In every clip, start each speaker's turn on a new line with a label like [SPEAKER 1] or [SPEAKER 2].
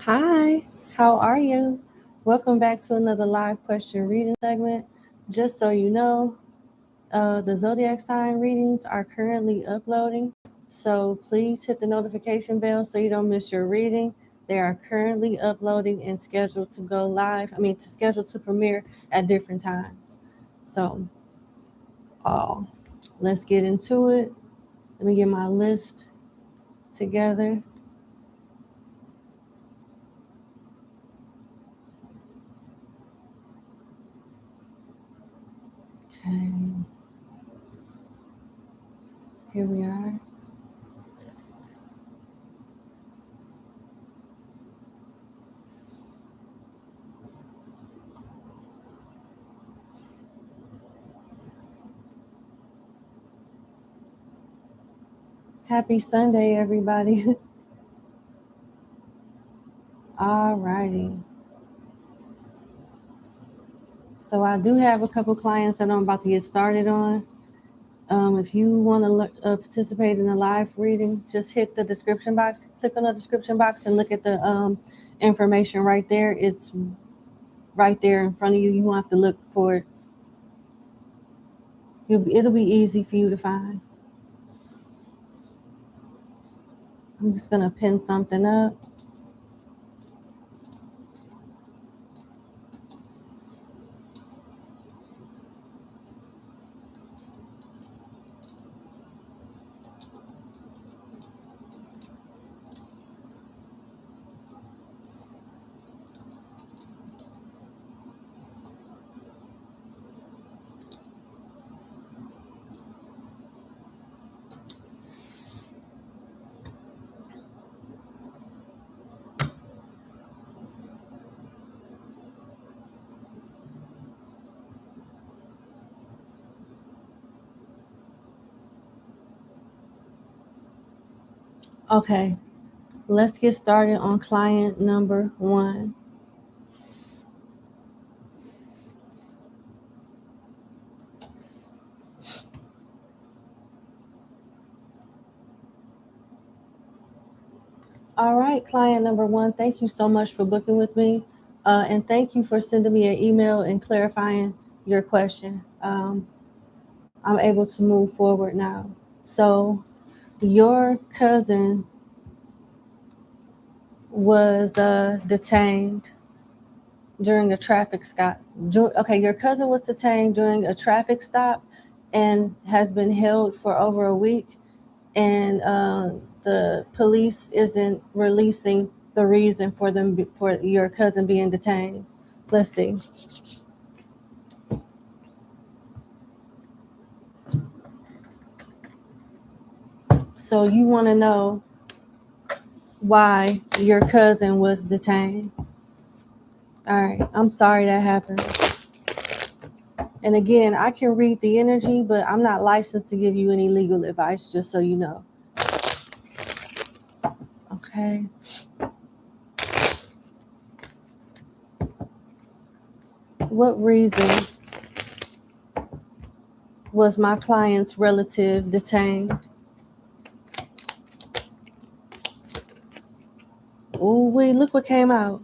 [SPEAKER 1] Hi, how are you? Welcome back to another live question reading segment. Just so you know, the zodiac sign readings are currently uploading, so please hit the notification bell so you don't miss your reading. They are currently uploading and scheduled to go live. To schedule to premiere at different times. So, uh, let's get into it. Let me get my list together. Okay, here we are. Happy Sunday, everybody. Alrighty. So I do have a couple clients that I'm about to get started on. If you want to participate in a live reading, just hit the description box, click on the description box and look at the information right there. It's right there in front of you. You won't have to look for it. It'll be easy for you to find. I'm just going to pin something up. Okay, let's get started on client number 1. All right, client number 1, thank you so much for booking with me. And thank you for sending me an email and clarifying your question. I'm able to move forward now. So, your cousin was detained during a traffic stop. Okay, your cousin was detained during a traffic stop and has been held for over a week. And the police isn't releasing the reason for your cousin being detained. Let's see. So you want to know why your cousin was detained. All right, I'm sorry that happened. And again, I can read the energy, but I'm not licensed to give you any legal advice, just so you know. Okay. What reason was my client's relative detained? Oh, wait, look what came out.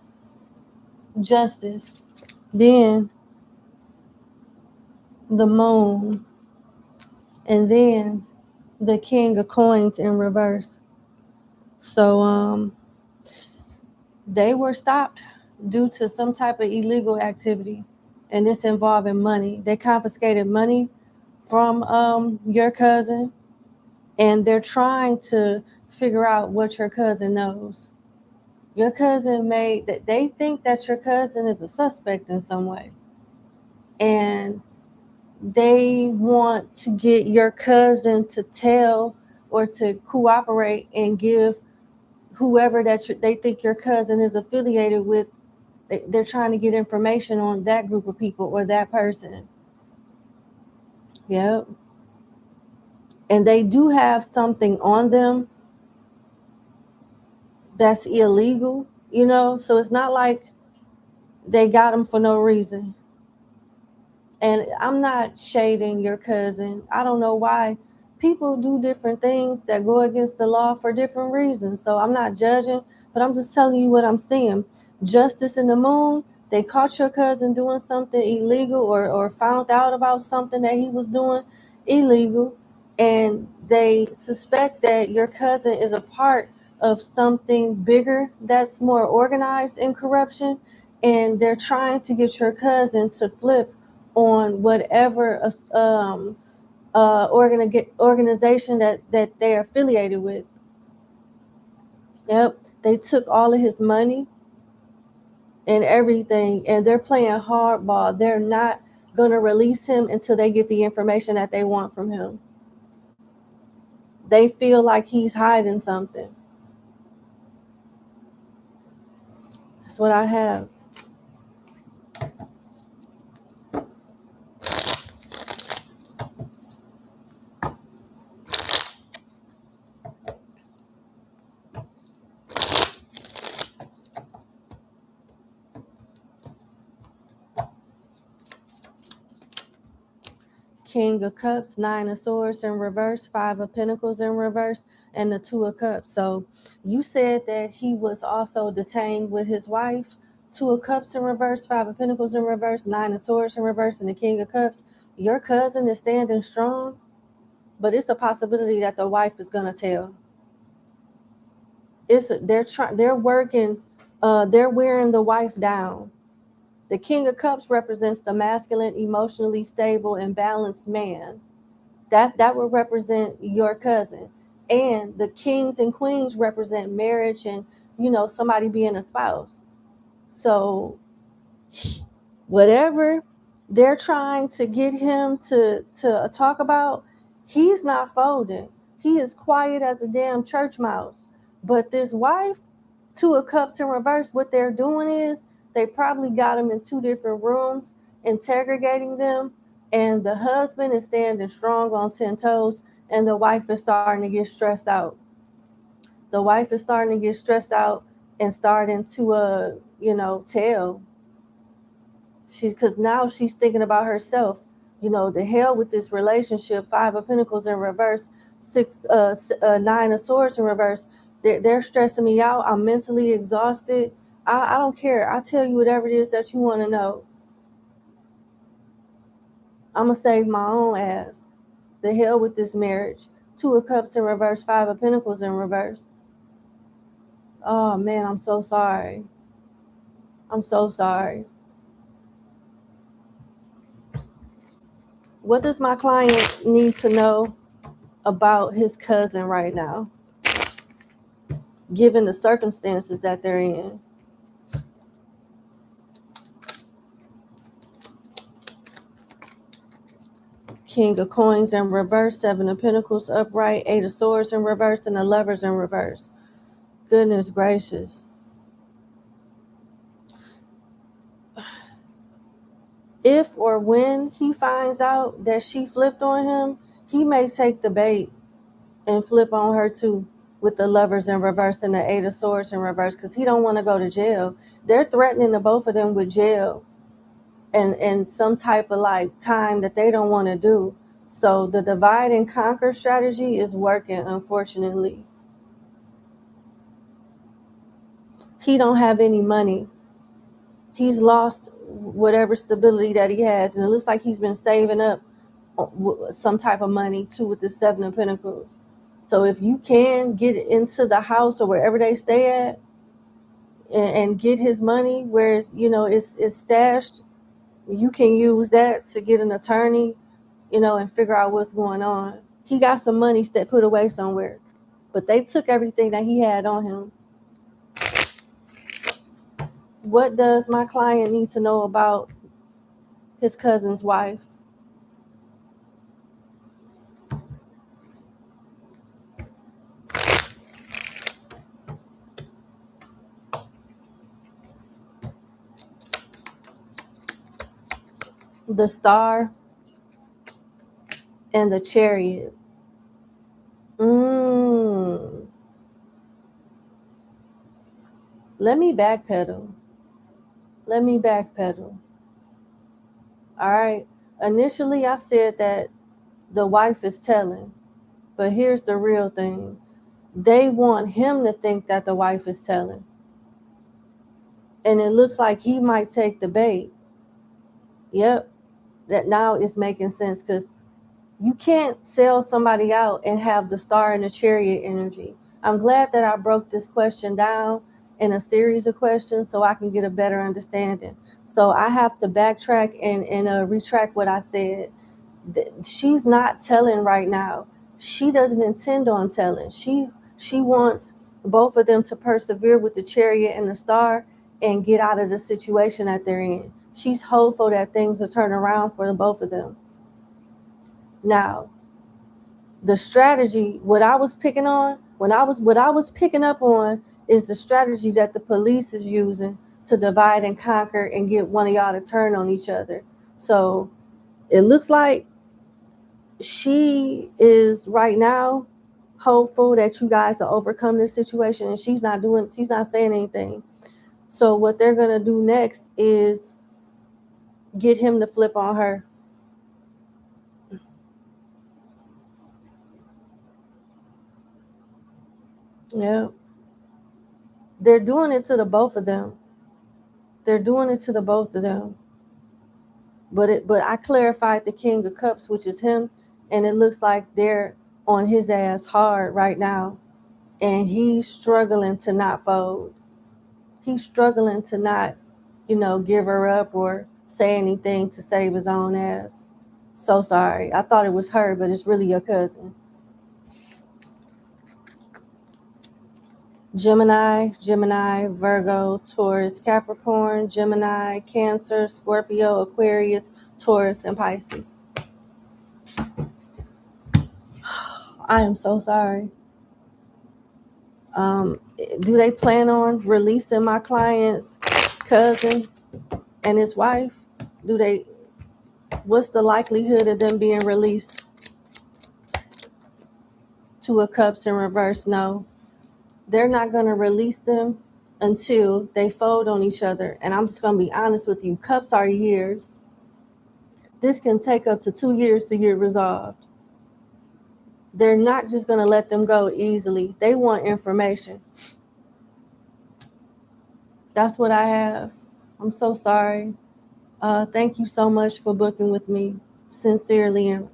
[SPEAKER 1] Justice. Then the moon. And then the king of coins in reverse. So they were stopped due to some type of illegal activity, and it's involving money. They confiscated money from your cousin, and they're trying to figure out what your cousin knows. Your cousin they think that your cousin is a suspect in some way, and they want to get your cousin to tell or to cooperate and give whoever they think your cousin is affiliated with. They're trying to get information on that group of people or that person. Yep. And they do have something on them that's illegal, so it's not like they got them for no reason. And I'm not shading your cousin. I don't know why people do different things that go against the law for different reasons. So I'm not judging, but I'm just telling you what I'm seeing. Justice in the moon, they caught your cousin doing something illegal, or found out about something that he was doing illegal, and they suspect that your cousin is a part of something bigger that's more organized in corruption, and they're trying to get your cousin to flip on whatever organization that they're affiliated with. Yep, they took all of his money and everything, and they're playing hardball. They're not going to release him until they get the information that they want from him. They feel like he's hiding something. That's what I have. King of Cups, Nine of Swords in reverse, Five of Pentacles in reverse, and the Two of Cups. So you said that he was also detained with his wife. Two of Cups in reverse, Five of Pentacles in reverse, Nine of Swords in reverse, and the King of Cups. Your cousin is standing strong, but it's a possibility that the wife is gonna tell. They're working, they're wearing the wife down. The King of Cups represents the masculine, emotionally stable, and balanced man. That would represent your cousin. And the kings and queens represent marriage and, somebody being a spouse. So whatever they're trying to get him to talk about, he's not folding. He is quiet as a damn church mouse. But this wife, Two of Cups in reverse, what they're doing is they probably got him in two different rooms, interrogating them, and the husband is standing strong on 10 toes, and the wife is starting to get stressed out. The wife is starting to get stressed out and starting to tell. Because now she's thinking about herself. The hell with this relationship. Five of Pentacles in reverse, Nine of Swords in reverse. They're stressing me out. I'm mentally exhausted. I don't care. I'll tell you whatever it is that you want to know. I'm going to save my own ass. The hell with this marriage. Two of Cups in reverse, Five of Pentacles in reverse. Oh, man, I'm so sorry. I'm so sorry. What does my client need to know about his cousin right now, given the circumstances that they're in? King of Coins in reverse, Seven of Pentacles upright, Eight of Swords in reverse, and the Lovers in reverse. Goodness gracious. If or when he finds out that she flipped on him, he may take the bait and flip on her too, with the Lovers in reverse and the Eight of Swords in reverse, because he don't want to go to jail. They're threatening the both of them with jail and some type of time that they don't want to do. So the divide and conquer strategy is working, unfortunately. He don't have any money. He's lost whatever stability that he has, and it looks like he's been saving up some type of money too with the Seven of Pentacles. So if you can get into the house or wherever they stay at and get his money where it's stashed, you can use that to get an attorney, and figure out what's going on. He got some money put away somewhere, but they took everything that he had on him. What does my client need to know about his cousin's wife? The Star and the Chariot. Let me backpedal. All right. Initially, I said that the wife is telling. But here's the real thing. They want him to think that the wife is telling. And it looks like he might take the bait. Yep. That now is making sense, because you can't sell somebody out and have the star and the chariot energy. I'm glad that I broke this question down in a series of questions so I can get a better understanding. So I have to backtrack and retract what I said. She's not telling right now. She doesn't intend on telling. She wants both of them to persevere with the chariot and the star and get out of the situation that they're in. She's hopeful that things will turn around for the both of them. Now, the strategy, what I was picking on, what I was picking up on is the strategy that the police is using to divide and conquer and get one of y'all to turn on each other. So it looks like she is right now hopeful that you guys will overcome this situation, and she's not saying anything. So what they're gonna do next is get him to flip on her. Yeah. They're doing it to the both of them. They're doing it to the both of them. But I clarified the King of Cups, which is him, and it looks like they're on his ass hard right now. And he's struggling to not fold. He's struggling to not, give her up or say anything to save his own ass. So sorry. I thought it was her, but it's really your cousin. Gemini, Virgo, Taurus, Capricorn, Gemini, Cancer, Scorpio, Aquarius, Taurus, and Pisces. I am so sorry. Do they plan on releasing my client's cousin and his wife? What's the likelihood of them being released? Two of Cups in reverse, no. They're not going to release them until they fold on each other. And I'm just going to be honest with you. Cups are years. This can take up to 2 years to get resolved. They're not just going to let them go easily. They want information. That's what I have. I'm so sorry. Thank you so much for booking with me. Sincerely, and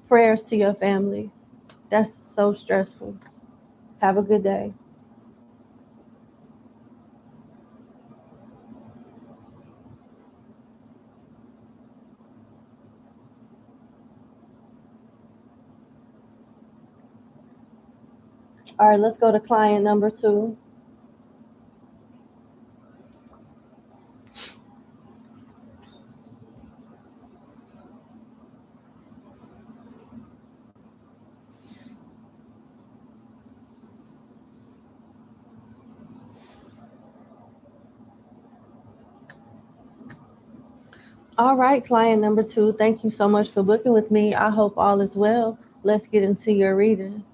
[SPEAKER 1] prayers to your family. That's so stressful. Have a good day. All right, let's go to client number 2. All right, client number 2, thank you so much for booking with me. I hope all is well. Let's get into your reading.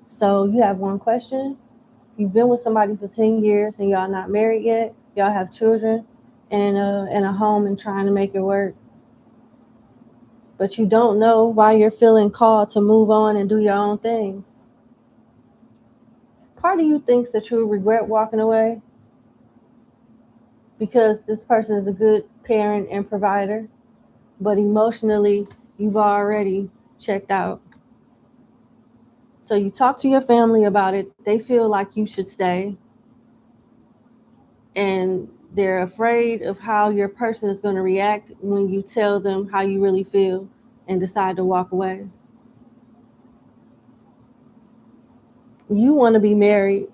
[SPEAKER 1] So you have one question. You've been with somebody for 10 years and y'all not married yet. Y'all have children and a home and trying to make it work. But you don't know why you're feeling called to move on and do your own thing. Part of you thinks that you'll regret walking away because this person is a good parent and provider, but emotionally, you've already checked out. So you talk to your family about it. They feel like you should stay. And they're afraid of how your person is going to react when you tell them how you really feel and decide to walk away. You want to be married.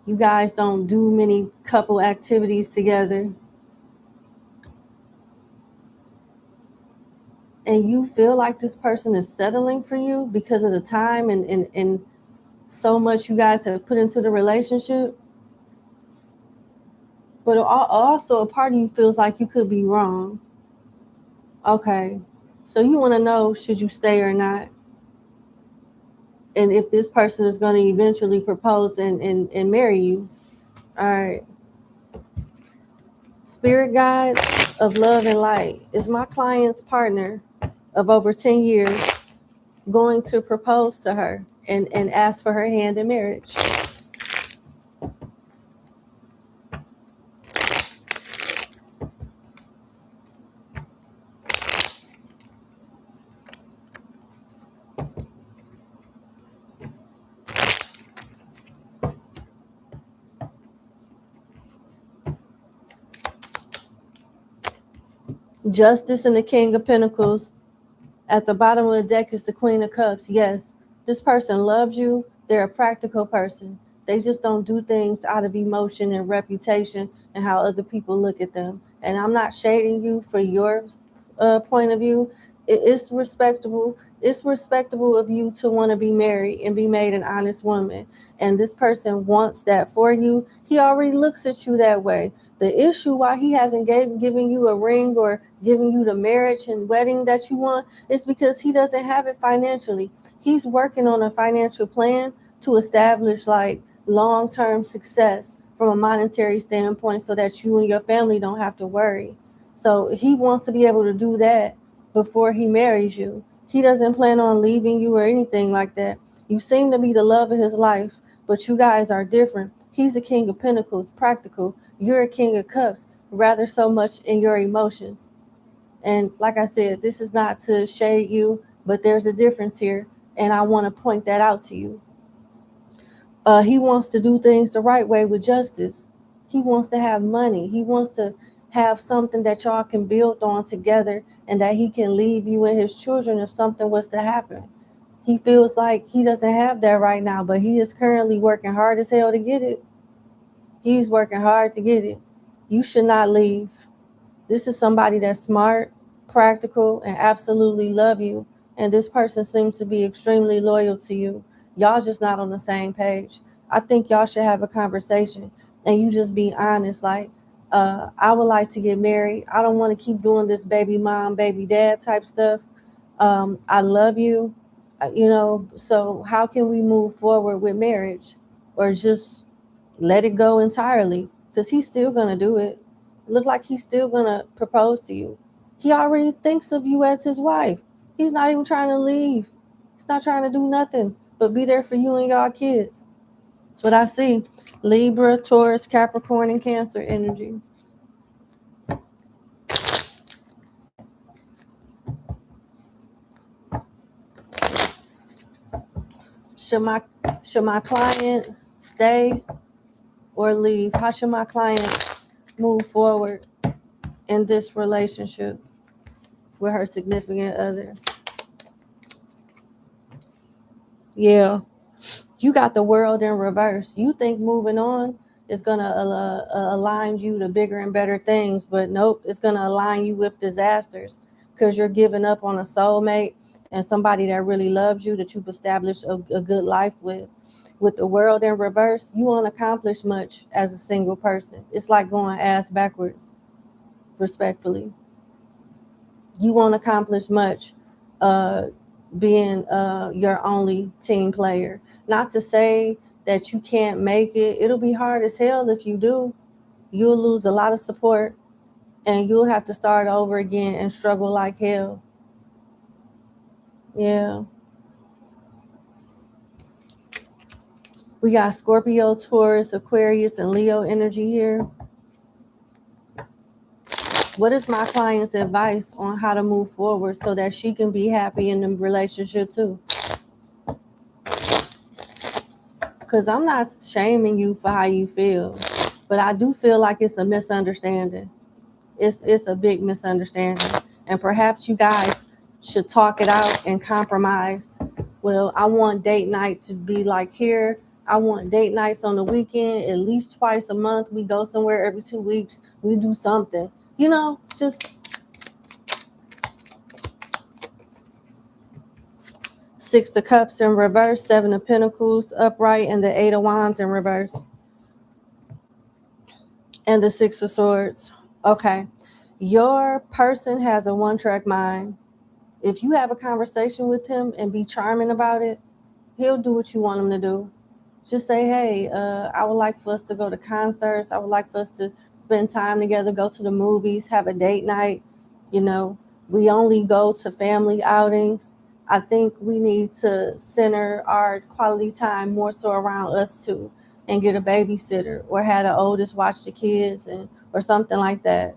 [SPEAKER 1] You guys don't do many couple activities together. And you feel like this person is settling for you because of the time and so much you guys have put into the relationship. But also a part of you feels like you could be wrong. Okay. So you want to know, should you stay or not? And if this person is going to eventually propose and marry you. All right. Spirit guide of love and light is my client's partner of over 10 years. going to propose to her and ask for her hand in marriage? Justice and the King of Pentacles. At the bottom of the deck is the Queen of Cups. Yes, this person loves you. They're a practical person. They just don't do things out of emotion and reputation and how other people look at them. And I'm not shading you for your point of view. It's respectable. It's respectable of you to want to be married and be made an honest woman. And this person wants that for you. He already looks at you that way. The issue why he hasn't given you a ring or giving you the marriage and wedding that you want is because he doesn't have it financially. He's working on a financial plan to establish like long-term success from a monetary standpoint so that you and your family don't have to worry. So he wants to be able to do that before he marries you. He doesn't plan on leaving you or anything like that. You seem to be the love of his life, but you guys are different. He's a King of Pentacles, practical. You're a King of Cups, rather so much in your emotions. And like I said, this is not to shade you, but there's a difference here. And I want to point that out to you. He wants to do things the right way with justice. He wants to have money. He wants to have something that y'all can build on together and that he can leave you and his children if something was to happen. He feels like he doesn't have that right now, but he is currently working hard as hell to get it. He's working hard to get it. You should not leave. This is somebody that's smart, practical, and absolutely love you. And this person seems to be extremely loyal to you. Y'all just not on the same page. I think y'all should have a conversation and you just be honest. Like, I would like to get married. I don't want to keep doing this baby mom, baby dad type stuff. I love you, so how can we move forward with marriage? Or just let it go entirely? Because he's still going to do it. Look like he's still gonna propose to you. He already thinks of you as his wife. He's not even trying to leave. He's not trying to do nothing but be there for you and y'all kids. That's what I see. Libra, Taurus, Capricorn, and Cancer energy. Should my should my client stay or leave? How should my client move forward in this relationship with her significant other? Yeah. You got the world in reverse. You think moving on is going to align you to bigger and better things, but nope, it's going to align you with disasters because you're giving up on a soulmate and somebody that really loves you, that you've established a good life with. With the world in reverse, you won't accomplish much as a single person. It's like going ass backwards, respectfully. You won't accomplish much uh, being your only team player. Not to say that you can't make it. It'll be hard as hell if you do. You'll lose a lot of support and you'll have to start over again and struggle like hell. Yeah. We got Scorpio, Taurus, Aquarius, and Leo energy here. What is my client's advice on how to move forward so that she can be happy in the relationship too? Because I'm not shaming you for how you feel, but I do feel like it's a misunderstanding. It's a big misunderstanding. And perhaps you guys should talk it out and compromise. Well, I want date night to be like here. I want date nights on the weekend, at least twice a month. We go somewhere every 2 weeks. We do something. Just Six of Cups in reverse, Seven of Pentacles upright, and the Eight of Wands in reverse. And the Six of Swords. Okay. Your person has a one-track mind. If you have a conversation with him and be charming about it, he'll do what you want him to do. Just say, hey, I would like for us to go to concerts. I would like for us to spend time together, go to the movies, have a date night. We only go to family outings. I think we need to center our quality time more so around us two and get a babysitter or have the oldest watch the kids and or something like that.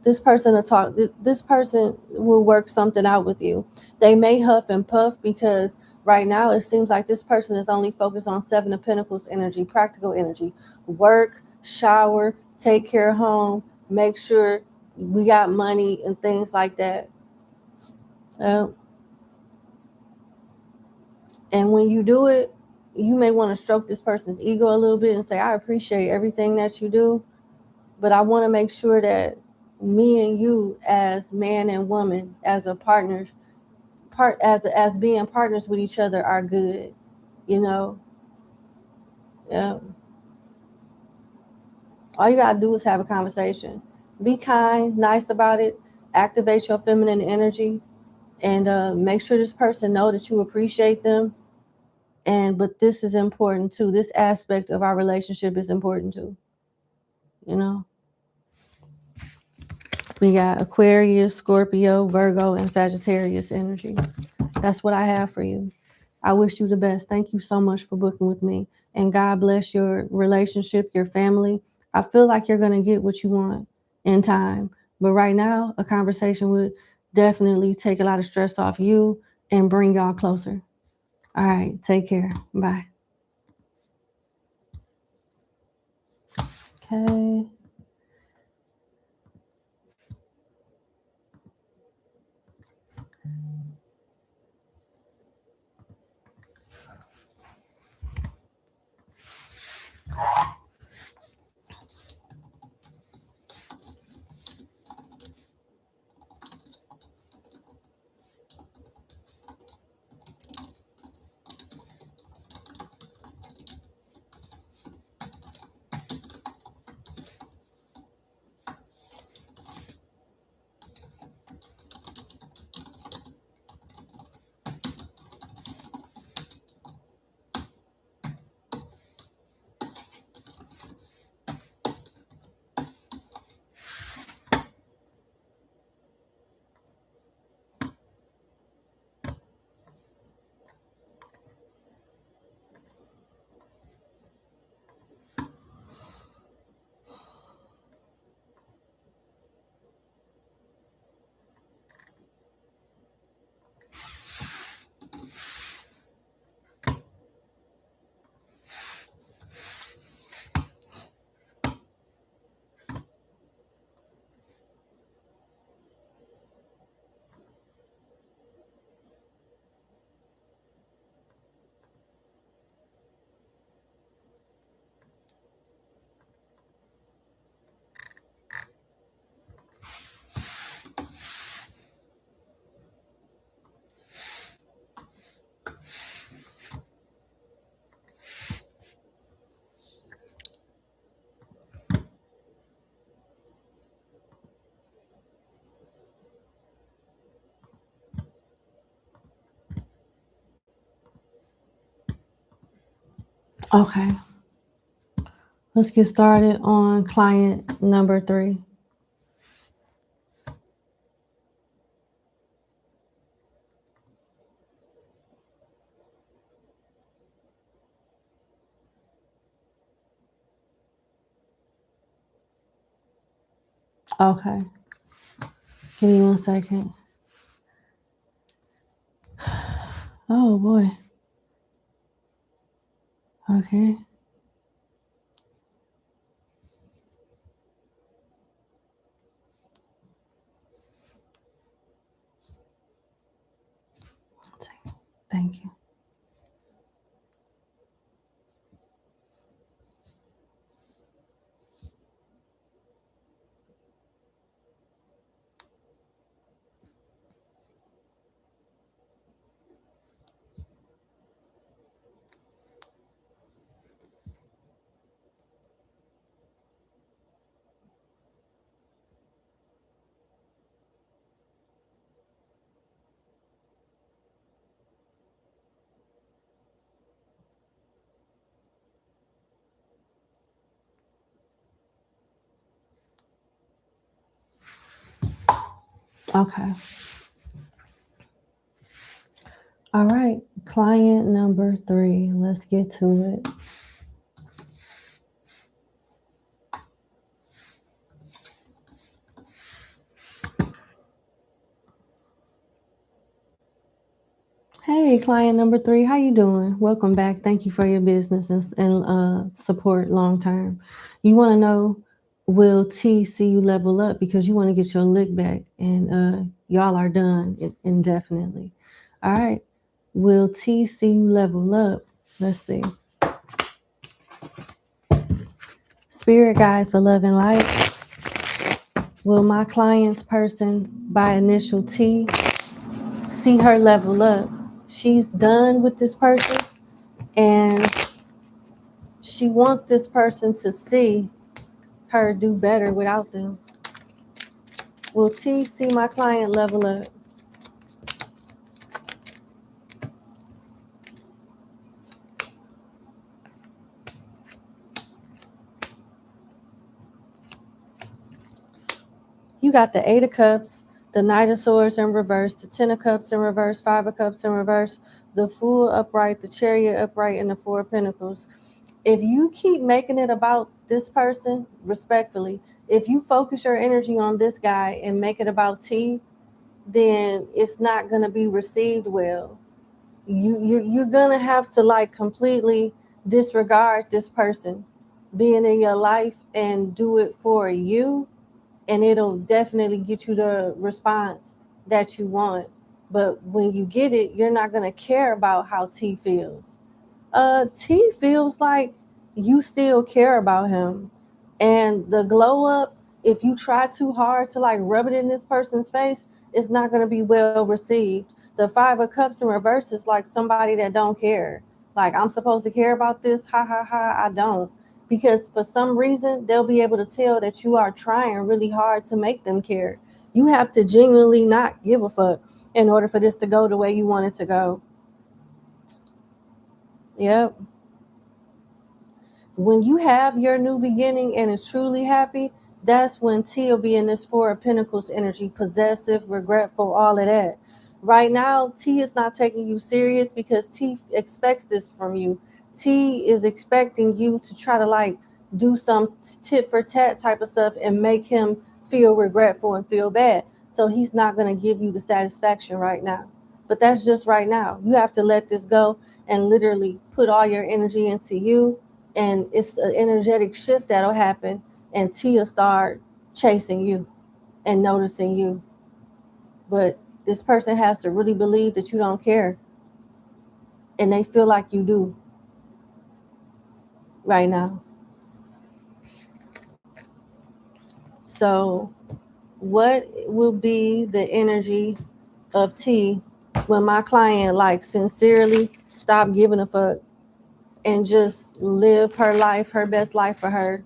[SPEAKER 1] This person will talk. This person will work something out with you. They may huff and puff because right now it seems like this person is only focused on Seven of Pentacles energy, practical energy, work, shower, take care of home, make sure we got money and things like that. Uh, and when you do it, you may want to stroke this person's ego a little bit and say, I appreciate everything that you do, but I want to make sure that me and you as man and woman, as a partner, as being partners with each other are good, you know. Yeah. All you gotta do is have a conversation. Be kind, nice about it, activate your feminine energy, and make sure this person know that you appreciate them. And but this is important too. This aspect of our relationship is important too. You know, we got Aquarius, Scorpio, Virgo, and Sagittarius energy. That's what I have for you. I wish you the best. Thank you so much for booking with me. And God bless your relationship, your family. I feel like you're going to get what you want in time. But right now, a conversation would definitely take a lot of stress off you and bring y'all closer. All right. Take care. Bye. Okay. Okay. Let's get started on client number 3. Okay. Give me 1 second. Oh boy. Okay. Thank you. Okay. All right, client number 3. Let's get to it. Hey, client number 3, how you doing? Welcome back. Thank you for your business and support long term. You want to know, will T see you level up because you want to get your lick back, and y'all are done indefinitely. All right, will T see you level up? Let's see. Spirit guides, the love and light. Will my client's person by initial T see her level up? She's done with this person, and she wants this person to see her do better without them. Will T see my client level up? You got the 8 of Cups, the Knight of Swords in reverse, the 10 of Cups in reverse, 5 of Cups in reverse, the Fool upright, the Chariot upright, and the 4 of Pentacles. If you keep making it about this person, respectfully, if you focus your energy on this guy and make it about T, then it's not going to be received well. You're going to have to like completely disregard this person being in your life and do it for you, and it'll definitely get you the response that you want. But when you get it, you're not going to care about how T feels. T feels like you still care about him. And the glow up, if you try too hard to like rub it in this person's face, it's not going to be well received. The 5 of Cups in reverse is like somebody that don't care. Like, I'm supposed to care about this. Ha ha ha. I don't. Because for some reason, they'll be able to tell that you are trying really hard to make them care. You have to genuinely not give a fuck in order for this to go the way you want it to go. Yep. When you have your new beginning and is truly happy, that's when T will be in this 4 of Pentacles energy, possessive, regretful, all of that. Right now, T is not taking you serious because T expects this from you. T is expecting you to try to like do some tit for tat type of stuff and make him feel regretful and feel bad. So he's not going to give you the satisfaction right now. But that's just right now. You have to let this go and literally put all your energy into you, and it's an energetic shift that'll happen, and Tia start chasing you and noticing you. But this person has to really believe that you don't care, and they feel like you do right now. So what will be the energy of T when my client like sincerely stop giving a fuck and just live her life, her best life for her?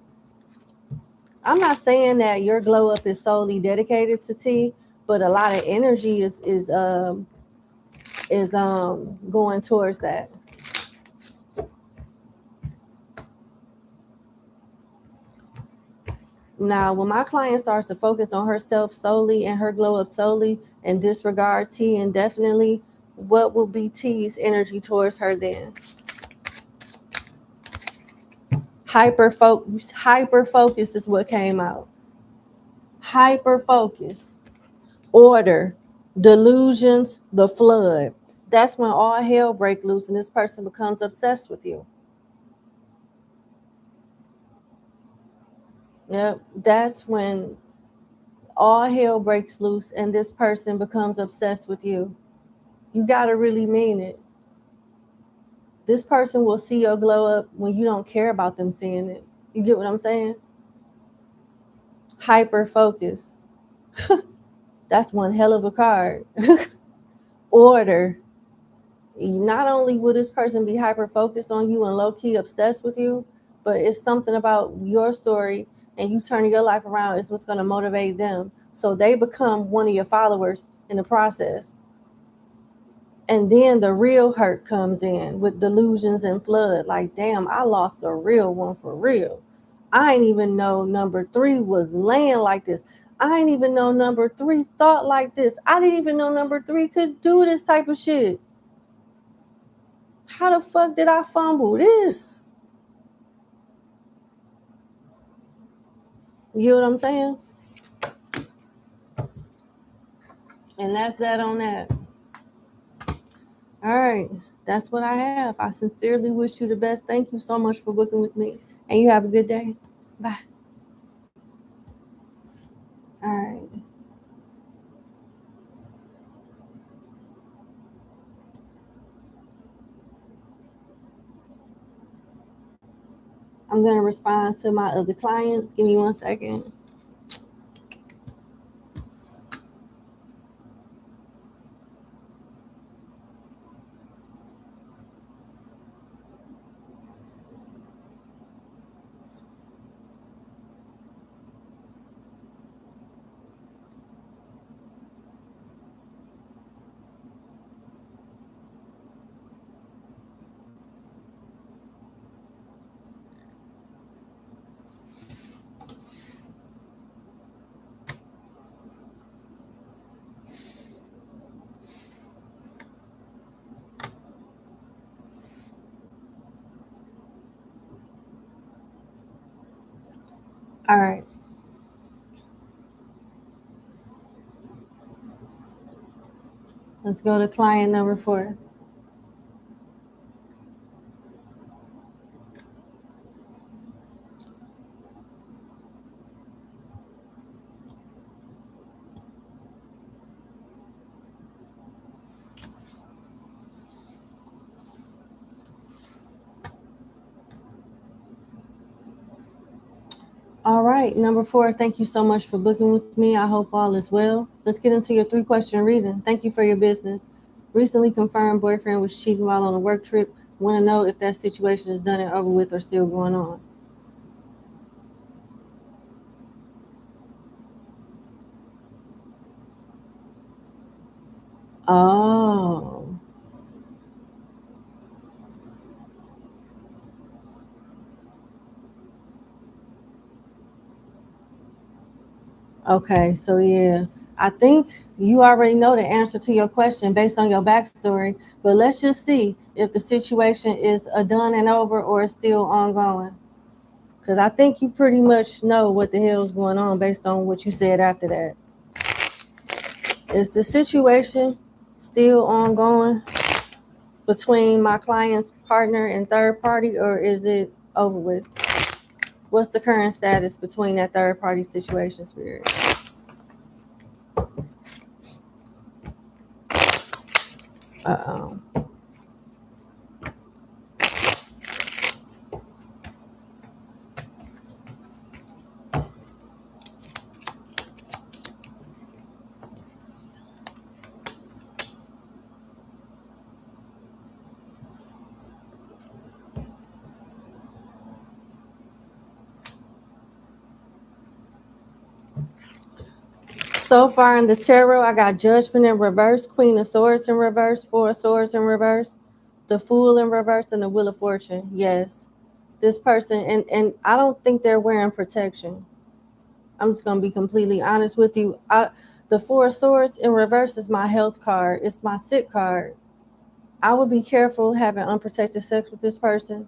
[SPEAKER 1] I'm not saying that your glow up is solely dedicated to T, but a lot of energy is going towards that. Now, when my client starts to focus on herself solely and her glow up solely and disregard T indefinitely, what will be T's energy towards her then? Hyper focus is what came out. Hyper focus. Order, delusions, the flood. That's when all hell breaks loose and this person becomes obsessed with you. Yep, that's when all hell breaks loose and this person becomes obsessed with you. You got to really mean it. This person will see your glow up when you don't care about them seeing it. You get what I'm saying? Hyper focus. That's one hell of a card. Order. Not only will this person be hyper focused on you and low key obsessed with you, but it's something about your story and you turning your life around is what's going to motivate them. So they become one of your followers in the process. And then the real hurt comes in with delusions and flood. Like, damn, I lost a real one for real. I ain't even know number 3 was laying like this. I ain't even know number 3 thought like this. I didn't even know number 3 could do this type of shit. How the fuck did I fumble this? You know what I'm saying? And that's that on that. All right. That's what I have. I sincerely wish you the best. Thank you so much for booking with me. And you have a good day. Bye. All right. I'm going to respond to my other clients. Give me 1 second. All right. Let's go to client number 4. All right, number 4, thank you so much for booking with me. I hope all is well. Let's get into your 3-question reading. Thank you for your business. Recently confirmed boyfriend was cheating while on a work trip. Want to know if that situation is done and over with or still going on. Oh, okay. So, yeah, I think you already know the answer to your question based on your backstory. But let's just see if the situation is a done and over or it's still ongoing. Because I think you pretty much know what the hell's going on based on what you said after that. Is the situation still ongoing between my client's partner and third party, or is it over with? What's the current status between that third party situation, Spirit? Uh-oh. So far in the tarot, I got Judgment in reverse, Queen of Swords in reverse, Four of Swords in reverse, the Fool in reverse, and the Wheel of Fortune. Yes. This person, and I don't think they're wearing protection. I'm just going to be completely honest with you. The Four of Swords in reverse is my health card. It's my sick card. I would be careful having unprotected sex with this person.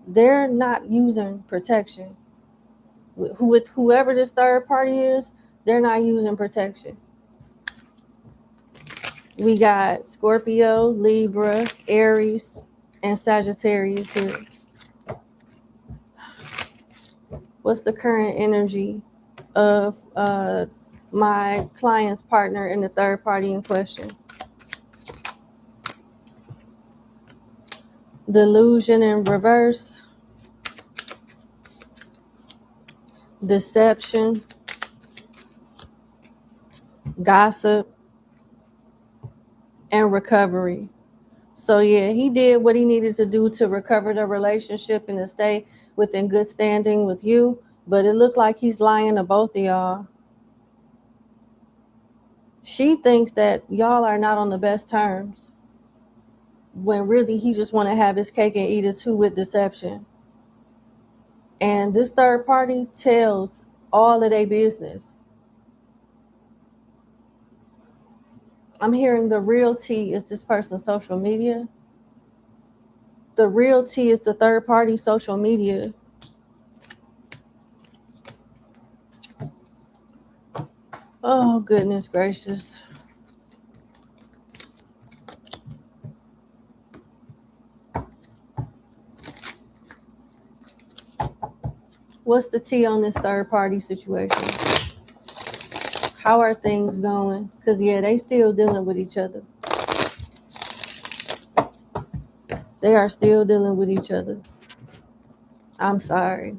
[SPEAKER 1] They're not using protection. With whoever this third party is, they're not using protection. We got Scorpio, Libra, Aries, and Sagittarius here. What's the current energy of my client's partner and the third party in question? Delusion in reverse, deception, gossip, and recovery. So yeah, he did what he needed to do to recover the relationship and to stay within good standing with you. But it looked like he's lying to both of y'all. She thinks that y'all are not on the best terms, when really he just want to have his cake and eat it too with deception. And this third party tells all of their business. I'm hearing the real tea is this person's social media. The real T is the third party social media. Oh, goodness gracious. What's the T on this third party situation? How are things going? Because, yeah, they still dealing with each other. They are still dealing with each other. I'm sorry.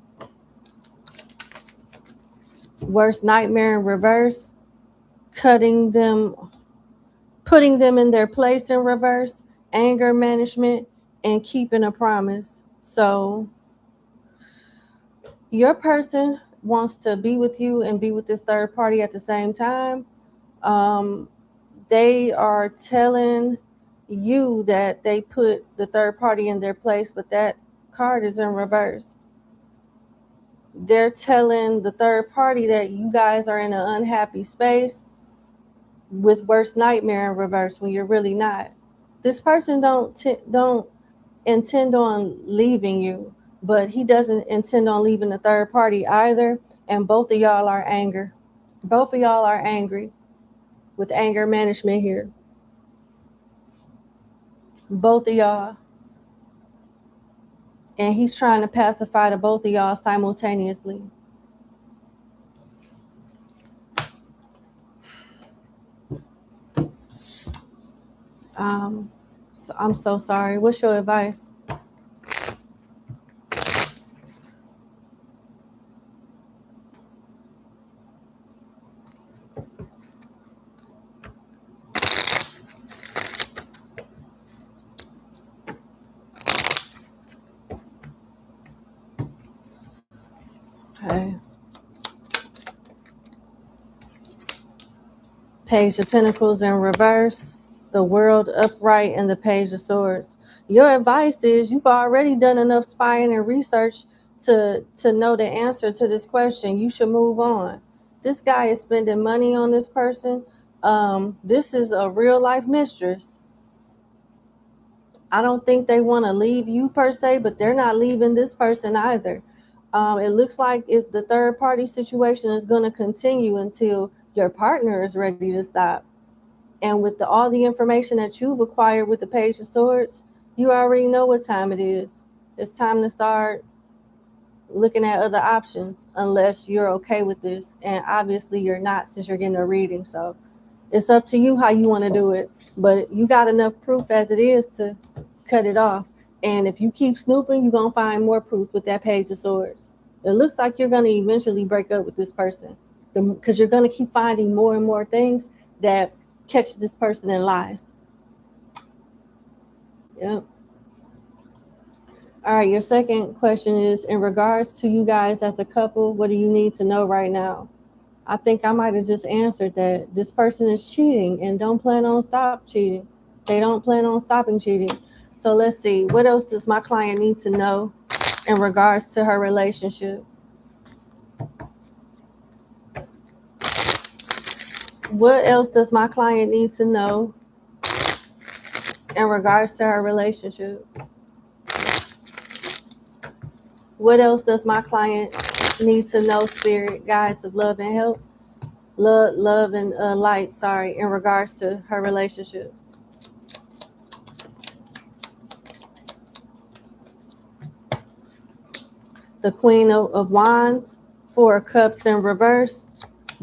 [SPEAKER 1] Worst nightmare in reverse. Cutting them, putting them in their place in reverse. Anger management and keeping a promise. So your person wants to be with you and be with this third party at the same time. They are telling you that they put the third party in their place, but that card is in reverse. They're telling the third party that you guys are in an unhappy space with worst nightmare in reverse when you're really not. This person don't intend on leaving you, but he doesn't intend on leaving the third party either, and both of y'all are angry. Both of y'all are angry with anger management here. Both of y'all. And he's trying to pacify the both of y'all simultaneously. So I'm so sorry. What's your advice? Okay. Page of Pentacles in reverse, the World upright, and the Page of Swords. Your advice is you've already done enough spying and research to know the answer to this question. You should move on. This guy is spending money on this person. This is a real life mistress. I don't think they want to leave you per se, but they're not leaving this person either. It looks like the third party situation is going to continue until your partner is ready to stop. And with all the information that you've acquired with the Page of Swords, you already know what time it is. It's time to start looking at other options, unless you're okay with this. And obviously you're not, since you're getting a reading. So it's up to you how you want to do it. But you got enough proof as it is to cut it off. And if you keep snooping, you're going to find more proof with that Page of Swords. It looks like you're going to eventually break up with this person, because you're going to keep finding more and more things that catch this person in lies. Yep. All right, your second question is, in regards to you guys as a couple, what do you need to know right now? I think I might have just answered that. This person is cheating and don't plan on stop cheating. They don't plan on stopping cheating. So let's see, what else does my client need to know in regards to her relationship? What else does my client need to know in regards to her relationship? What else does my client need to know, spirit, guides of love and help? Love and light, sorry, in regards to her relationship. The Queen of Wands, Four of Cups in reverse,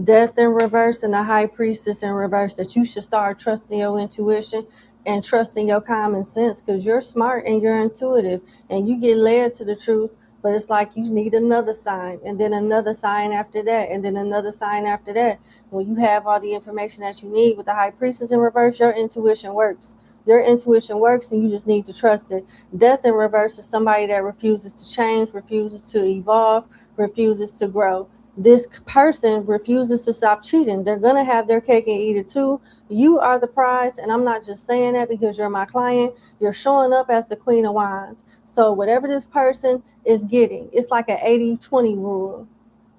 [SPEAKER 1] Death in reverse, and the High Priestess in reverse. That you should start trusting your intuition and trusting your common sense, because you're smart and you're intuitive and you get led to the truth. But it's like you need another sign, and then another sign after that, and then another sign after that. When you have all the information that you need with the High Priestess in reverse, your intuition works. Your intuition works, and you just need to trust it. Death in reverse is somebody that refuses to change, refuses to evolve, refuses to grow. This person refuses to stop cheating. They're going to have their cake and eat it too. You are the prize, and I'm not just saying that because you're my client. You're showing up as the Queen of Wands. So whatever this person is getting, it's like an 80-20 rule.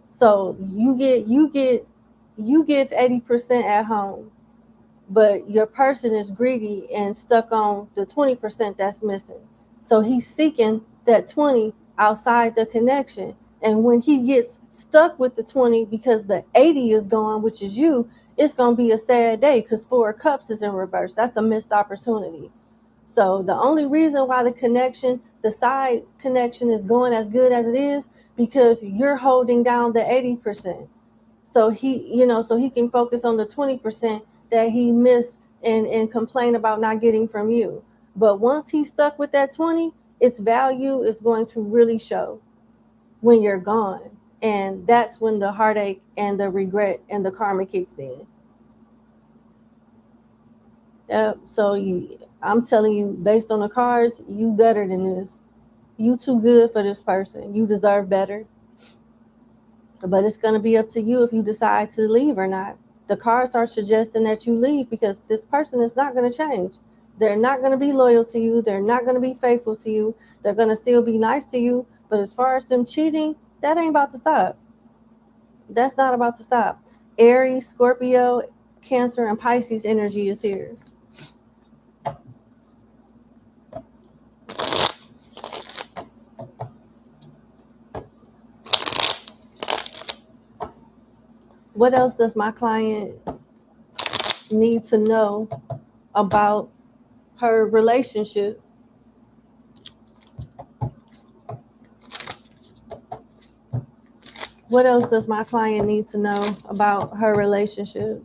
[SPEAKER 1] So you give 80% at home, but your person is greedy and stuck on the 20% that's missing. So he's seeking that 20 outside the connection. And when he gets stuck with the 20 because the 80 is gone, which is you, it's going to be a sad day because 4 of Cups is in reverse. That's a missed opportunity. So the only reason why the connection, the side connection is going as good as it is, because you're holding down the 80%. So he can focus on the 20% that he missed and complain about not getting from you. But once he's stuck with that 20, its value is going to really show when you're gone. And that's when the heartache and the regret and the karma kicks in. So I'm telling you, based on the cards, you better than this. You too good for this person. You deserve better. But it's going to be up to you if you decide to leave or not. The cards are suggesting that you leave because this person is not going to change. They're not going to be loyal to you. They're not going to be faithful to you. They're going to still be nice to you. But as far as them cheating, that ain't about to stop. That's not about to stop. Aries, Scorpio, Cancer, and Pisces energy is here. What else does my client need to know about her relationship? What else does my client need to know about her relationship?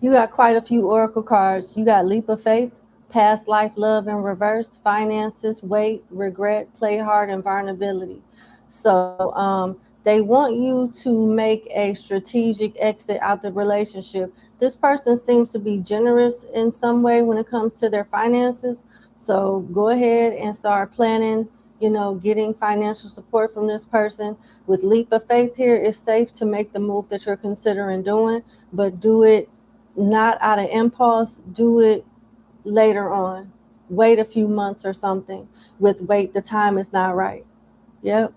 [SPEAKER 1] You got quite a few oracle cards. You got Leap of Faith, Past Life, Love in Reverse, Finances, Weight, Regret, Play Hard, and Vulnerability. So they want you to make a strategic exit out the relationship. This person seems to be generous in some way when it comes to their finances. So go ahead and start planning, getting financial support from this person. With Leap of Faith here, it's safe to make the move that you're considering doing, but do it not out of impulse. Do it later on. Wait a few months or something. With Wait, the time is not right. Yep.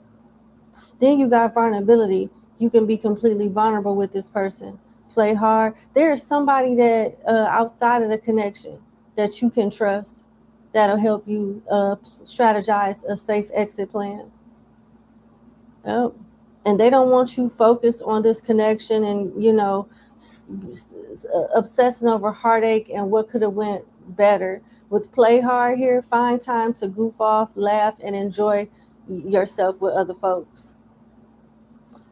[SPEAKER 1] Then you got vulnerability. You can be completely vulnerable with this person. Play hard. There is somebody that outside of the connection that you can trust that'll help you strategize a safe exit plan. Yep. And they don't want you focused on this connection and, obsessing over heartache and what could have went better. With Play Hard here, find time to goof off, laugh, and enjoy yourself with other folks.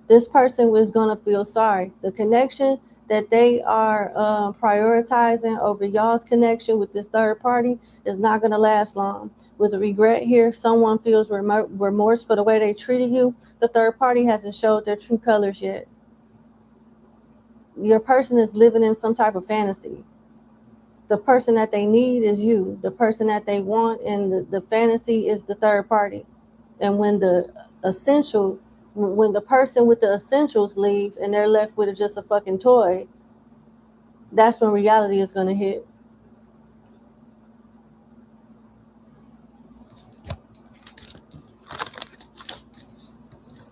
[SPEAKER 1] This person was going to feel sorry. The connection that they are prioritizing over y'all's connection with this third party is not going to last long. With a regret here, someone feels remorse for the way they treated you. The third party hasn't showed their true colors yet. Your person is living in some type of fantasy. The person that they need is you. The person that they want and the fantasy is the third party. And when the person with the essentials leave and they're left with just a fucking toy, that's when reality is going to hit.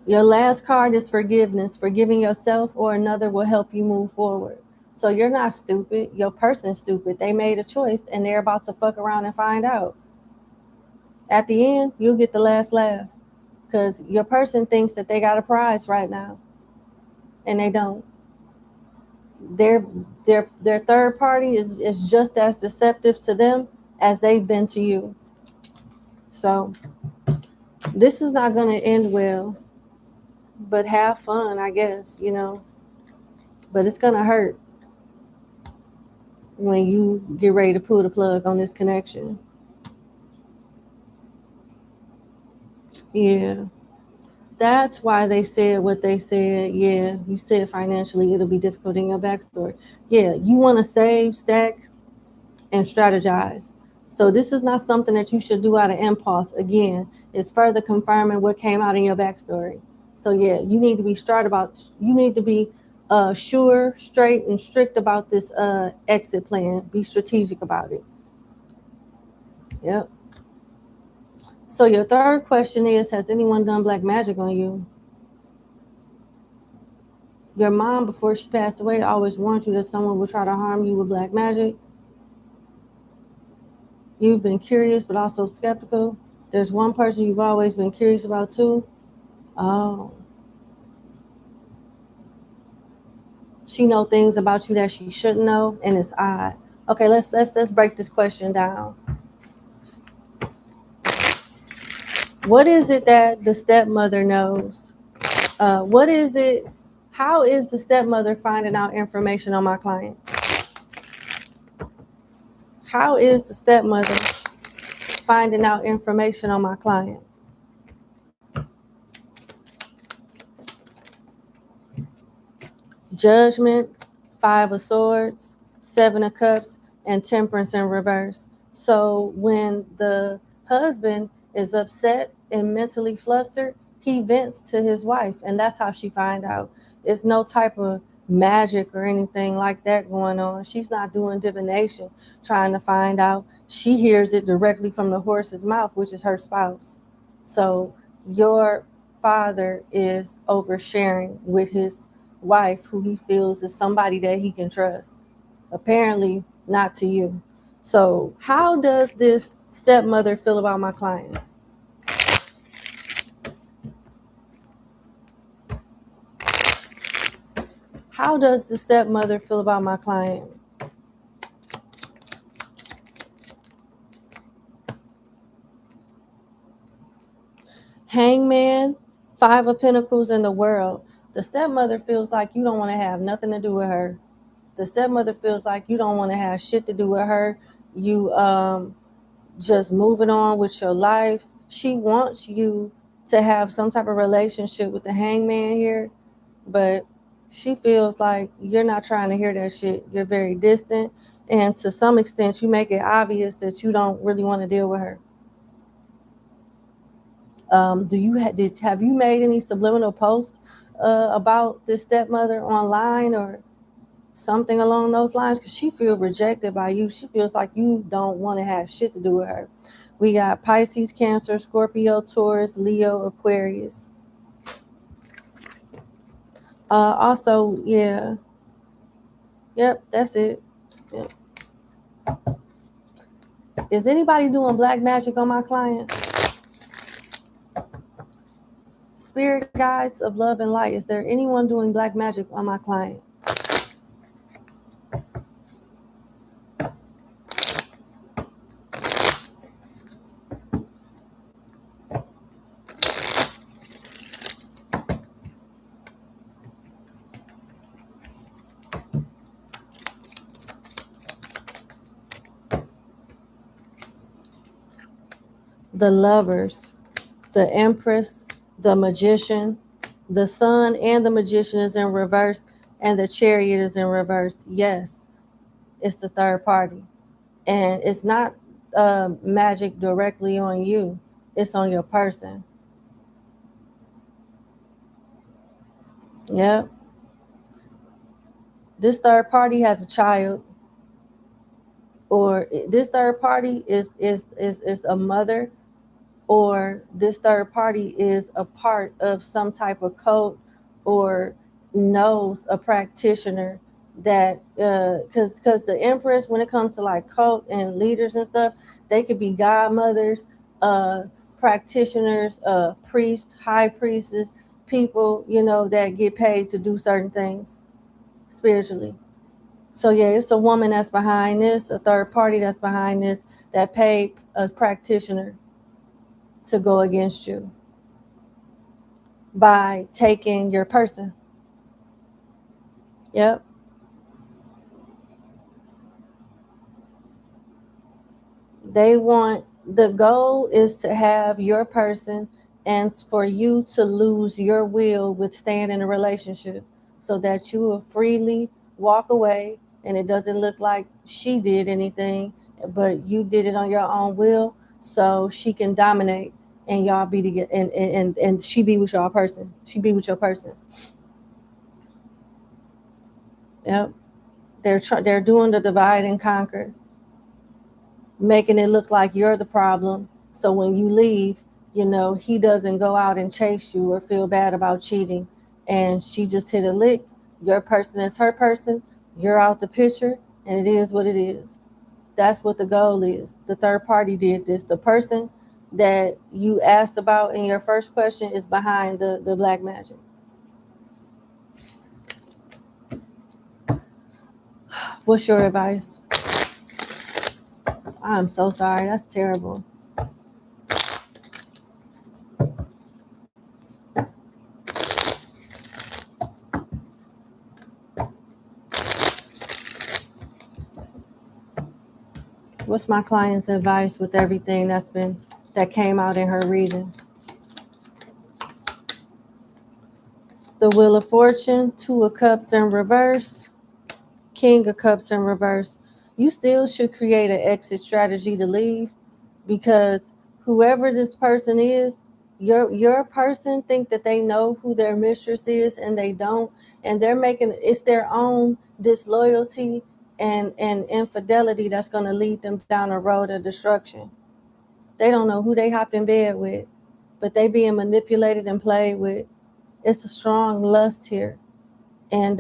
[SPEAKER 1] Your last card is forgiveness. Forgiving yourself or another will help you move forward. So you're not stupid. Your person's stupid. They made a choice and they're about to fuck around and find out. At the end, you'll get the last laugh because your person thinks that they got a prize right now and they don't. Their third party is just as deceptive to them as they've been to you. So this is not going to end well, but have fun, I guess, but it's going to hurt when you get ready to pull the plug on this connection. Yeah. That's why they said what they said. Yeah, you said financially it'll be difficult in your backstory. Yeah, you want to save, stack, and strategize. So this is not something that you should do out of impulse. Again, it's further confirming what came out in your backstory. So yeah, you need to be sure, straight, and strict about this exit plan. Be strategic about it. Yep. So your third question is, has anyone done black magic on you? Your mom, before she passed away, always warned you that someone will try to harm you with black magic. You've been curious but also skeptical. There's one person you've always been curious about too. Oh. She know things about you that she shouldn't know, and it's odd. Okay, let's break this question down. What is it that the stepmother knows? What is it? How is the stepmother finding out information on my client? How is the stepmother finding out information on my client? Judgment, 5 of Swords, 7 of Cups, and Temperance in reverse. So when the husband is upset and mentally flustered, he vents to his wife, and that's how she find out. It's no type of magic or anything like that going on. She's not doing divination trying to find out. She hears it directly from the horse's mouth, which is her spouse. So your father is oversharing with his wife, who he feels is somebody that he can trust. Apparently not to you. So how does this stepmother feel about my client? How does the stepmother feel about my client? Hangman, 5 of Pentacles in the World. The stepmother feels like you don't want to have nothing to do with her. The stepmother feels like you don't want to have shit to do with her. You just moving on with your life. She wants you to have some type of relationship with the hangman here, but she feels like you're not trying to hear that shit. You're very distant, and to some extent you make it obvious that you don't really want to deal with her. Have you made any subliminal posts about this stepmother online or something along those lines? Because she feels rejected by you. She feels like you don't want to have shit to do with her. We got Pisces, Cancer, Scorpio, Taurus, Leo, Aquarius. Also, yeah. Yep, that's it. Yep. Is anybody doing black magic on my client? Spirit guides of love and light. Is there anyone doing black magic on my client? The Lovers, the Empress, the Magician, the Sun and the Magician is in reverse, and the Chariot is in reverse. Yes, it's the third party. And it's not magic directly on you. It's on your person. Yep. This third party has a child, or this third party is a mother, or this third party is a part of some type of cult, or knows a practitioner that because the Empress, when it comes to like cult and leaders and stuff, they could be godmothers, practitioners, priests, high priestess, people, that get paid to do certain things spiritually. So yeah, it's a woman that's behind this, a third party that's behind this, that paid a practitioner to go against you by taking your person. Yep. The goal is to have your person and for you to lose your will with staying in a relationship, so that you will freely walk away and it doesn't look like she did anything, but you did it on your own will, so she can dominate and y'all be together, and she be with y'all person. She be with your person. Yep. They're doing the divide and conquer, making it look like you're the problem. So when you leave, he doesn't go out and chase you or feel bad about cheating. And she just hit a lick. Your person is her person. You're out the picture, and it is what it is. That's what the goal is. The third party did this. The person that you asked about in your first question is behind the black magic. What's your advice? I'm so sorry. That's terrible. What's my client's advice with everything that came out in her reading? The Wheel of Fortune, Two of Cups in reverse, King of Cups in reverse. You still should create an exit strategy to leave, because whoever this person is, your person think that they know who their mistress is, and they don't, and they're making it's their own disloyalty and infidelity that's going to lead them down a road of destruction. They don't know who they hopped in bed with, but they being manipulated and played with. It's a strong lust here. And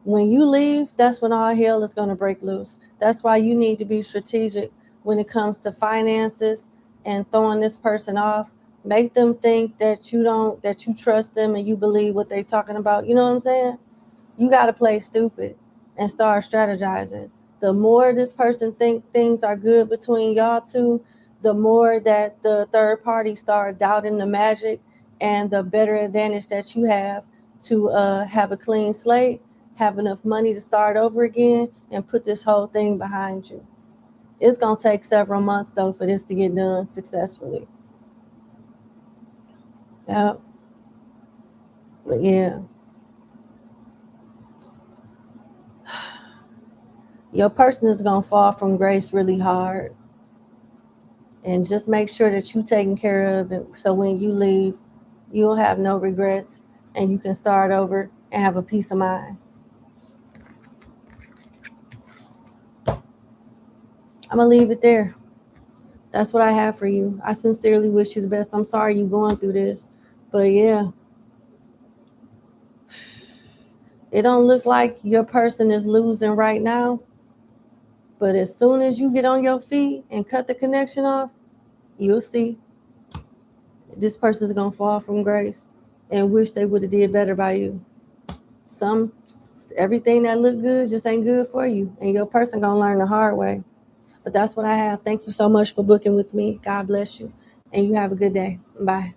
[SPEAKER 1] when you leave, that's when all hell is going to break loose. That's why you need to be strategic when it comes to finances and throwing this person off. Make them think that you trust them and you believe what they're talking about. You know what I'm saying? You got to play stupid and start strategizing. The more this person think things are good between y'all two, the more that the third party start doubting the magic, and the better advantage that you have to have a clean slate, have enough money to start over again, and put this whole thing behind you. It's going to take several months, though, for this to get done successfully. Yep. But yeah. Your person is going to fall from grace really hard. And just make sure that you're taking care of it, so when you leave, you'll have no regrets and you can start over and have a peace of mind. I'm going to leave it there. That's what I have for you. I sincerely wish you the best. I'm sorry you're going through this. But yeah, it don't look like your person is losing right now. But as soon as you get on your feet and cut the connection off, you'll see this person's going to fall from grace and wish they would have did better by you. Everything that look good just ain't good for you, and your person gonna learn the hard way. But that's what I have. Thank you so much for booking with me. God bless you, and you have a good day. Bye.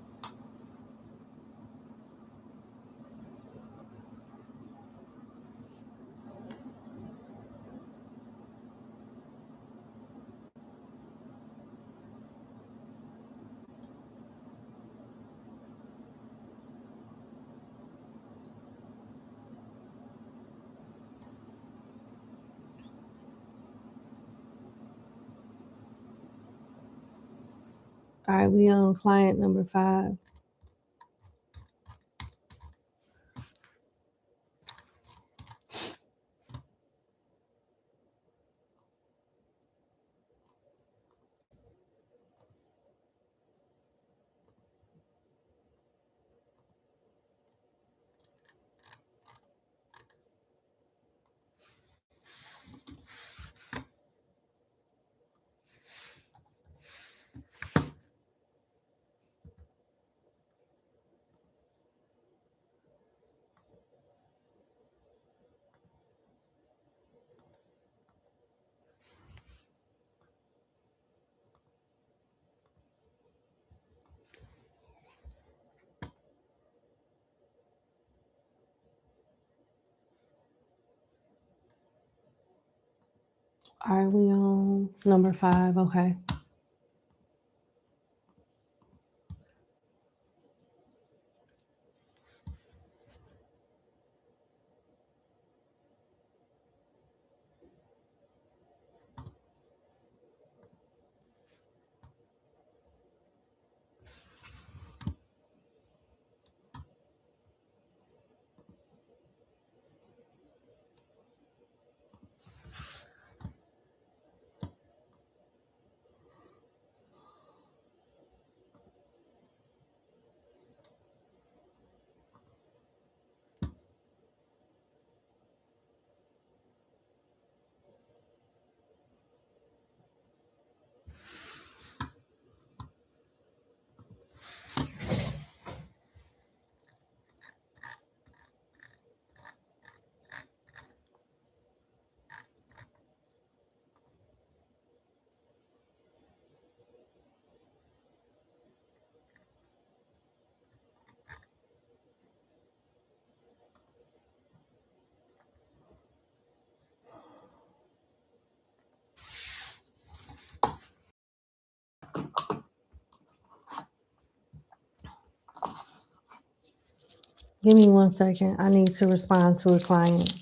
[SPEAKER 1] All right, we on client number 5. All right, we on number 5. Okay. Give me 1 second. I need to respond to a client.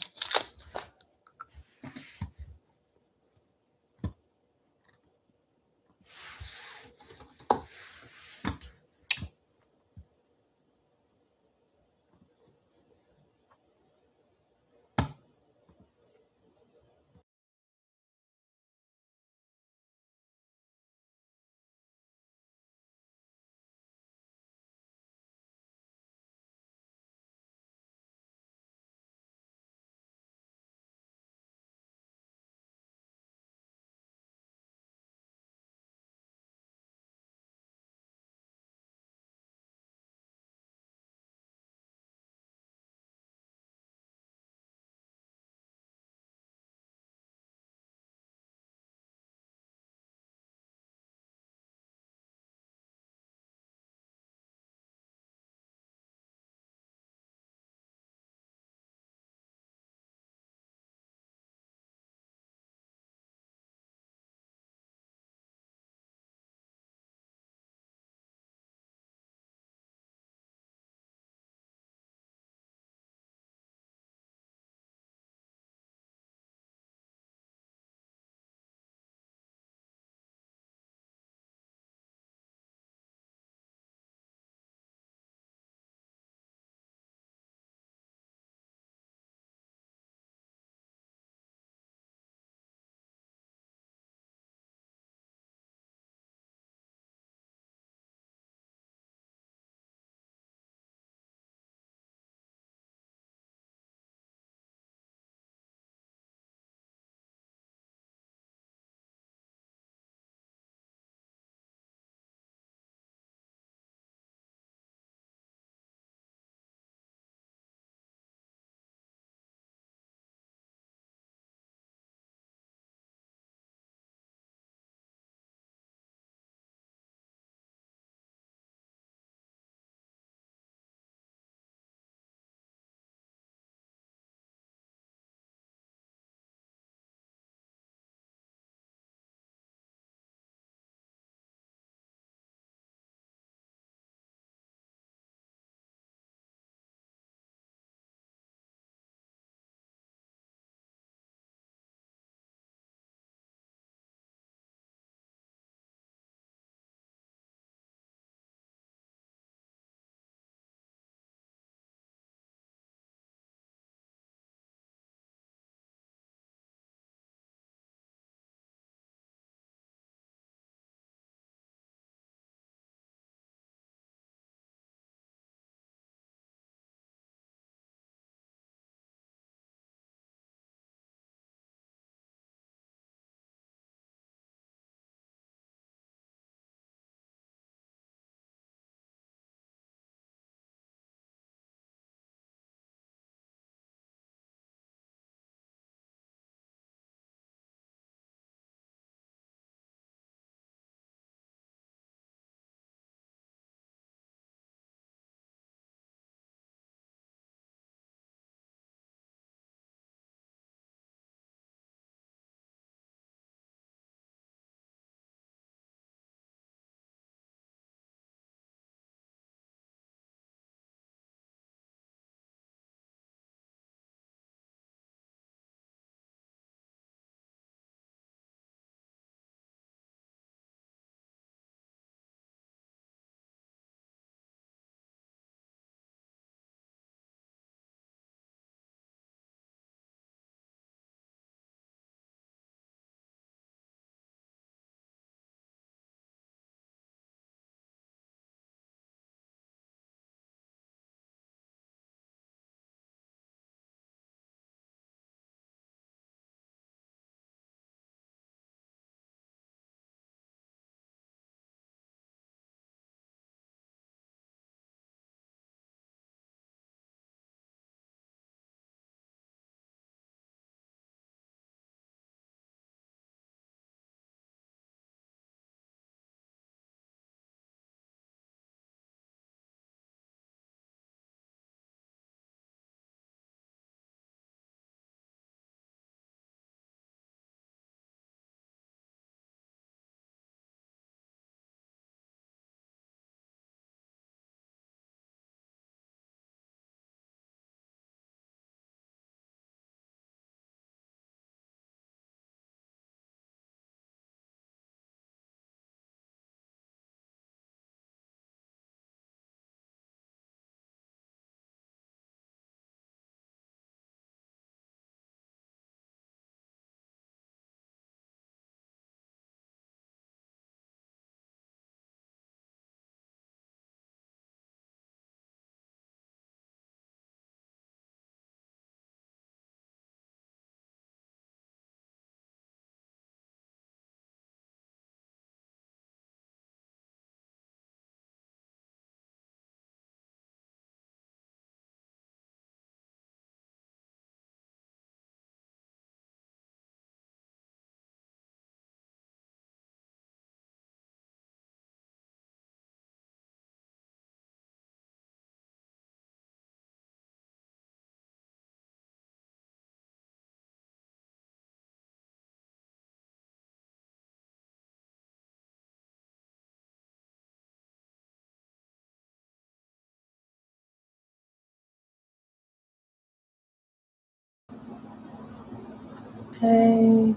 [SPEAKER 1] Okay.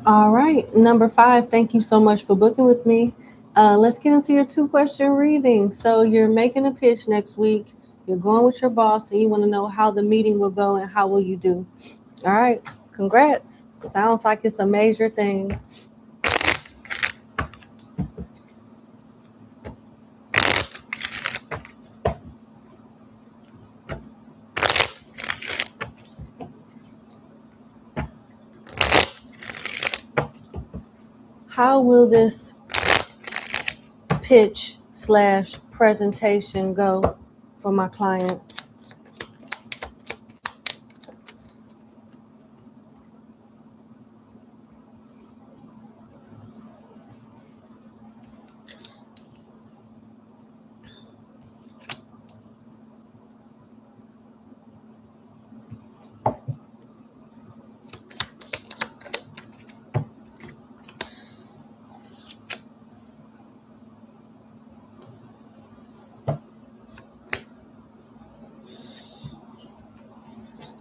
[SPEAKER 1] All right. Number 5, thank you so much for booking with me. Let's get into your 2-question reading. So you're making a pitch next week. You're going with your boss and you want to know how the meeting will go and how will you do. All right. Congrats. Sounds like it's a major thing. How will this pitch/presentation go for my client?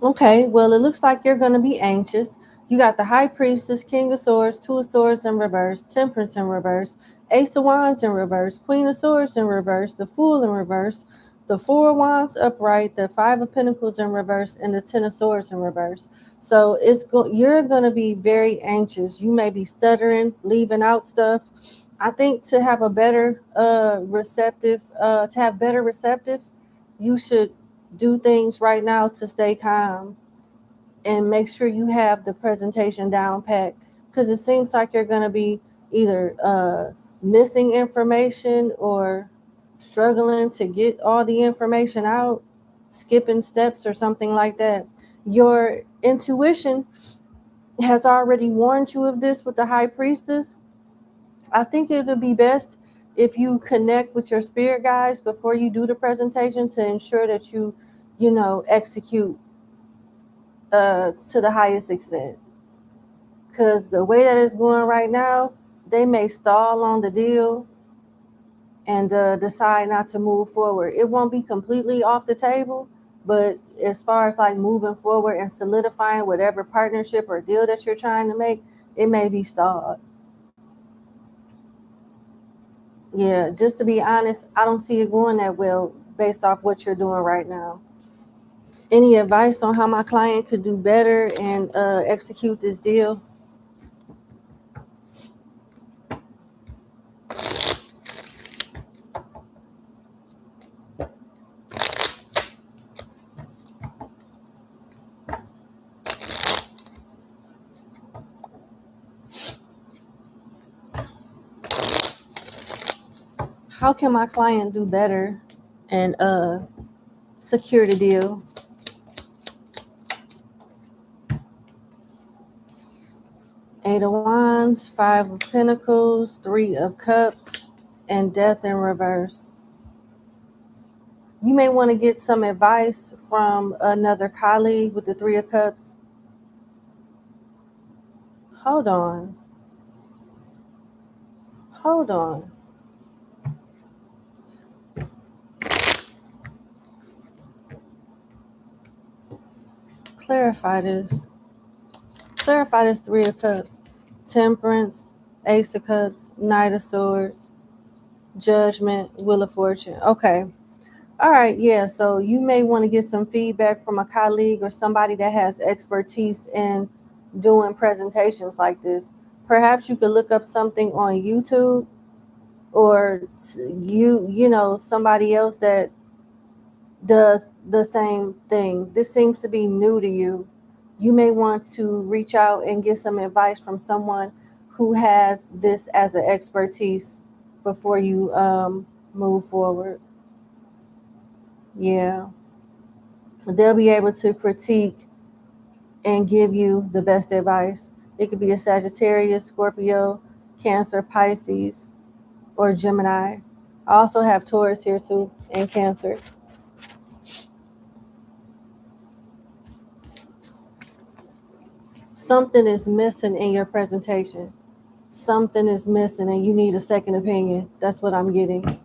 [SPEAKER 1] Okay, well, it looks like you're going to be anxious. You got the High Priestess, King of Swords, Two of Swords in reverse, Temperance in reverse, Ace of Wands in reverse, Queen of Swords in reverse, the Fool in reverse, the Four of Wands upright, the Five of Pentacles in reverse, and the Ten of Swords in reverse. So you're going to be very anxious. You may be stuttering, leaving out stuff. I think to have a better receptive, you should do things right now to stay calm and make sure you have the presentation down pat, because it seems like you're going to be either missing information or struggling to get all the information out, skipping steps or something like that. Your intuition has already warned you of this with the High Priestess. I think it would be best if you connect with your spirit guides before you do the presentation to ensure that you execute to the highest extent. Because the way that it's going right now, they may stall on the deal and decide not to move forward. It won't be completely off the table, but as far as like moving forward and solidifying whatever partnership or deal that you're trying to make, it may be stalled. Yeah, just to be honest, I don't see it going that well based off what you're doing right now. Any advice on how my client could do better and execute this deal? How can my client do better and secure the deal? Eight of Wands, Five of Pentacles, Three of Cups, and Death in reverse. You may want to get some advice from another colleague with the Three of Cups. Hold on. Hold on. Clarify this. Clarify this Three of Cups. Temperance, Ace of Cups, Knight of Swords, Judgment, Wheel of Fortune. Okay. All right, yeah. So you may want to get some feedback from a colleague or somebody that has expertise in doing presentations like this. Perhaps you could look up something on YouTube, or somebody else that does the same thing. This seems to be new to you. You may want to reach out and get some advice from someone who has this as an expertise before you move forward. Yeah. They'll be able to critique and give you the best advice. It could be a Sagittarius, Scorpio, Cancer, Pisces, or Gemini. I also have Taurus here too, and Cancer. Something is missing in your presentation. Something is missing and you need a second opinion. That's what I'm getting.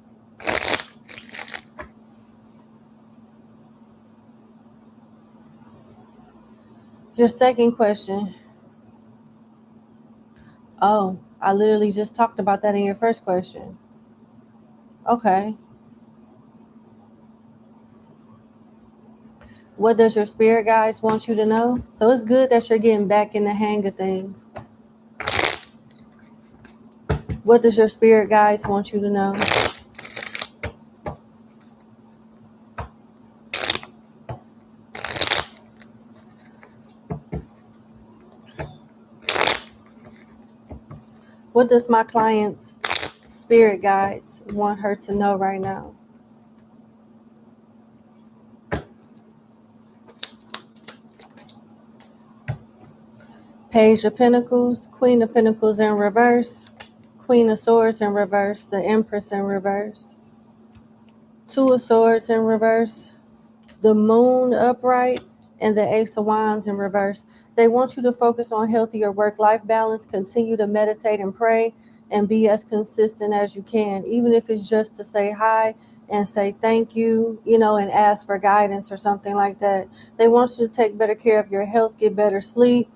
[SPEAKER 1] Your second question. Oh, I literally just talked about that in your first question. Okay. What does your spirit guides want you to know? So it's good that you're getting back in the hang of things. What does your spirit guides want you to know? What does my client's spirit guides want her to know right now? Page of Pentacles, Queen of Pentacles in reverse, Queen of Swords in reverse, the Empress in reverse, Two of Swords in reverse, the Moon upright, and the Ace of Wands in reverse. They want you to focus on healthier work-life balance, continue to meditate and pray, and be as consistent as you can, even if it's just to say hi and say thank you, and ask for guidance or something like that. They want you to take better care of your health, get better sleep.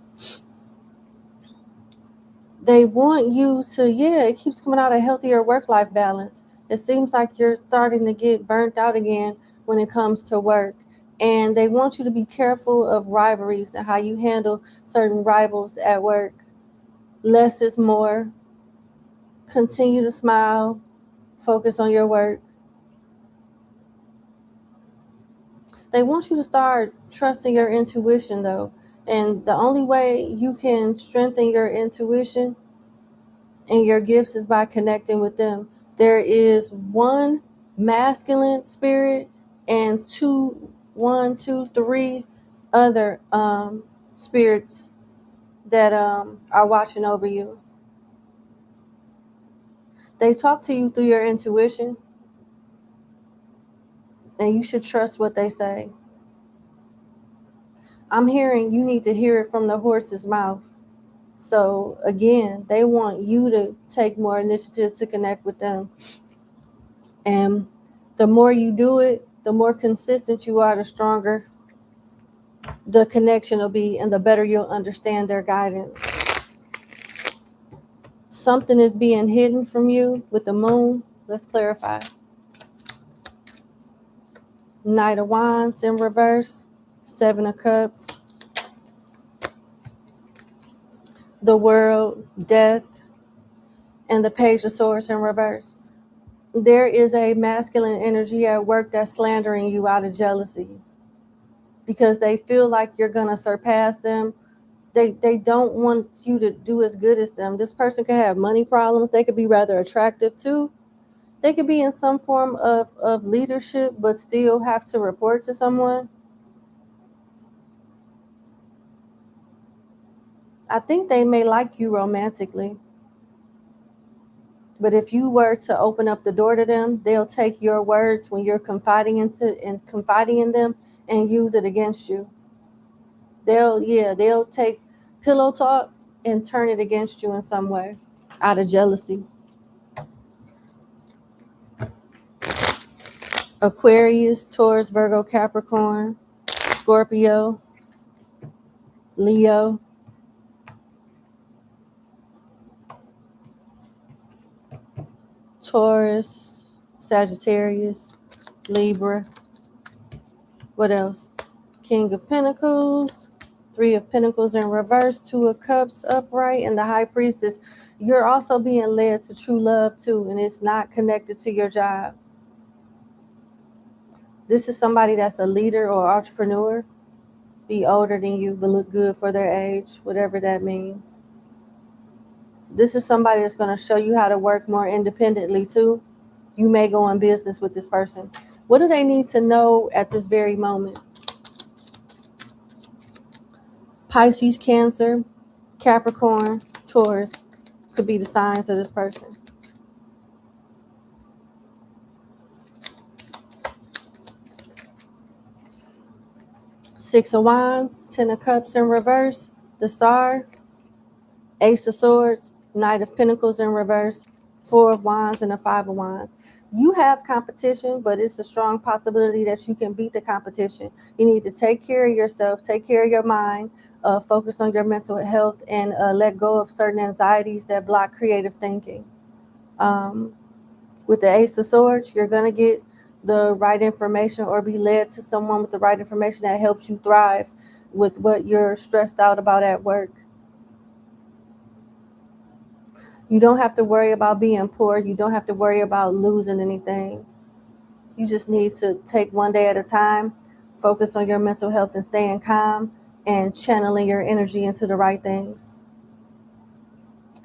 [SPEAKER 1] They want you to, it keeps coming out, a healthier work-life balance. It seems like you're starting to get burnt out again when it comes to work. And they want you to be careful of rivalries and how you handle certain rivals at work. Less is more. Continue to smile. Focus on your work. They want you to start trusting your intuition, though. And the only way you can strengthen your intuition and your gifts is by connecting with them. There is one masculine spirit and three other spirits that are watching over you. They talk to you through your intuition, and you should trust what they say. I'm hearing you need to hear it from the horse's mouth. So again, they want you to take more initiative to connect with them. And the more you do it, the more consistent you are, the stronger the connection will be and the better you'll understand their guidance. Something is being hidden from you with the moon. Let's clarify. Knight of Wands in reverse, Seven of Cups, the World, Death, and the Page of Swords in reverse. There is a masculine energy at work that's slandering you out of jealousy because they feel like you're going to surpass them. They don't want you to do as good as them. This person could have money problems. They could be rather attractive too. They could be in some form of leadership, but still have to report to someone. I think they may like you romantically. But if you were to open up the door to them, they'll take your words when you're confiding in them and use it against you. They'll take pillow talk and turn it against you in some way out of jealousy. Aquarius, Taurus, Virgo, Capricorn, Scorpio, Leo, Taurus, Sagittarius, Libra. What else? King of Pentacles, Three of Pentacles in reverse, Two of Cups upright, and the High Priestess. You're also being led to true love too, and it's not connected to your job. This is somebody that's a leader or entrepreneur, be older than you, but look good for their age, whatever that means. This is somebody that's going to show you how to work more independently too. You may go in business with this person. What do they need to know at this very moment? Pisces, Cancer, Capricorn, Taurus could be the signs of this person. Six of Wands, Ten of Cups in reverse, the Star, Ace of Swords, Knight of Pentacles in reverse, Four of Wands, and the Five of Wands. You have competition, but it's a strong possibility that you can beat the competition. You need to take care of yourself, take care of your mind, focus on your mental health, and let go of certain anxieties that block creative thinking. With the Ace of Swords, you're going to get the right information or be led to someone with the right information that helps you thrive with what you're stressed out about at work. You don't have to worry about being poor. You don't have to worry about losing anything. You just need to take one day at a time, focus on your mental health and staying calm and channeling your energy into the right things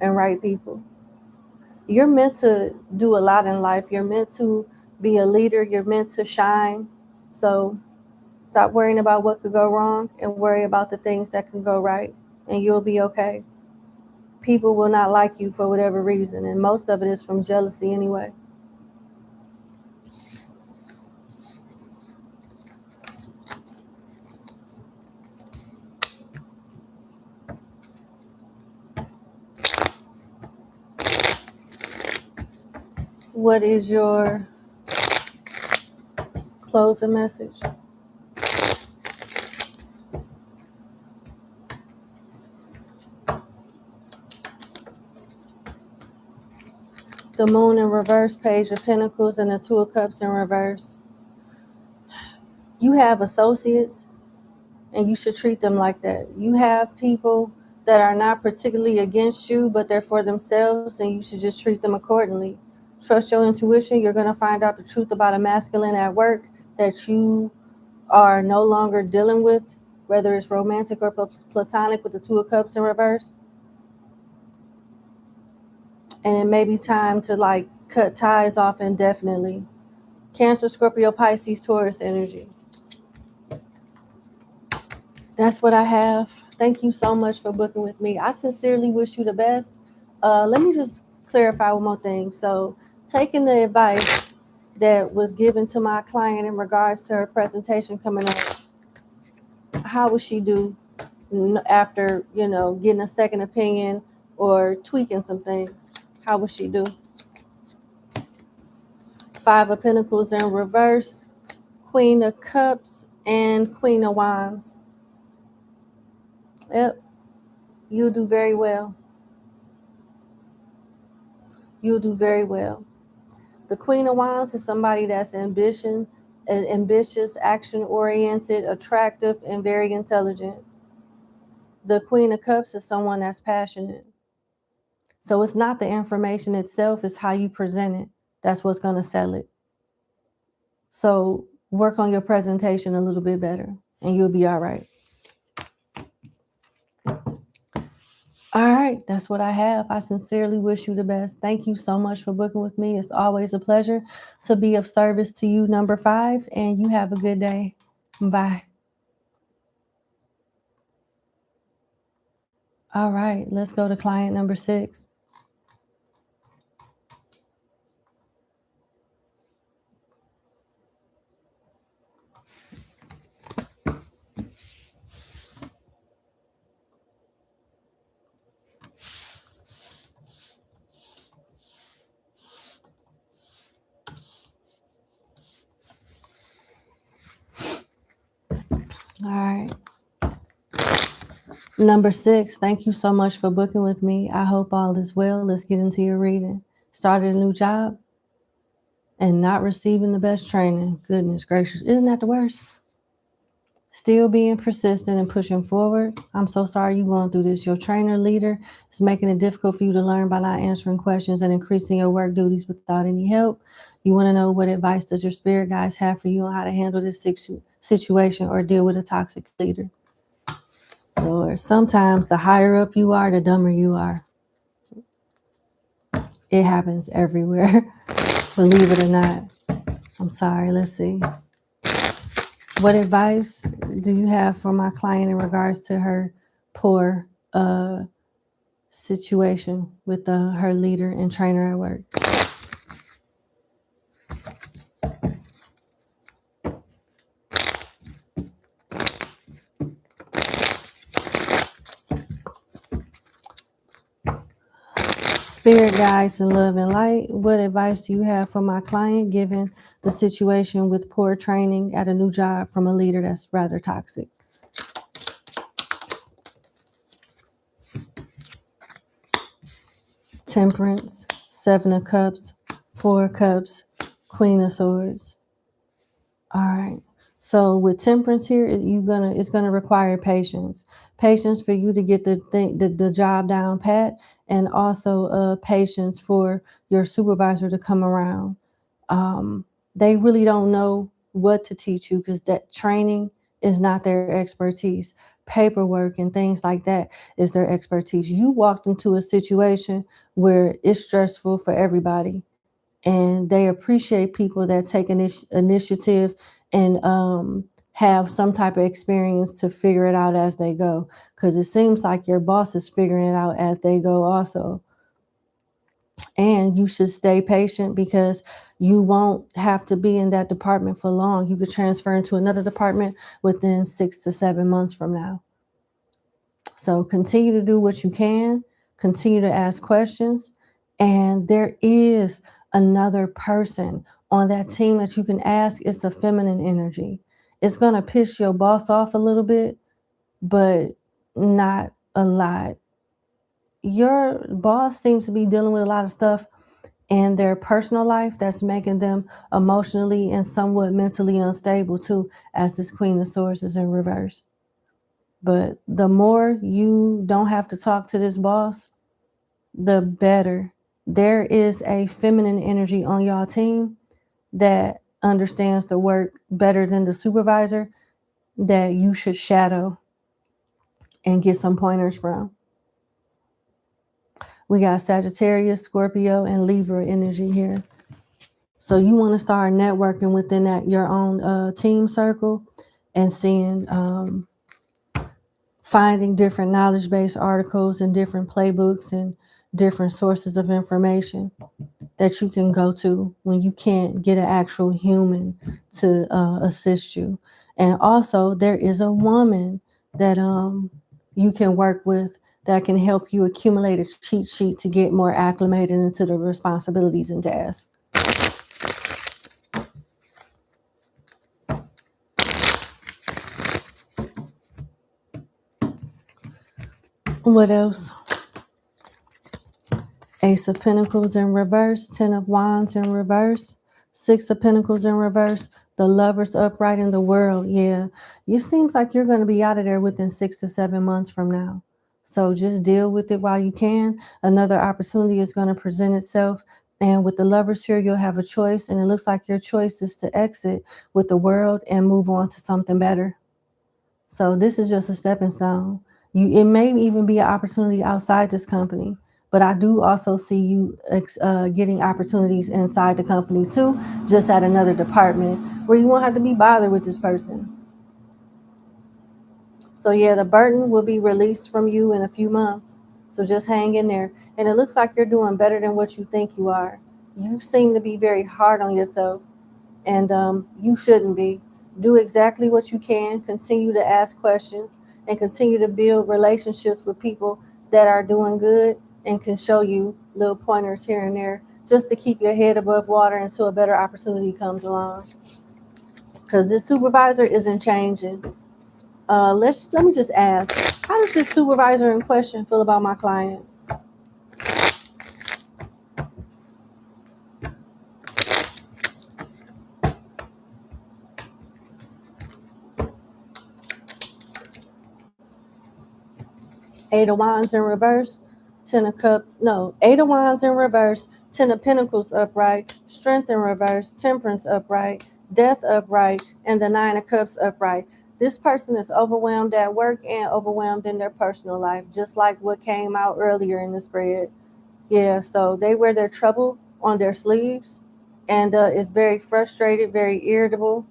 [SPEAKER 1] and right people. You're meant to do a lot in life. You're meant to be a leader. You're meant to shine. So stop worrying about what could go wrong and worry about the things that can go right, and you'll be okay. People will not like you for whatever reason, and most of it is from jealousy anyway. What is your closing message? The Moon in reverse, Page of Pentacles, and the Two of Cups in reverse. You have associates, and you should treat them like that. You have people that are not particularly against you, but they're for themselves, and you should just treat them accordingly. Trust your intuition. You're going to find out the truth about a masculine at work that you are no longer dealing with, whether it's romantic or platonic with the Two of Cups in reverse. And it may be time to cut ties off indefinitely. Cancer, Scorpio, Pisces, Taurus energy. That's what I have. Thank you so much for booking with me. I sincerely wish you the best. Let me just clarify one more thing. So, taking the advice that was given to my client in regards to her presentation coming up, how would she do after, getting a second opinion or tweaking some things? How would she do? Five of Pentacles in reverse, Queen of Cups, and Queen of Wands. Yep, you'll do very well. You'll do very well. The Queen of Wands is somebody that's ambitious, action-oriented, attractive, and very intelligent. The Queen of Cups is someone that's passionate. So it's not the information itself, it's how you present it. That's what's going to sell it. So work on your presentation a little bit better, and you'll be all right. All right, that's what I have. I sincerely wish you the best. Thank you so much for booking with me. It's always a pleasure to be of service to you, number 5, and you have a good day. Bye. All right, let's go to client number 6. All right. Number 6, thank you so much for booking with me. I hope all is well. Let's get into your reading. Started a new job and not receiving the best training. Goodness gracious. Isn't that the worst? Still being persistent and pushing forward. I'm so sorry you're going through this. Your trainer leader is making it difficult for you to learn by not answering questions and increasing your work duties without any help. You want to know what advice does your spirit guides have for you on how to handle this situation or deal with a toxic leader. Lord, sometimes the higher up you are, the dumber you are. It happens everywhere. Believe it or not. I'm sorry. Let's see. What advice do you have for my client in regards to her poor situation with her leader and trainer at work? Spirit guides in love and light, what advice do you have for my client given the situation with poor training at a new job from a leader that's rather toxic? Temperance, Seven of Cups, Four of Cups, Queen of Swords. All right. So with temperance here, it's gonna require patience. Patience for you to get the job down pat, and also patience for your supervisor to come around. They really don't know what to teach you because that training is not their expertise. Paperwork and things like that is their expertise. You walked into a situation where it's stressful for everybody, and they appreciate people that take initiative and have some type of experience to figure it out as they go, because it seems like your boss is figuring it out as they go also. And you should stay patient because you won't have to be in that department for long. You could transfer into another department within 6 to 7 months from now. So continue to do what you can, continue to ask questions, and there is another person on that team that you can ask. It's a feminine energy. It's going to piss your boss off a little bit, but not a lot. Your boss seems to be dealing with a lot of stuff in their personal life that's making them emotionally and somewhat mentally unstable too, as this Queen of Swords is in reverse. But the more you don't have to talk to this boss, the better. There is a feminine energy on y'all team that understands the work better than the supervisor that you should shadow and get some pointers from. We got Sagittarius, Scorpio, and Libra energy here. So you want to start networking within your own team circle and seeing, finding different knowledge-based articles and different playbooks and different sources of information that you can go to when you can't get an actual human to assist you. And also, there is a woman that you can work with that can help you accumulate a cheat sheet to get more acclimated into the responsibilities and tasks. What else? Ace of Pentacles in reverse, Ten of Wands in reverse, Six of Pentacles in reverse, the Lovers upright in the World. Yeah, it seems like you're going to be out of there within 6 to 7 months from now. So just deal with it while you can. Another opportunity is going to present itself. And with the Lovers here, you'll have a choice. And it looks like your choice is to exit with the World and move on to something better. So this is just a stepping stone. It may even be an opportunity outside this company, but I do also see you getting opportunities inside the company too, just at another department where you won't have to be bothered with this person. So yeah, the burden will be released from you in a few months. So just hang in there. And it looks like you're doing better than what you think you are. You seem to be very hard on yourself, and you shouldn't be. Do exactly what you can. Continue to ask questions and continue to build relationships with people that are doing good and can show you little pointers here and there just to keep your head above water until a better opportunity comes along. Because this supervisor isn't changing. Let me just ask, how does this supervisor in question feel about my client? Eight of Wands in reverse, Ten of Cups, no, Eight of Wands in reverse, Ten of Pentacles upright, Strength in reverse, Temperance upright, Death upright, and the Nine of Cups upright. This person is overwhelmed at work and overwhelmed in their personal life, just like what came out earlier in the spread. Yeah, so they wear their trouble on their sleeves, and it's very frustrated, very irritable,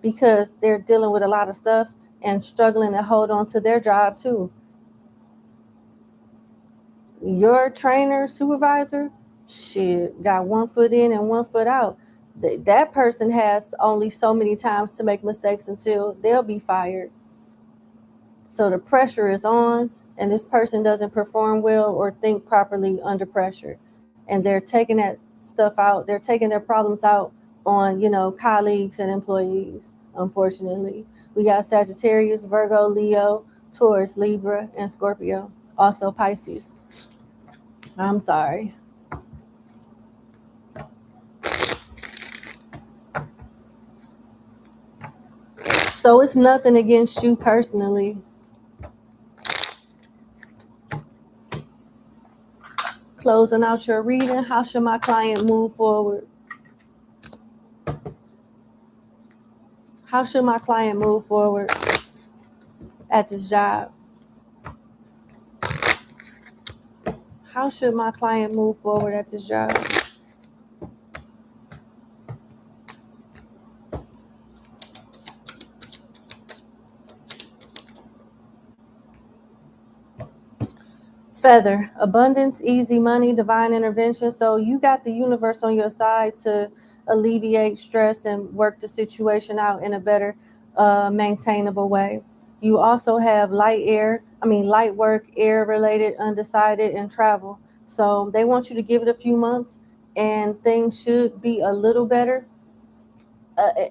[SPEAKER 1] because they're dealing with a lot of stuff and struggling to hold on to their job too. Your trainer, supervisor, shit, got 1 foot in and 1 foot out. That person has only so many times to make mistakes until they'll be fired. So the pressure is on, and this person doesn't perform well or think properly under pressure. and they're taking that stuff out. They're taking their problems out on, colleagues and employees, unfortunately. We got Sagittarius, Virgo, Leo, Taurus, Libra, and Scorpio. Also Pisces. I'm sorry. So it's nothing against you personally. Closing out your reading, how should my client move forward? How should my client move forward at this job? How should my client move forward at this job? Feather, abundance, easy money, divine intervention. So you got the universe on your side to alleviate stress and work the situation out in a better, maintainable way. You also have light work, air related, undecided, and travel. So they want you to give it a few months and things should be a little better,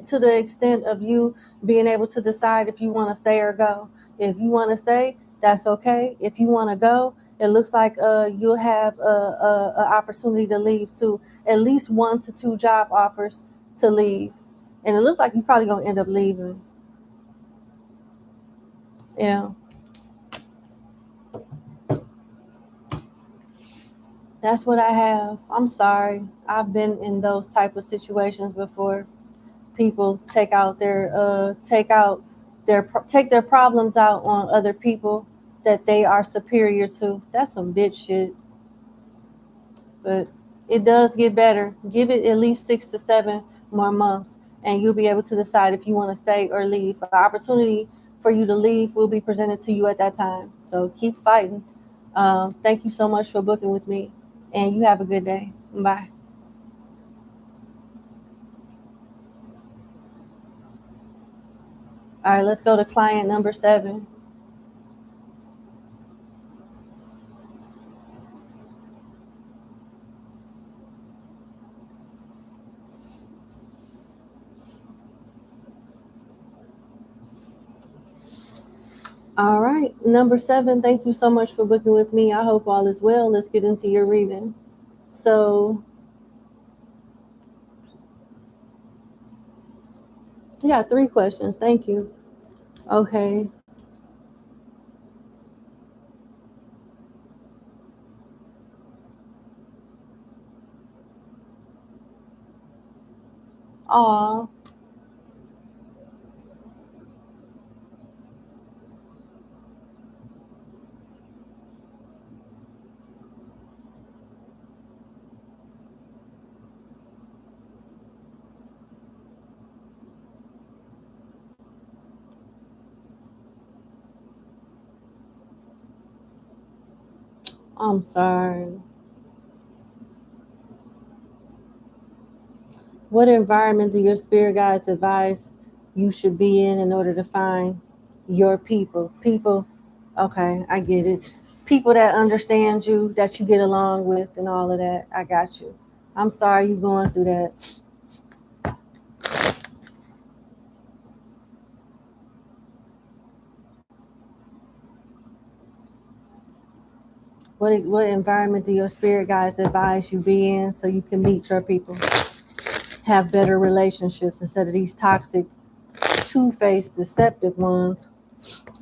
[SPEAKER 1] to the extent of you being able to decide if you want to stay or go. If you want to stay, that's okay. If you want to go, it looks like you'll have a opportunity to leave too. At least 1 to 2 job offers to leave, and it looks like you're probably gonna end up leaving. Yeah, that's what I have. I'm sorry. I've been in those type of situations before. People take their problems out on other people that they are superior to. That's some bitch shit. But it does get better. Give it at least 6 to 7 more months and you'll be able to decide if you want to stay or leave. An opportunity for you to leave will be presented to you at that time, so keep fighting. Thank you so much for booking with me, and you have a good day. Bye. All right, let's go to client number 7. All right, number 7, thank you so much for booking with me. I hope all is well. Let's get into your reading. So, you got 3 questions. Thank you. Okay. Aw. I'm sorry. What environment do your spirit guides advise you should be in order to find your people? People, okay, I get it. People that understand you, that you get along with, and all of that. I got you. I'm sorry you're going through that. What environment do your spirit guides advise you be in so you can meet your people, have better relationships instead of these toxic, two-faced, deceptive ones?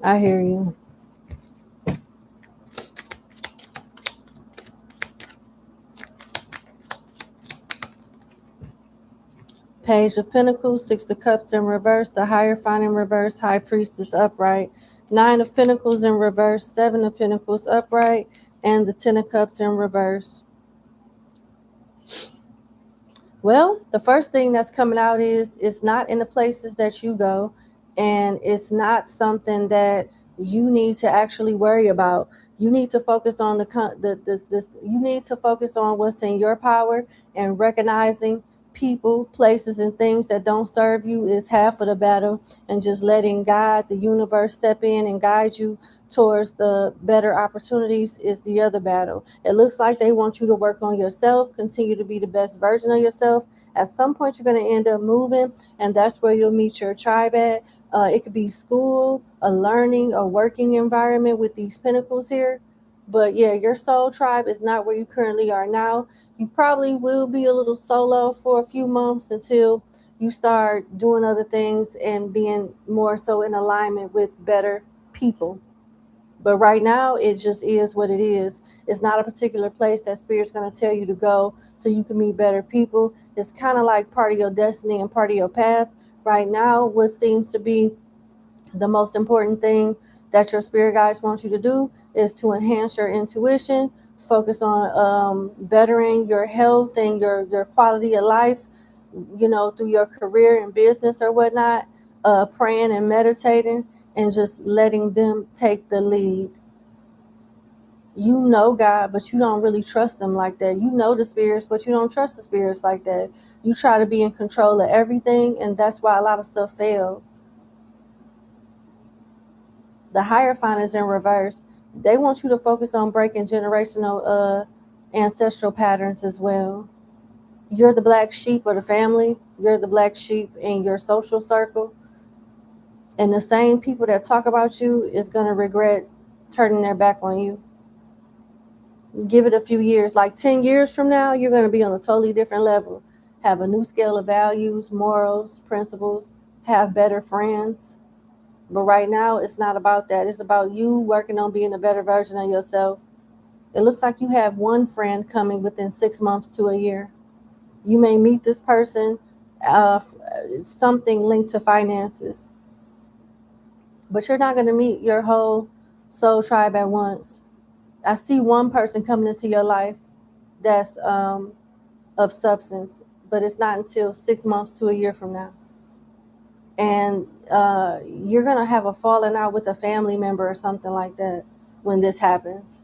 [SPEAKER 1] I hear you. Page of Pentacles, 6 of Cups in reverse, the Hierophant in reverse, High Priestess upright, 9 of Pentacles in reverse, 7 of Pentacles upright, and the 10 of Cups in reverse. Well, the first thing that's coming out is it's not in the places that you go, and it's not something that you need to actually worry about. You need to focus on you need to focus on what's in your power and recognizing people, places, and things that don't serve you is half of the battle, and just letting God, the universe, step in and guide you towards the better opportunities is the other battle. It looks like they want you to work on yourself, continue to be the best version of yourself. At some point, you're going to end up moving, and that's where you'll meet your tribe at. It could be school, a learning, a working environment with these pinnacles here. But yeah, your soul tribe is not where you currently are now. You probably will be a little solo for a few months until you start doing other things and being more so in alignment with better people. But right now, it just is what it is. It's not a particular place that Spirit's going to tell you to go so you can meet better people. It's kind of like part of your destiny and part of your path. Right now, what seems to be the most important thing that your spirit guides want you to do is to enhance your intuition, focus on bettering your health and your quality of life, through your career and business or whatnot, praying and meditating and just letting them take the lead. You know God, but you don't really trust them like that. You know the spirits, but you don't trust the spirits like that. You try to be in control of everything, and that's why a lot of stuff failed. The Hierophant is in reverse. They want you to focus on breaking generational ancestral patterns as well. You're the black sheep of the family. You're the black sheep in your social circle. And the same people that talk about you is going to regret turning their back on you. Give it a few years, like 10 years from now, you're going to be on a totally different level. Have a new scale of values, morals, principles, have better friends. But right now, it's not about that. It's about you working on being a better version of yourself. It looks like you have one friend coming within 6 months to a year. You may meet this person, something linked to finances. But you're not going to meet your whole soul tribe at once. I see one person coming into your life that's of substance, but it's not until 6 months to a year from now. And you're going to have a falling out with a family member or something like that when this happens.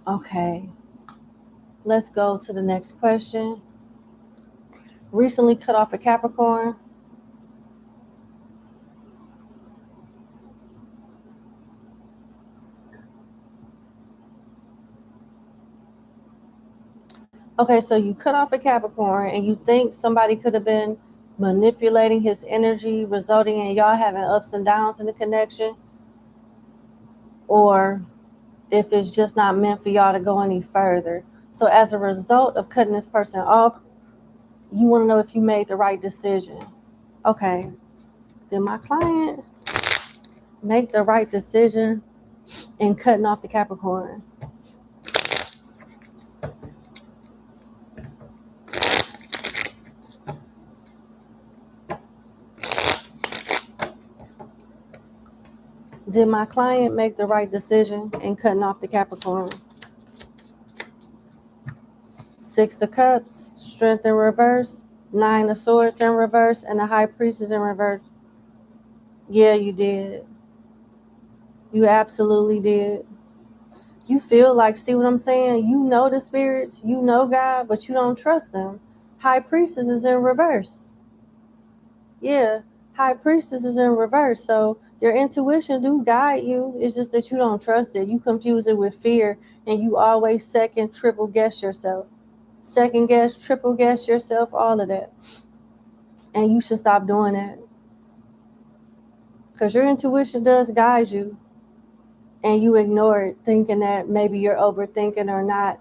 [SPEAKER 1] Okay, let's go to the next question. Recently cut off a Capricorn. Okay, so you cut off a Capricorn and you think somebody could have been manipulating his energy, resulting in y'all having ups and downs in the connection. Or if it's just not meant for y'all to go any further. So as a result of cutting this person off, you want to know if you made the right decision. Okay, did my client make the right decision in cutting off the Capricorn? Did my client make the right decision in cutting off the Capricorn? Six of Cups, Strength in reverse, Nine of Swords in reverse, and the High Priestess in reverse. Yeah, you did. You absolutely did. You feel like, see what I'm saying? You know the spirits, you know God, but you don't trust them. High Priestess is in reverse. Yeah, High Priestess is in reverse. So your intuition do guide you. It's just that you don't trust it. You confuse it with fear, and you always second, triple guess yourself. Second guess, triple guess yourself, all of that. And you should stop doing that. Because your intuition does guide you. And you ignore it, thinking that maybe you're overthinking or not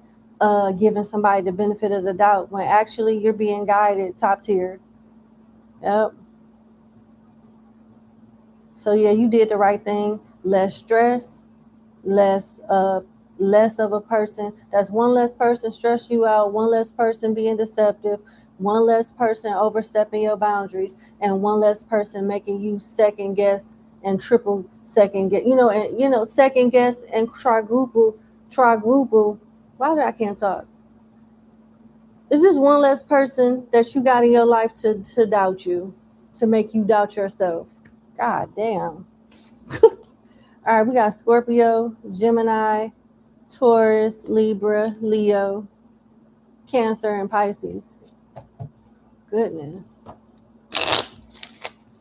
[SPEAKER 1] giving somebody the benefit of the doubt, when actually you're being guided top tier. Yep. So yeah, you did the right thing. Less stress, less of a person. That's one less person stress you out, one less person being deceptive, one less person overstepping your boundaries, and one less person making you second guess and triple second guess. Second guess and quadruple. Why do I can't talk? It's just one less person that you got in your life to doubt you, to make you doubt yourself. God damn. All right, we got Scorpio, Gemini, Taurus, Libra, Leo, Cancer, and Pisces. Goodness.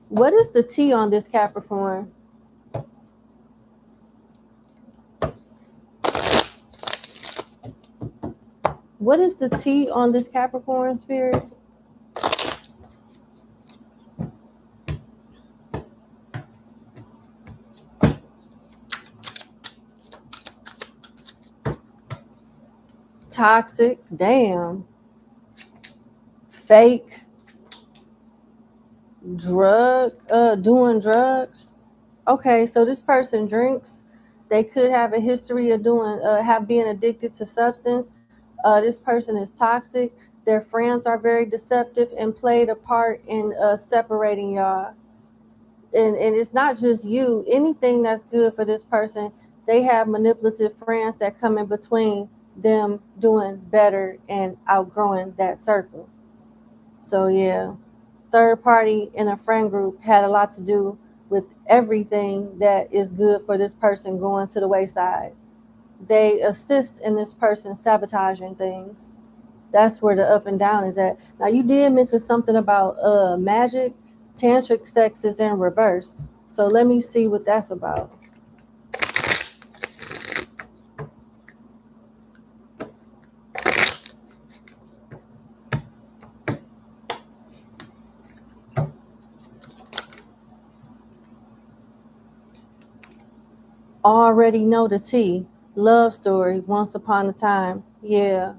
[SPEAKER 1] What is the T on this Capricorn? What is the T on this Capricorn, Spirit? Toxic. Damn. Fake. Doing drugs. Okay, so this person drinks. They could have a history of being addicted to substance. This person is toxic. Their friends are very deceptive and played a part in separating y'all. And it's not just you. Anything that's good for this person, they have manipulative friends that come in between them doing better and outgrowing that circle. So yeah, third party in a friend group had a lot to do with everything that is good for this person going to the wayside. They assist in this person sabotaging things. That's where the up and down is at. Now you did mention something about magic. Tantric sex is in reverse. So let me see what that's about. Already know the T. Love story, once upon a time. Yeah.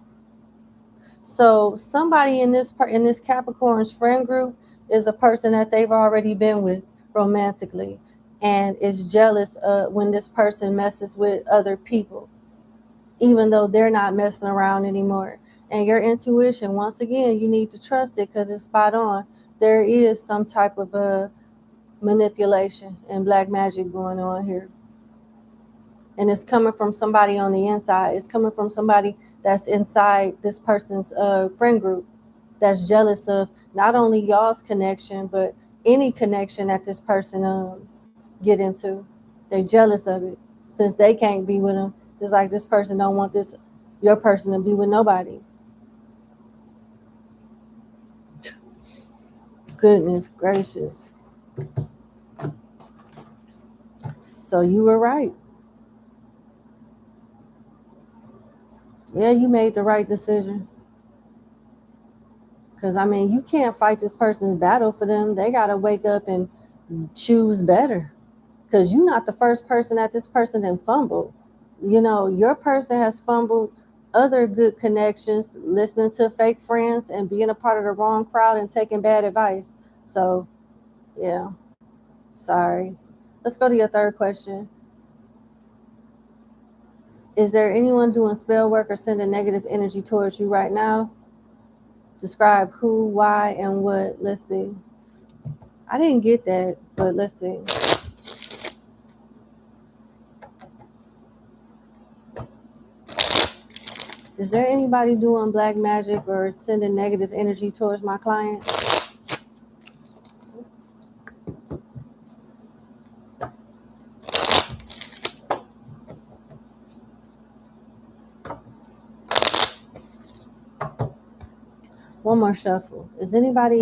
[SPEAKER 1] So somebody in this Capricorn's friend group is a person that they've already been with romantically and is jealous when this person messes with other people, even though they're not messing around anymore. And your intuition, once again, you need to trust it because it's spot on. There is some type of manipulation and black magic going on here. And it's coming from somebody on the inside. It's coming from somebody that's inside this person's friend group that's jealous of not only y'all's connection, but any connection that this person get into. They jealous of it. Since they can't be with them, it's like this person don't want your person to be with nobody. Goodness gracious. So you were right. Yeah, you made the right decision. Because, I mean, you can't fight this person's battle for them. They got to wake up and choose better. Because you're not the first person that this person then fumbled. You know, your person has fumbled other good connections, listening to fake friends and being a part of the wrong crowd and taking bad advice. So, yeah, sorry. Let's go to your third question. Is there anyone doing spell work or sending negative energy towards you right now? Describe who, why, and what. Let's see. I didn't get that, but let's see. Is there anybody doing black magic or sending negative energy towards my client? One more shuffle. Is anybody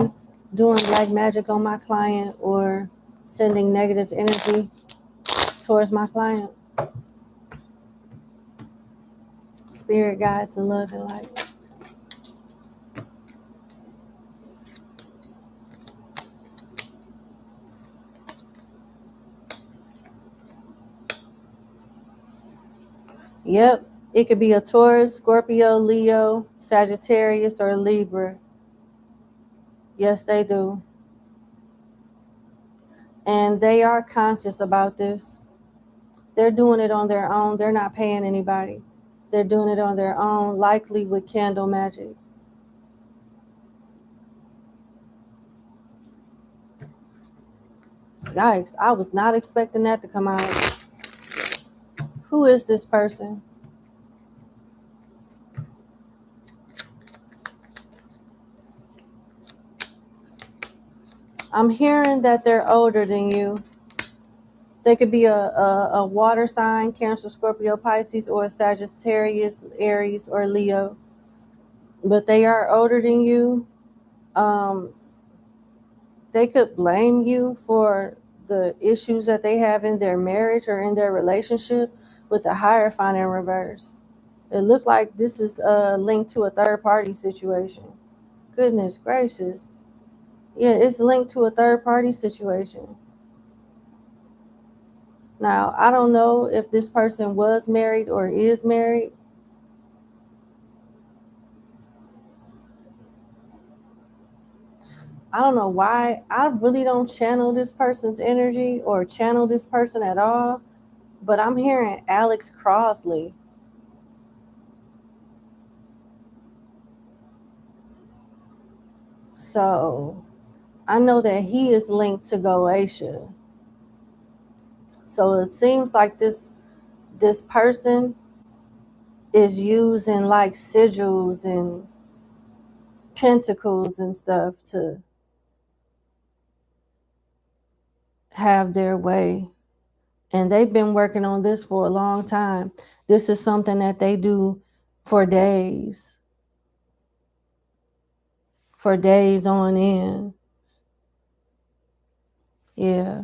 [SPEAKER 1] doing black magic on my client or sending negative energy towards my client? Spirit guides and love and light. Yep. It could be a Taurus, Scorpio, Leo, Sagittarius, or Libra. Yes, they do. And they are conscious about this. They're doing it on their own. They're not paying anybody. They're doing it on their own, likely with candle magic. Yikes, I was not expecting that to come out. Who is this person? I'm hearing that they're older than you. They could be a water sign, Cancer, Scorpio, Pisces, or a Sagittarius, Aries, or Leo. But they are older than you. They could blame you for the issues that they have in their marriage or in their relationship with the Hierophant in reverse. It looked like this is linked to a third party situation. Goodness gracious. Yeah, it's linked to a third party situation. Now, I don't know if this person was married or is married. I don't know why. I really don't channel this person's energy or channel this person at all. But I'm hearing Alex Crossley. So I know that he is linked to Goetia. So it seems like this person is using like sigils and pentacles and stuff to have their way. And they've been working on this for a long time. This is something that they do for days on end. Yeah.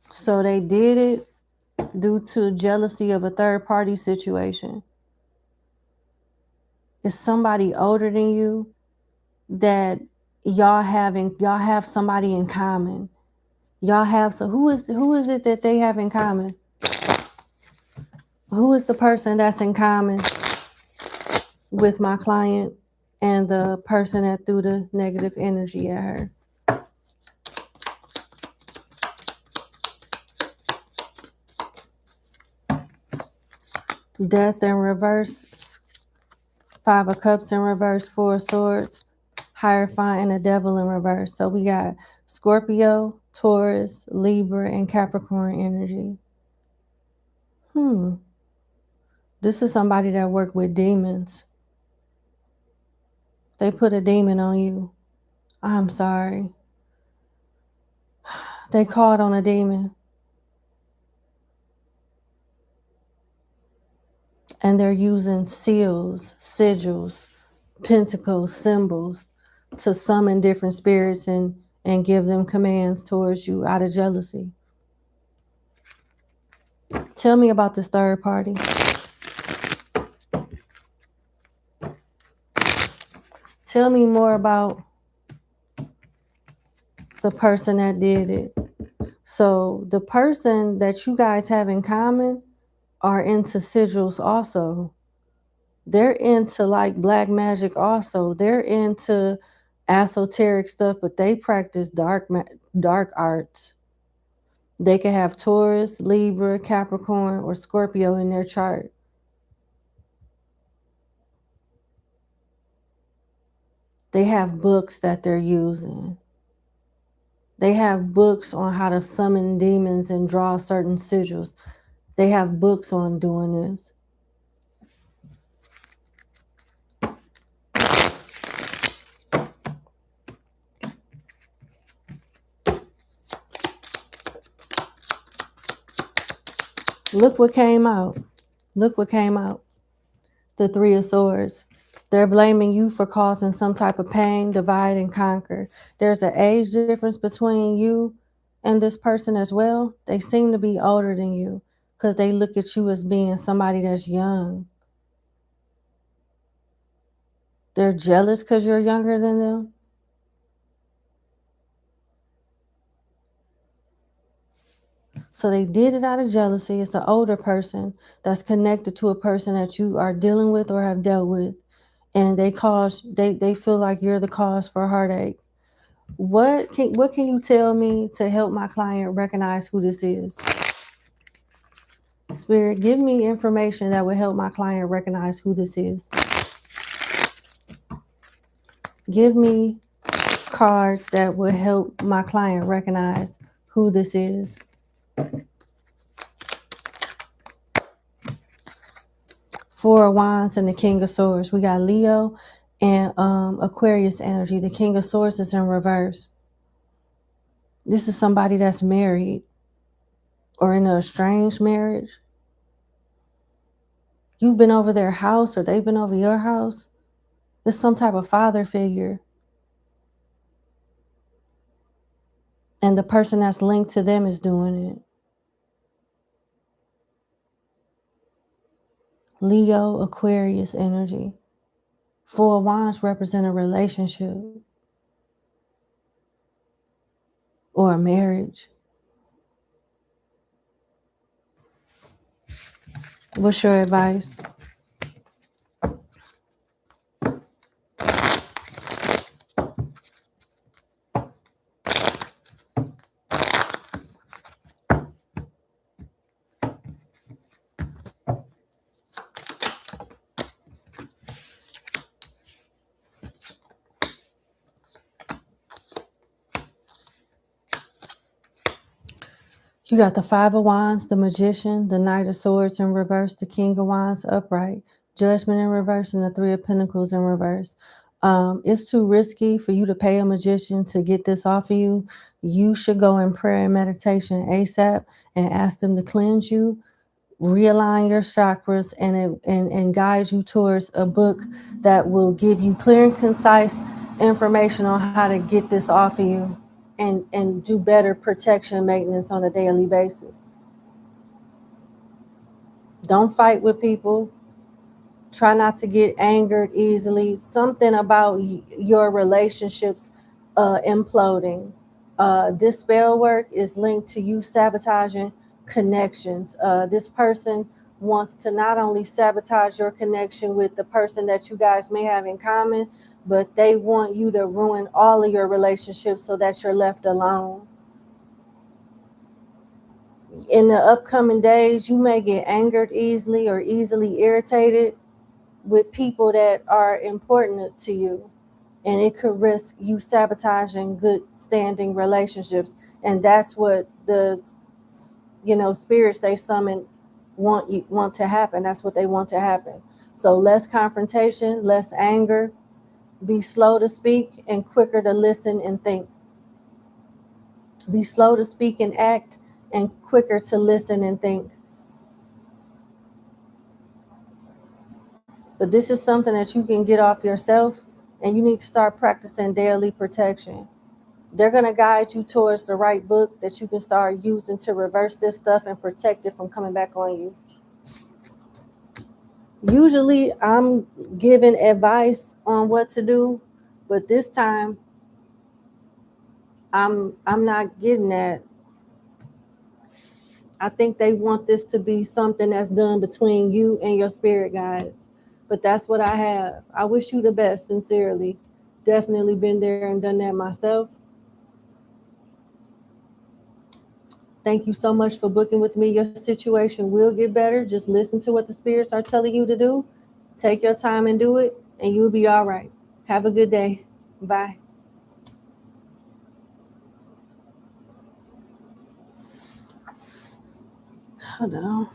[SPEAKER 1] So they did it due to jealousy of a third party situation. It's somebody older than you that y'all have somebody in common. Y'all have who is it that they have in common? Who is the person that's in common with my client and the person that threw the negative energy at her? Death in reverse, 5 of Cups in reverse, 4 of Swords, Hierophant, and the Devil in reverse. So we got Scorpio, Taurus, Libra, and Capricorn energy. This is somebody that worked with demons. They put a demon on you. I'm sorry. They called on a demon. And they're using seals, sigils, pentacles, symbols to summon different spirits and give them commands towards you out of jealousy. Tell me about this third party. Tell me more about the person that did it. So the person that you guys have in common are into sigils also. They're into like black magic also. They're into esoteric stuff, but they practice dark arts. They can have Taurus, Libra, Capricorn, or Scorpio in their chart. They have books that they're using. They have books on how to summon demons and draw certain sigils. They have books on doing this. Look what came out. Look what came out. The 3 of Swords. They're blaming you for causing some type of pain, divide, and conquer. There's an age difference between you and this person as well. They seem to be older than you because they look at you as being somebody that's young. They're jealous because you're younger than them. So they did it out of jealousy. It's an older person that's connected to a person that you are dealing with or have dealt with. And they feel like you're the cause for heartache. What can you tell me to help my client recognize who this is? Spirit, give me information that will help my client recognize who this is. Give me cards that will help my client recognize who this is. Four of Wands and the King of Swords. We got Leo and Aquarius energy. The King of Swords is in reverse. This is somebody that's married or in an estranged marriage. You've been over their house or they've been over your house. It's some type of father figure. And the person that's linked to them is doing it. Leo, Aquarius energy. Four of Wands represent a relationship or a marriage. What's your advice? You got the Five of Wands, the Magician, the Knight of Swords in reverse, the King of Wands upright, Judgment in reverse, and the Three of Pentacles in reverse. It's too risky for you to pay a magician to get this off of you. You should go in prayer and meditation ASAP and ask them to cleanse you, realign your chakras, and guide you towards a book that will give you clear and concise information on how to get this off of you. And do better protection maintenance on a daily basis. Don't fight with people. Try not to get angered easily. Something about your relationships imploding. This spell work is linked to you sabotaging connections. This person wants to not only sabotage your connection with the person that you guys may have in common, but they want you to ruin all of your relationships so that you're left alone. In the upcoming days, you may get angered easily or easily irritated with people that are important to you. And it could risk you sabotaging good standing relationships. And that's what the spirits they summon want to happen. That's what they want to happen. So less confrontation, less anger, be slow to speak and quicker to listen and think. Be slow to speak and act and quicker to listen and think. But this is something that you can get off yourself, and you need to start practicing daily protection. They're going to guide you towards the right book that you can start using to reverse this stuff and protect it from coming back on you. Usually I'm giving advice on what to do, but this time I'm not getting that. I think they want this to be something that's done between you and your spirit guides. But that's what I have. I wish you the best, sincerely. Definitely been there and done that myself. Thank you so much for booking with me. Your situation will get better. Just listen to what the spirits are telling you to do. Take your time and do it, and you'll be all right. Have a good day. Bye. Hold on.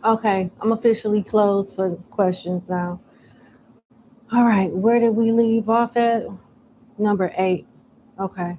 [SPEAKER 1] Okay, I'm officially closed for questions now. All right, where did we leave off at? Number 8. Okay.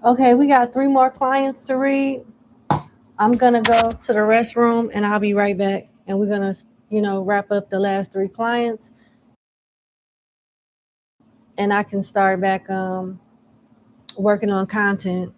[SPEAKER 1] Okay, we got 3 more clients to read. I'm gonna go to the restroom and I'll be right back. And we're gonna, wrap up the last 3 clients, and I can start back working on content.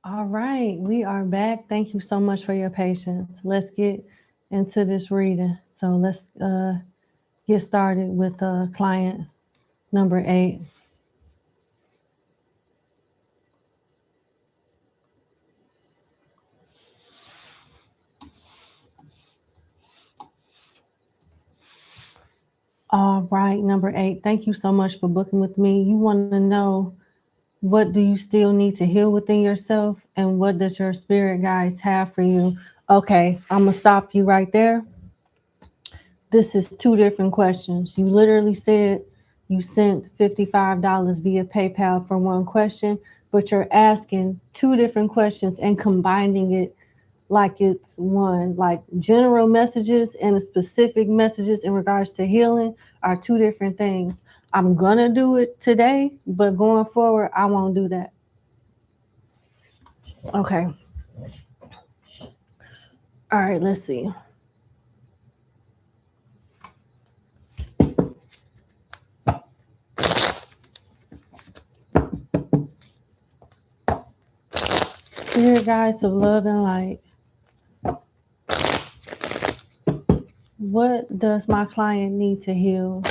[SPEAKER 1] All right, we are back. Thank you so much for your patience. Let's get into this reading. So let's get started with client number 8. All right, number 8. Thank you so much for booking with me. You want to know, what do you still need to heal within yourself, and what does your spirit guides have for you? Okay, I'm going to stop you right there. This is 2 different questions. You literally said you sent $55 via PayPal for one question, but you're asking 2 different questions and combining it like it's one. Like general messages and the specific messages in regards to healing are 2 different things. I'm going to do it today, but going forward, I won't do that. Okay. All right, let's see. Spirit guides of love and light. What does my client need to heal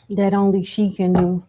[SPEAKER 1] that only she can do?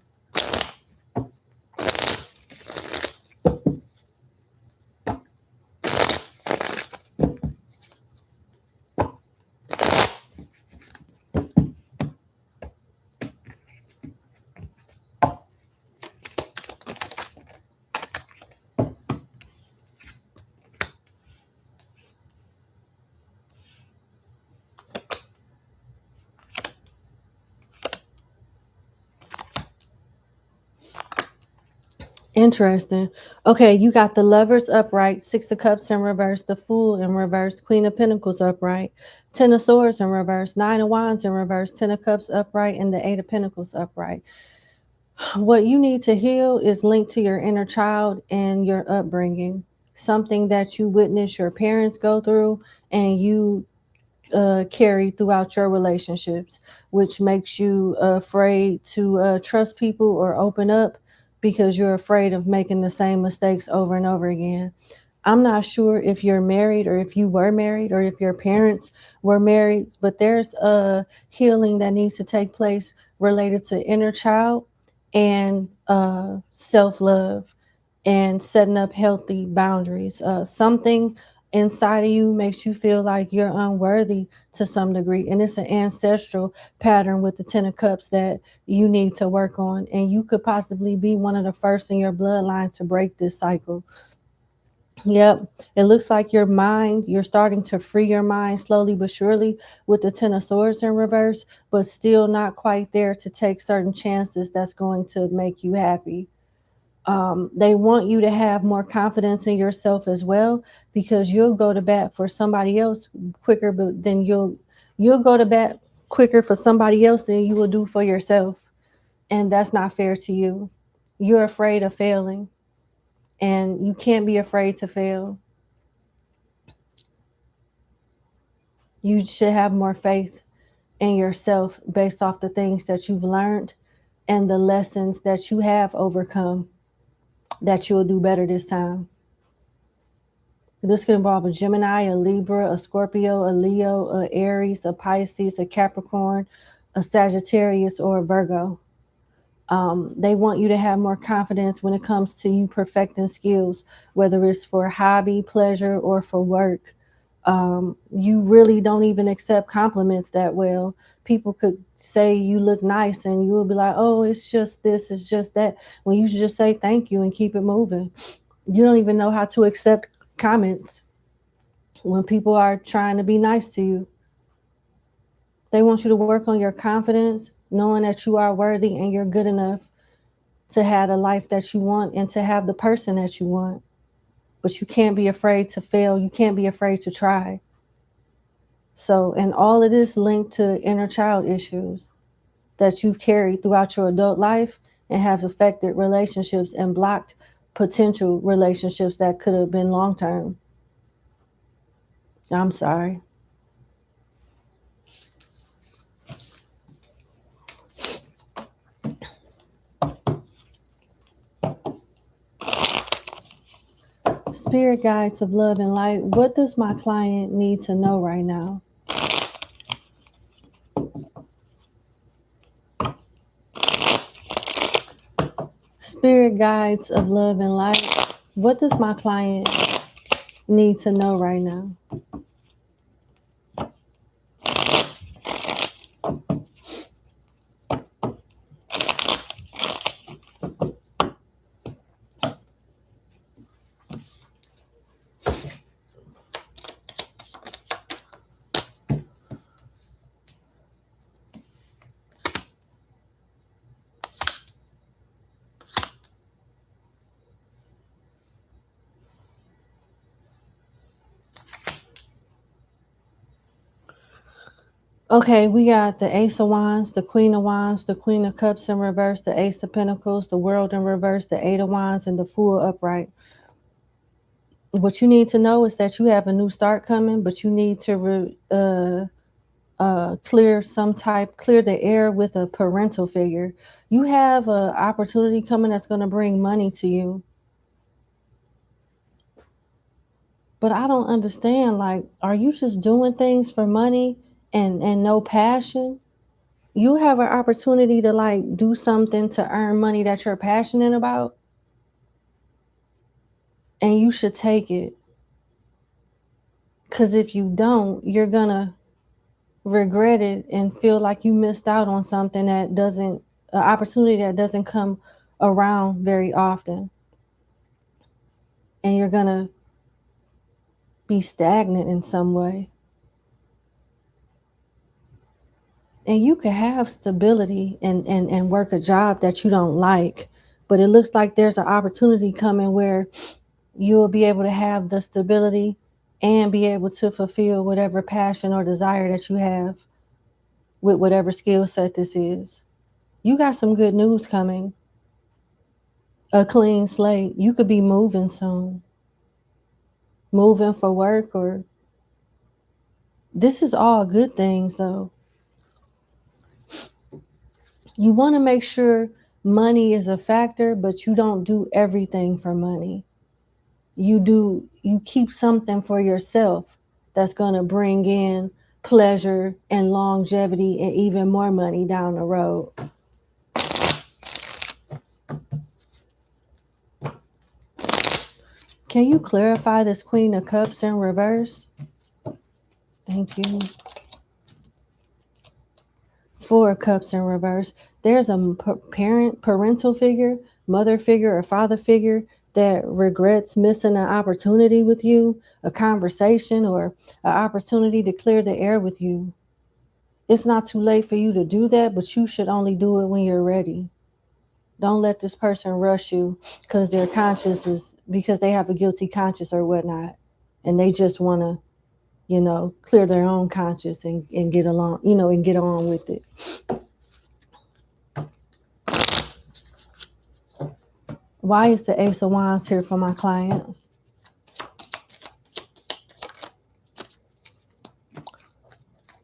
[SPEAKER 1] Interesting. Okay, you got the Lovers upright, 6 of Cups in reverse, the Fool in reverse, Queen of Pentacles upright, 10 of Swords in reverse, 9 of Wands in reverse, 10 of Cups upright, and the 8 of Pentacles upright. What you need to heal is linked to your inner child and your upbringing, something that you witnessed your parents go through and you carry throughout your relationships, which makes you afraid to trust people or open up because you're afraid of making the same mistakes over and over again. I'm not sure if you're married or if you were married or if your parents were married, but there's a healing that needs to take place related to inner child and self-love and setting up healthy boundaries. Something inside of you makes you feel like you're unworthy to some degree. And it's an ancestral pattern with the 10 of Cups that you need to work on. And you could possibly be one of the first in your bloodline to break this cycle. Yep. It looks like you're starting to free your mind slowly but surely with the 10 of Swords in reverse, but still not quite there to take certain chances that's going to make you happy. They want you to have more confidence in yourself as well, because you'll go to bat for somebody else quicker, but then you'll go to bat quicker for somebody else than you will do for yourself. And that's not fair to you. You're afraid of failing, and you can't be afraid to fail. You should have more faith in yourself based off the things that you've learned and the lessons that you have overcome, that you'll do better this time. This could involve a Gemini, a Libra, a Scorpio, a Leo, a Aries, a Pisces, a Capricorn, a Sagittarius, or a Virgo. They want you to have more confidence when it comes to you perfecting skills, whether it's for hobby, pleasure, or for work. You really don't even accept compliments that well. People could say you look nice and you will be like, oh, it's just this, it's just that. When you should just say thank you and keep it moving. You don't even know how to accept comments when people are trying to be nice to you. They want you to work on your confidence, knowing that you are worthy and you're good enough to have the life that you want and to have the person that you want. But you can't be afraid to fail. You can't be afraid to try. So, and all of this linked to inner child issues that you've carried throughout your adult life and have affected relationships and blocked potential relationships that could have been long term. I'm sorry. Spirit guides of love and light, what does my client need to know right now? Spirit guides of love and light, what does my client need to know right now? Okay, we got the Ace of Wands, the Queen of Wands, the Queen of Cups in reverse, the Ace of Pentacles, the World in reverse, the Eight of Wands, and the Fool upright. What you need to know is that you have a new start coming, but you need to clear the air with a parental figure. You have an opportunity coming that's going to bring money to you. But I don't understand, like, are you just doing things for money and no passion? You have an opportunity to like do something to earn money that you're passionate about, and you should take it. Because if you don't, you're gonna regret it and feel like you missed out on something that doesn't, an opportunity that doesn't come around very often. And you're gonna be stagnant in some way. And you can have stability and work a job that you don't like, but it looks like there's an opportunity coming where you'll be able to have the stability and be able to fulfill whatever passion or desire that you have with whatever skill set this is. You got some good news coming. A clean slate. You could be moving soon. Moving for work, or this is all good things though. You want to make sure money is a factor, but you don't do everything for money. You keep something for yourself that's going to bring in pleasure and longevity and even more money down the road. Can you clarify this Queen of Cups in reverse? Thank you. Four of Cups in reverse. There's a parental figure, mother figure, or father figure that regrets missing an opportunity with you, a conversation, or an opportunity to clear the air with you. It's not too late for you to do that, but you should only do it when you're ready. Don't let this person rush you because their conscience is, because they have a guilty conscience or whatnot, and they just want to, clear their own conscience and get along, and get on with it. Why is the Ace of Wands here for my client?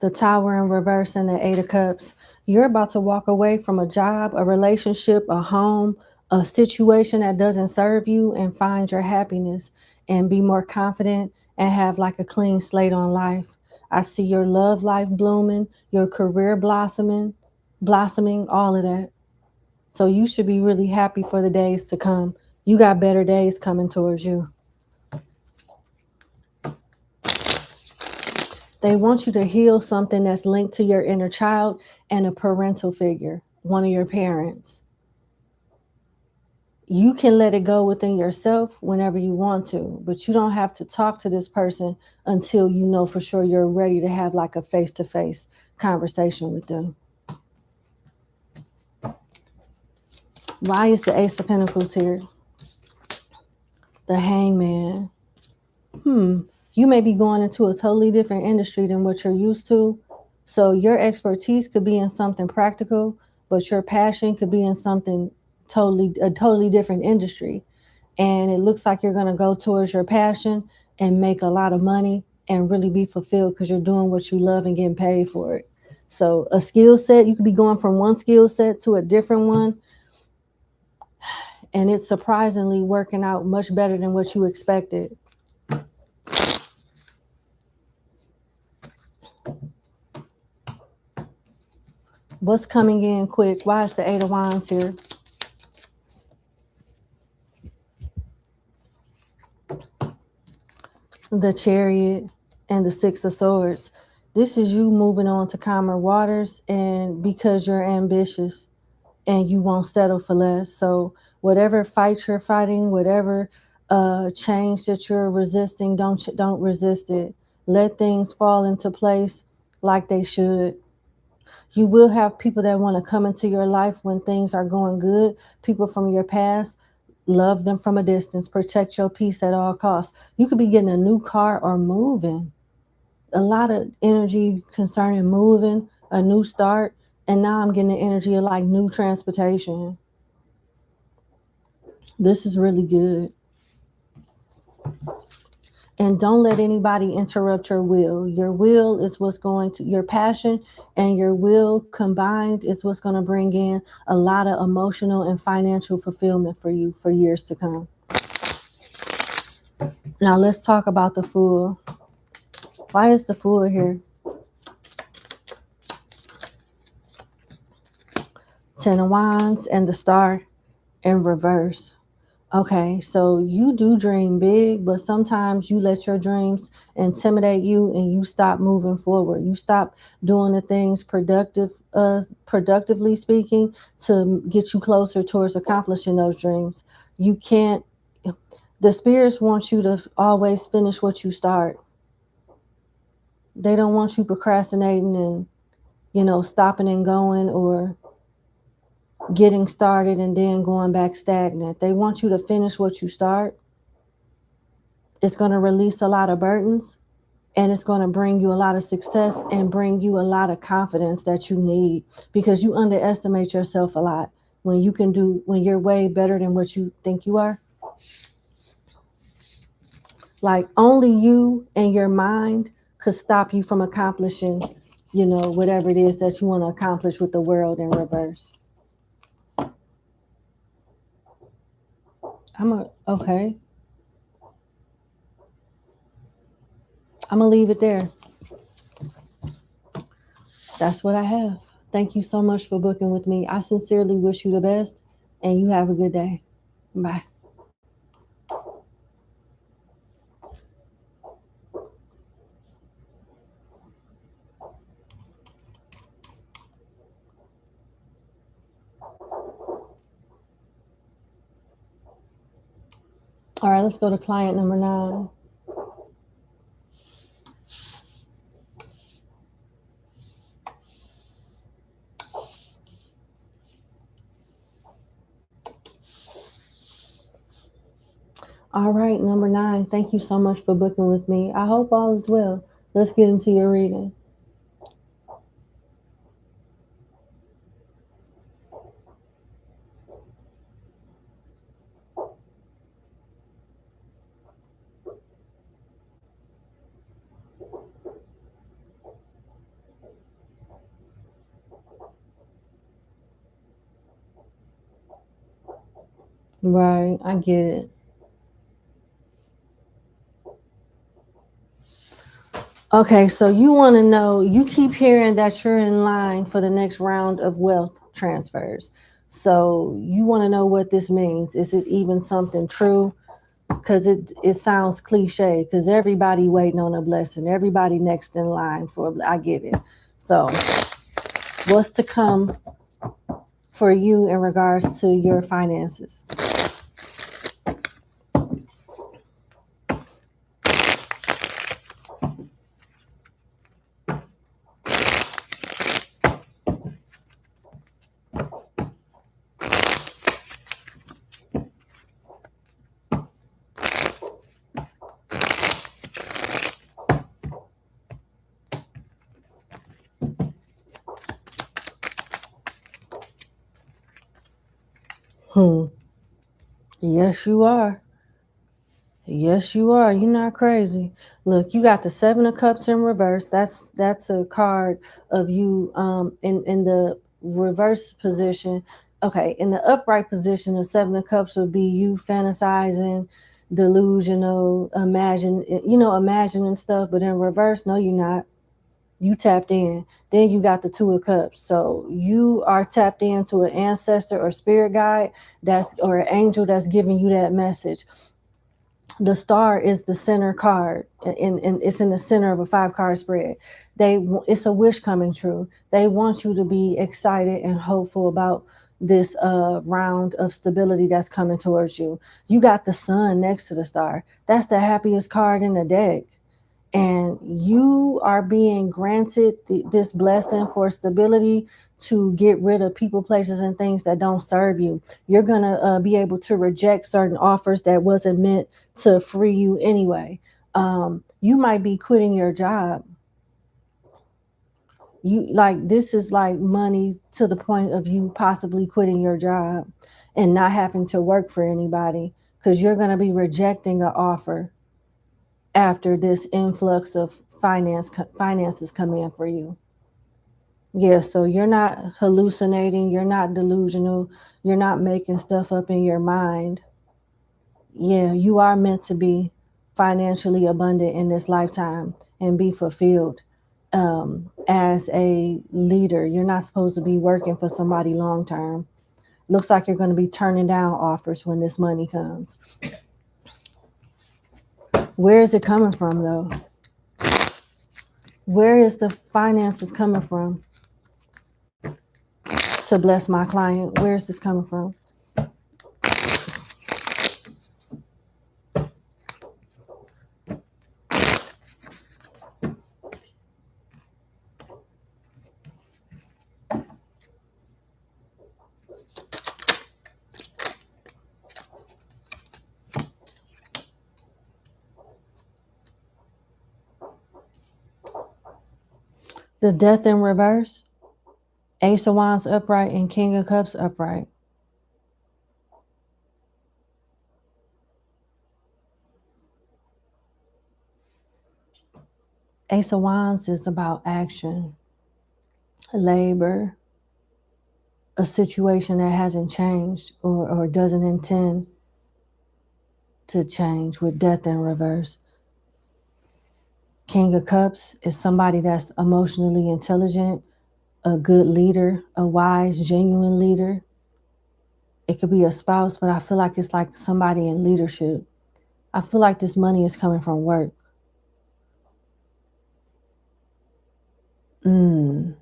[SPEAKER 1] The Tower in reverse and the Eight of Cups. You're about to walk away from a job, a relationship, a home, a situation that doesn't serve you, and find your happiness and be more confident and have like a clean slate on life. I see your love life blooming, your career blossoming, all of that. So you should be really happy for the days to come. You got better days coming towards you. They want you to heal something that's linked to your inner child and a parental figure, one of your parents. You can let it go within yourself whenever you want to, but you don't have to talk to this person until you know for sure you're ready to have like a face-to-face conversation with them. Why is the Ace of Pentacles here? The Hangman. You may be going into a totally different industry than what you're used to. So your expertise could be in something practical, but your passion could be in something a totally different industry. And it looks like you're going to go towards your passion and make a lot of money and really be fulfilled because you're doing what you love and getting paid for it. So a skill set, you could be going from one skill set to a different one, and it's surprisingly working out much better than what you expected. What's coming in quick? Why is the Eight of Wands here? The Chariot and the Six of Swords. This is you moving on to calmer waters, and because you're ambitious and you won't settle for less. So whatever fight you're fighting, whatever change that you're resisting, don't resist it. Let things fall into place like they should. You will have people that want to come into your life when things are going good, people from your past. Love them from a distance. Protect your peace at all costs. You could be getting a new car or moving. A lot of energy concerning moving, a new start. And now I'm getting the energy of like new transportation. This is really good. And don't let anybody interrupt your will. Your will is what's going to, your passion and your will combined is what's going to bring in a lot of emotional and financial fulfillment for you for years to come. Now let's talk about the Fool. Why is the Fool here? Ten of Wands and the Star in reverse. Okay, so you do dream big, but sometimes you let your dreams intimidate you and you stop moving forward. You stop doing the things productively speaking, to get you closer towards accomplishing those dreams. You can't, the spirits want you to always finish what you start. They don't want you procrastinating and, stopping and going, or getting started and then going back stagnant. They want you to finish what you start. It's going to release a lot of burdens, and it's going to bring you a lot of success and bring you a lot of confidence that you need, because you underestimate yourself a lot when you're way better than what you think you are. Like only you and your mind could stop you from accomplishing, whatever it is that you want to accomplish with the World in reverse. Okay. I'm going to leave it there. That's what I have. Thank you so much for booking with me. I sincerely wish you the best, and you have a good day. Bye. All right, let's go to client number 9. All right, number 9. Thank you so much for booking with me. I hope all is well. Let's get into your reading. Right, I get it. Okay, so you want to know, you keep hearing that you're in line for the next round of wealth transfers. So you want to know what this means. Is it even something true? Because it sounds cliche, because everybody waiting on a blessing. Everybody next in line for, I get it. So what's to come for you in regards to your finances? Yes, you are. Yes, you are. You're not crazy. Look, you got the Seven of Cups in reverse. That's a card of you in the reverse position. Okay, in the upright position, the Seven of Cups would be you fantasizing, delusional, imagining stuff. But in reverse, no, you're not. You tapped in. Then you got the Two of Cups. So you are tapped into an ancestor or spirit guide or an angel that's giving you that message. The star is the center card, and it's in the center of a 5-card spread. It's a wish coming true. They want you to be excited and hopeful about this round of stability that's coming towards you. You got the sun next to the star. That's the happiest card in the deck. And you are being granted this blessing for stability to get rid of people, places, and things that don't serve you. You're going to be able to reject certain offers that wasn't meant to free you anyway. You might be quitting your job. This is like money to the point of you possibly quitting your job and not having to work for anybody, because you're going to be rejecting an offer after this influx of finances come in for you. Yeah, so you're not hallucinating, you're not delusional, you're not making stuff up in your mind. Yeah, you are meant to be financially abundant in this lifetime and be fulfilled. As a leader, you're not supposed to be working for somebody long term. Looks like you're going to be turning down offers when this money comes. Where is it coming from, though? Where is the finances coming from to bless my client? Where is this coming from? The Death in reverse, Ace of Wands upright, and King of Cups upright. Ace of Wands is about action, labor, a situation that hasn't changed or doesn't intend to change, with Death in reverse. King of Cups is somebody that's emotionally intelligent, a good leader, a wise, genuine leader. It could be a spouse, but I feel like it's like somebody in leadership. I feel like this money is coming from work. And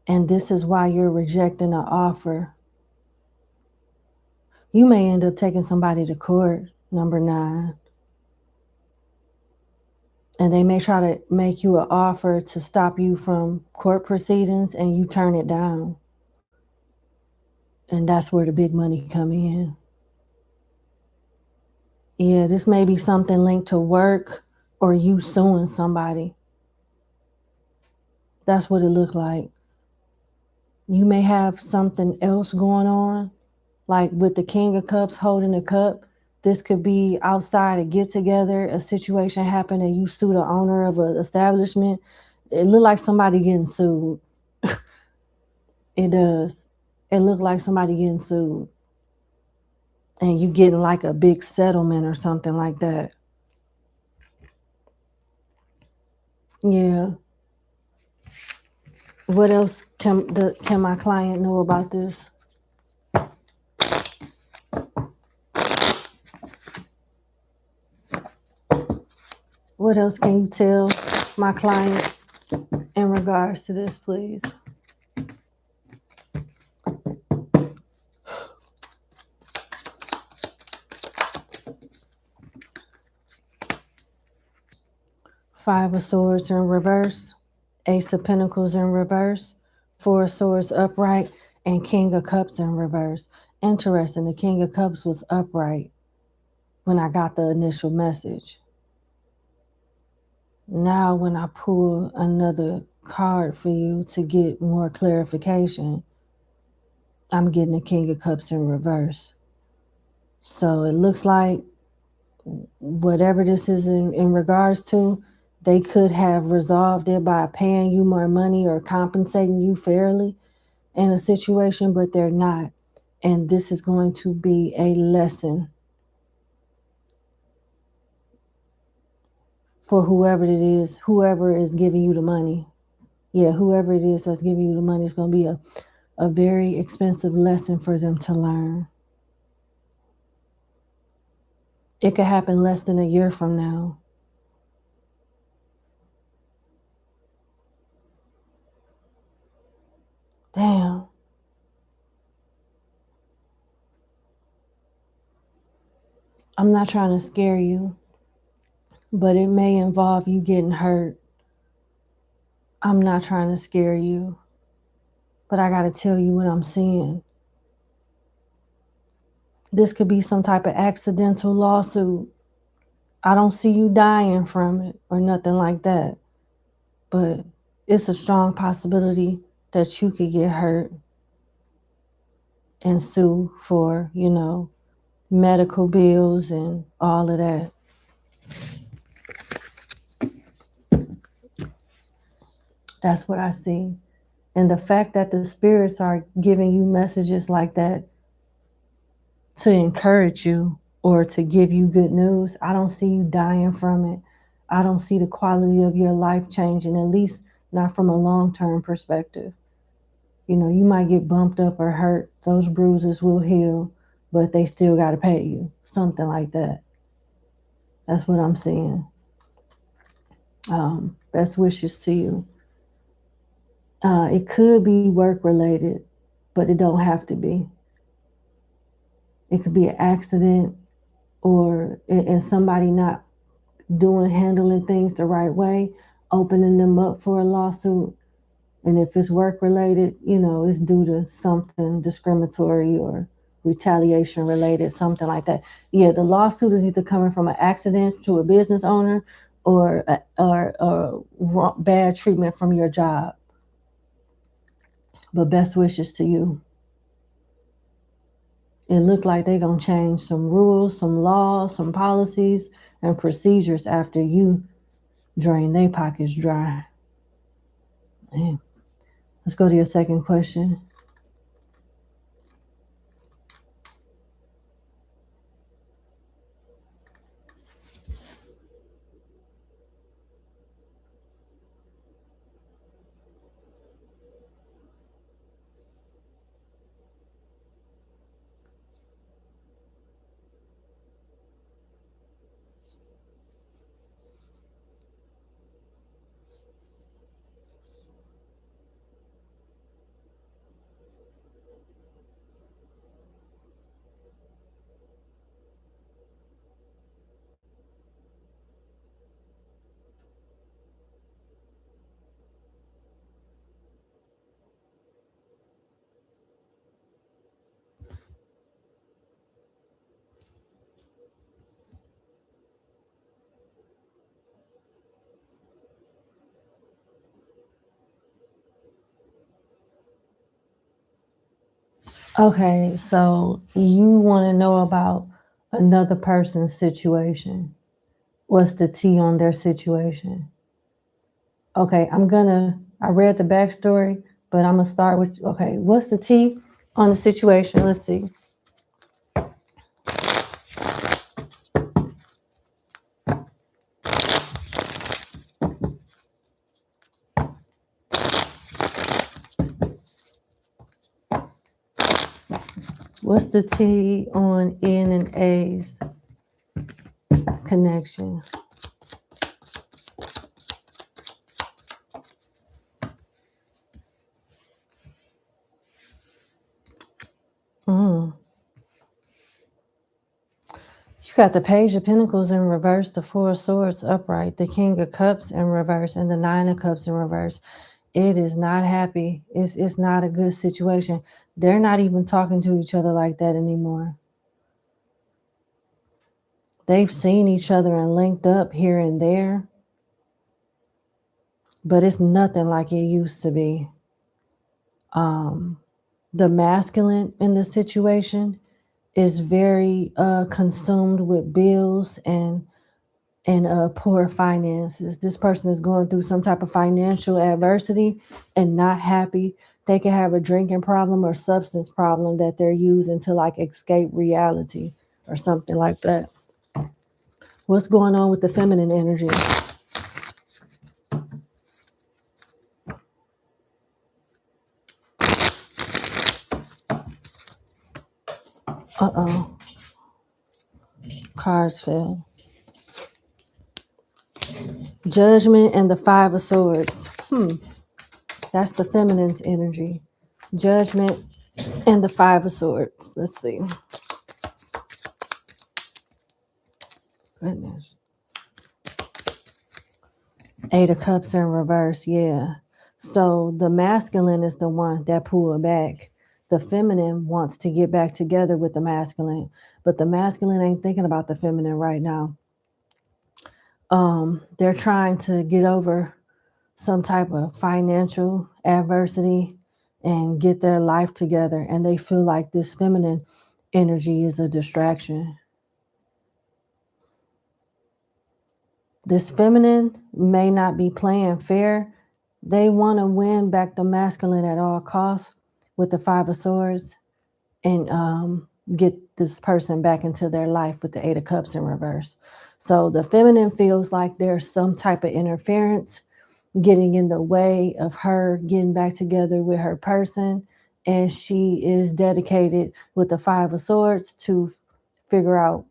[SPEAKER 1] this is why you're rejecting an offer. You may end up taking somebody to court, number 9. And they may try to make you an offer to stop you from court proceedings, and you turn it down. And that's where the big money come in. Yeah, this may be something linked to work or you suing somebody. That's what it looked like. You may have something else going on, like with the King of Cups holding a cup. This could be outside a get-together, a situation happened, and you sue the owner of an establishment. It looked like somebody getting sued. It does. It looked like somebody getting sued. And you getting like a big settlement or something like that. Yeah. What else can my client know about this? What else can you tell my client in regards to this, please? Five of Swords in reverse, Ace of Pentacles in reverse, Four of Swords upright, and King of Cups in reverse. Interesting, the King of Cups was upright when I got the initial message. Now when I pull another card for you to get more clarification, I'm getting the King of Cups in reverse. So it looks like whatever this is in regards to, they could have resolved it by paying you more money or compensating you fairly in a situation, but they're not. And this is going to be a lesson for whoever is giving you the money. Yeah, whoever it is that's giving you the money is going to be a very expensive lesson for them to learn. It could happen less than a year from now. Damn. I'm not trying to scare you, but it may involve you getting hurt. I'm not trying to scare you, but I got to tell you what I'm seeing. This could be some type of accidental lawsuit. I don't see you dying from it or nothing like that, but it's a strong possibility that you could get hurt and sue for, medical bills and all of that. That's what I see. And the fact that the spirits are giving you messages like that to encourage you or to give you good news, I don't see you dying from it. I don't see the quality of your life changing, at least not from a long-term perspective. You might get bumped up or hurt. Those bruises will heal, but they still got to pay you. Something like that. That's what I'm seeing. Best wishes to you. It could be work related, but it don't have to be. It could be an accident or and somebody not handling things the right way, opening them up for a lawsuit. And if it's work related, it's due to something discriminatory or retaliation related, something like that. Yeah, the lawsuit is either coming from an accident to a business owner or bad treatment from your job. But best wishes to you. It looked like they're going to change some rules, some laws, some policies, and procedures after you drain their pockets dry. Man. Let's go to your second question. Okay, so you want to know about another person's situation. What's the T on their situation? Okay, I read the backstory, but I'm going to start with, okay, what's the T on the situation? Let's see. What's the T on N and A's connection? You got the Page of Pentacles in reverse, the Four of Swords upright, the King of Cups in reverse, and the Nine of Cups in reverse. It is not happy. It's not a good situation. They're not even talking to each other like that anymore. They've seen each other and linked up here and there, but it's nothing like it used to be. The masculine in the situation is very consumed with bills and poor finances. This person is going through some type of financial adversity and not happy. They can have a drinking problem or substance problem that they're using to like escape reality or something like that. What's going on with the feminine energy? Uh-oh. Cards fell. Judgment and the Five of Swords. That's the feminine's energy. Judgment and the Five of Swords. Let's see. Goodness. Eight of Cups in reverse, yeah. So the masculine is the one that pulled back. The feminine wants to get back together with the masculine, but the masculine ain't thinking about the feminine right now. They're trying to get over some type of financial adversity and get their life together, and they feel like this feminine energy is a distraction. This feminine may not be playing fair. They want to win back the masculine at all costs with the Five of Swords and get this person back into their life with the Eight of Cups in reverse. So the feminine feels like there's some type of interference getting in the way of her getting back together with her person. And she is dedicated with the Five of Swords to figure out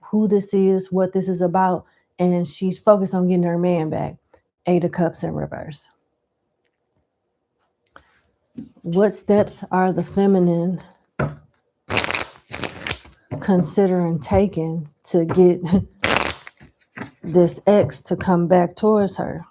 [SPEAKER 1] who this is, what this is about, and she's focused on getting her man back. Eight of Cups in reverse. What steps are the feminine considering taking to get this ex to come back towards her?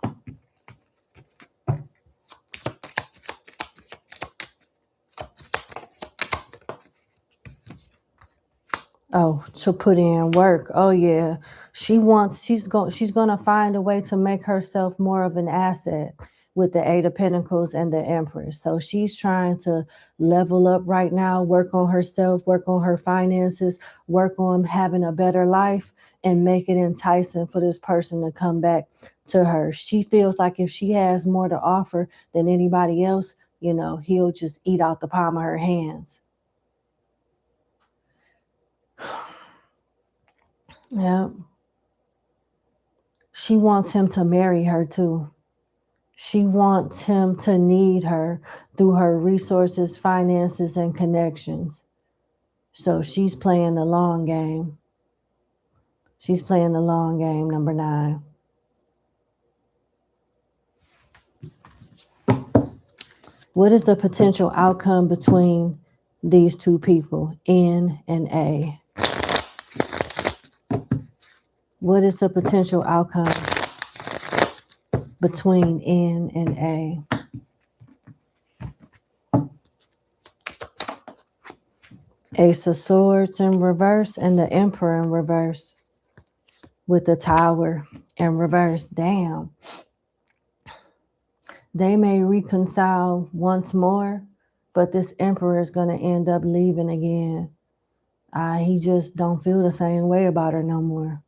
[SPEAKER 1] Oh, to put in work. Oh yeah. She's gonna find a way to make herself more of an asset with the Eight of Pentacles and the Empress. So she's trying to level up right now, work on herself, work on her finances, work on having a better life, and make it enticing for this person to come back to her. She feels like if she has more to offer than anybody else, he'll just eat out the palm of her hands. Yeah. She wants him to marry her too. She wants him to need her through her resources, finances, and connections. So she's playing the long game. She's playing the long game, number 9. What is the potential outcome between these two people, N and A? What is the potential outcome between N and A? Ace of Swords in reverse and the Emperor in reverse with the Tower in reverse. Damn. They may reconcile once more, but this Emperor is going to end up leaving again. He just don't feel the same way about her no more.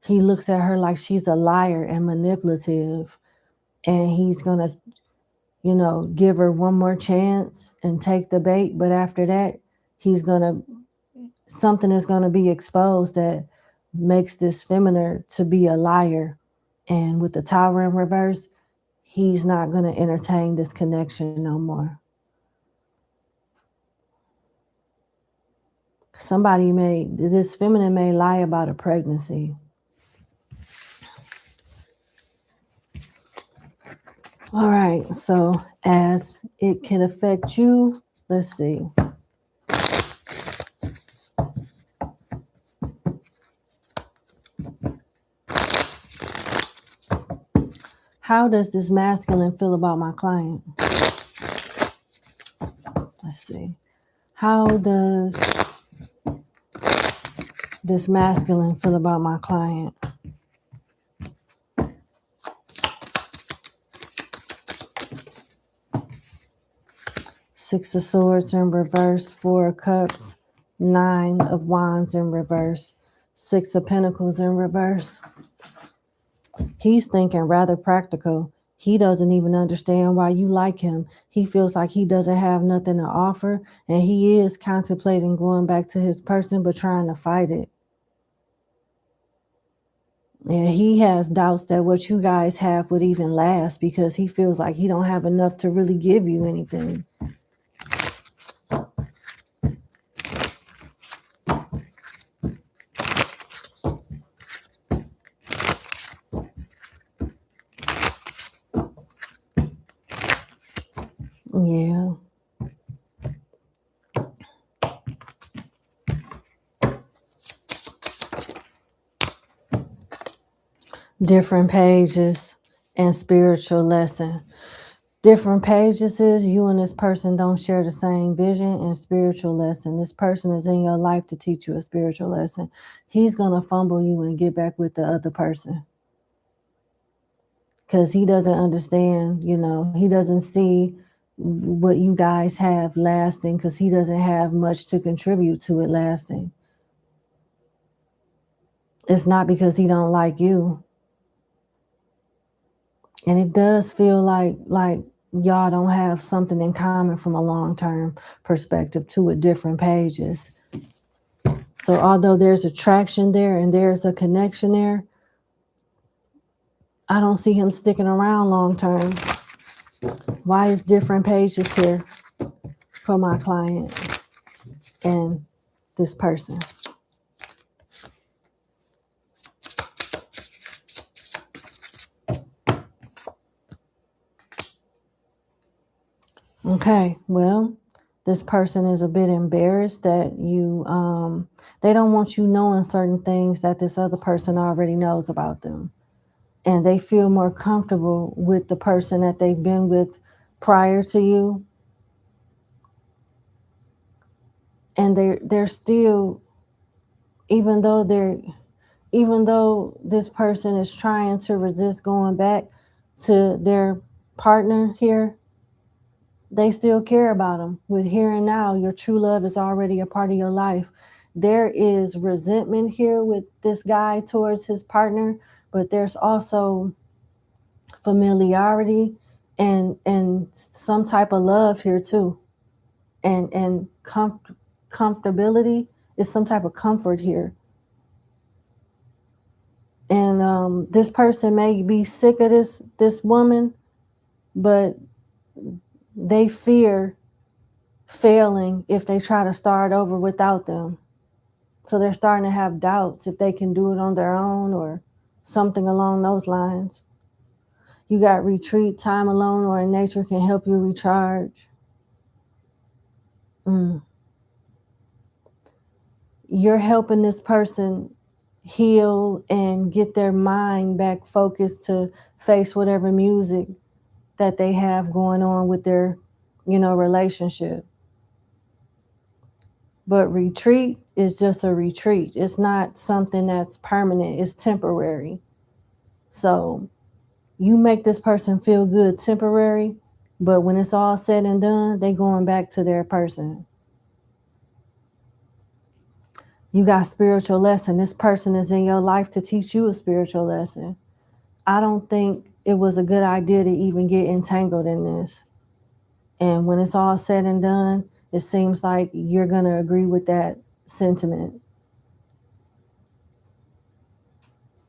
[SPEAKER 1] He looks at her like she's a liar and manipulative, and he's going to, give her one more chance and take the bait. But after that, something is going to be exposed that makes this feminine to be a liar. And with the Tower in reverse, he's not going to entertain this connection no more. This feminine may lie about a pregnancy. All right, so as it can affect you, let's see. How does this masculine feel about my client? Let's see. How does this masculine feel about my client? Six of Swords in reverse, Four of Cups, Nine of Wands in reverse, Six of Pentacles in reverse. He's thinking rather practical. He doesn't even understand why you like him. He feels like he doesn't have nothing to offer, and he is contemplating going back to his person, but trying to fight it. And he has doubts that what you guys have would even last because he feels like he don't have enough to really give you anything. Yeah. Different pages and spiritual lesson. Different pages is you and this person don't share the same vision and spiritual lesson. This person is in your life to teach you a spiritual lesson. He's going to fumble you and get back with the other person because he doesn't understand, he doesn't see what you guys have lasting because he doesn't have much to contribute to it lasting. It's not because he don't like you. And it does feel like y'all don't have something in common from a long-term perspective too, with different pages. So although there's attraction there and there's a connection there, I don't see him sticking around long-term. Why is different pages here for my client and this person? Okay, well, this person is a bit embarrassed that they don't want you knowing certain things that this other person already knows about them. And they feel more comfortable with the person that they've been with prior to you. And they're still, even though this person is trying to resist going back to their partner here, they still care about them. With here and now, your true love is already a part of your life. There is resentment here with this guy towards his partner, but there's also familiarity and some type of love here too. And comfortability is some type of comfort here. And this person may be sick of this woman, but they fear failing if they try to start over without them. So they're starting to have doubts if they can do it on their own or something along those lines. You got retreat, time alone or in nature can help you recharge. You're helping this person heal and get their mind back focused to face whatever music that they have going on with their, relationship. But retreat is just a retreat. It's not something that's permanent. It's temporary. So you make this person feel good temporary, but when it's all said and done, they going back to their person. You got spiritual lesson. This person is in your life to teach you a spiritual lesson. I don't think it was a good idea to even get entangled in this. And when it's all said and done, it seems like you're going to agree with that sentiment.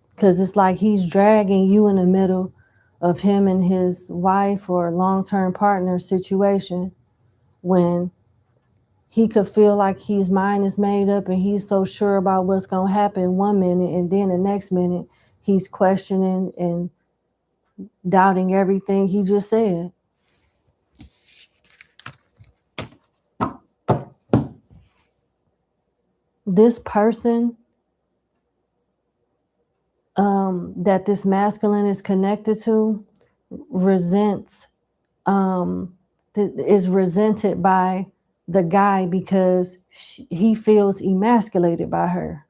[SPEAKER 1] Because it's like he's dragging you in the middle of him and his wife or long-term partner situation when he could feel like his mind is made up and he's so sure about what's going to happen one minute, and then the next minute he's questioning and doubting everything he just said. This person that this masculine is connected to is resented by the guy because he feels emasculated by her.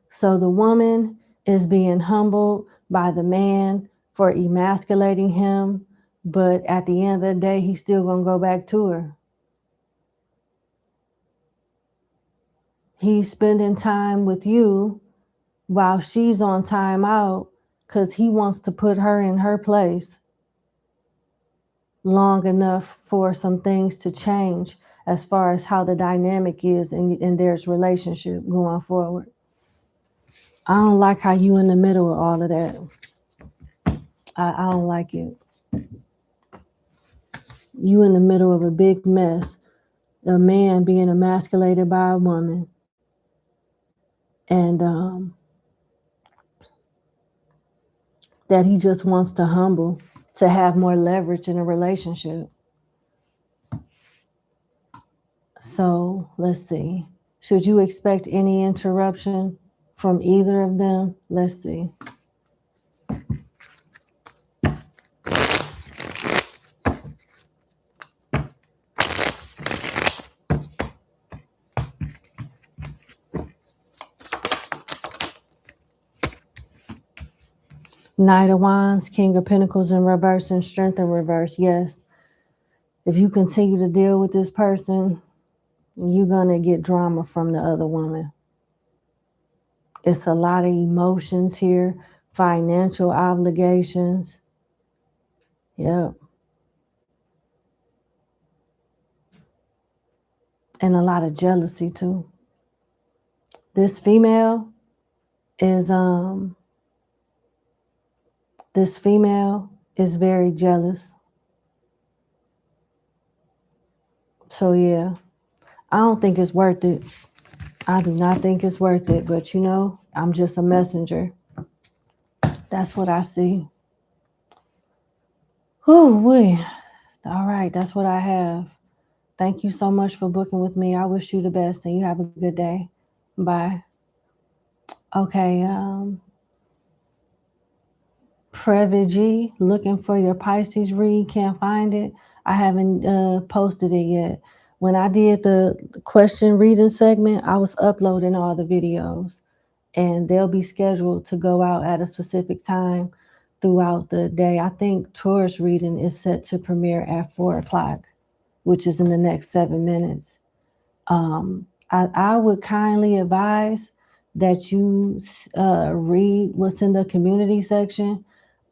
[SPEAKER 1] So the woman is being humbled by the man for emasculating him, but at the end of the day, he's still going to go back to her. He's spending time with you while she's on time out because he wants to put her in her place long enough for some things to change as far as how the dynamic is in their relationship going forward. I don't like how you in the middle of all of that. I don't like it. You in the middle of a big mess. A man being emasculated by a woman. And that he just wants to humble to have more leverage in a relationship. So let's see. Should you expect any interruption from either of them? Let's see. Knight of Wands, King of Pentacles in reverse, and Strength in reverse. Yes. If you continue to deal with this person, you're going to get drama from the other woman. It's a lot of emotions here, financial obligations. Yep. And a lot of jealousy too. This female is very jealous. So yeah, I don't think it's worth it. I do not think it's worth it, but you know, I'm just a messenger. That's what I see. Oh, boy. All right, that's what I have. Thank you so much for booking with me. I wish you the best and you have a good day. Bye. Okay, Previgi, looking for your Pisces read, can't find it. I haven't posted it yet. When I did the question reading segment, I was uploading all the videos and they'll be scheduled to go out at a specific time throughout the day. I think Taurus reading is set to premiere at 4 o'clock, which is in the next 7 minutes. I would kindly advise that you read what's in the community section.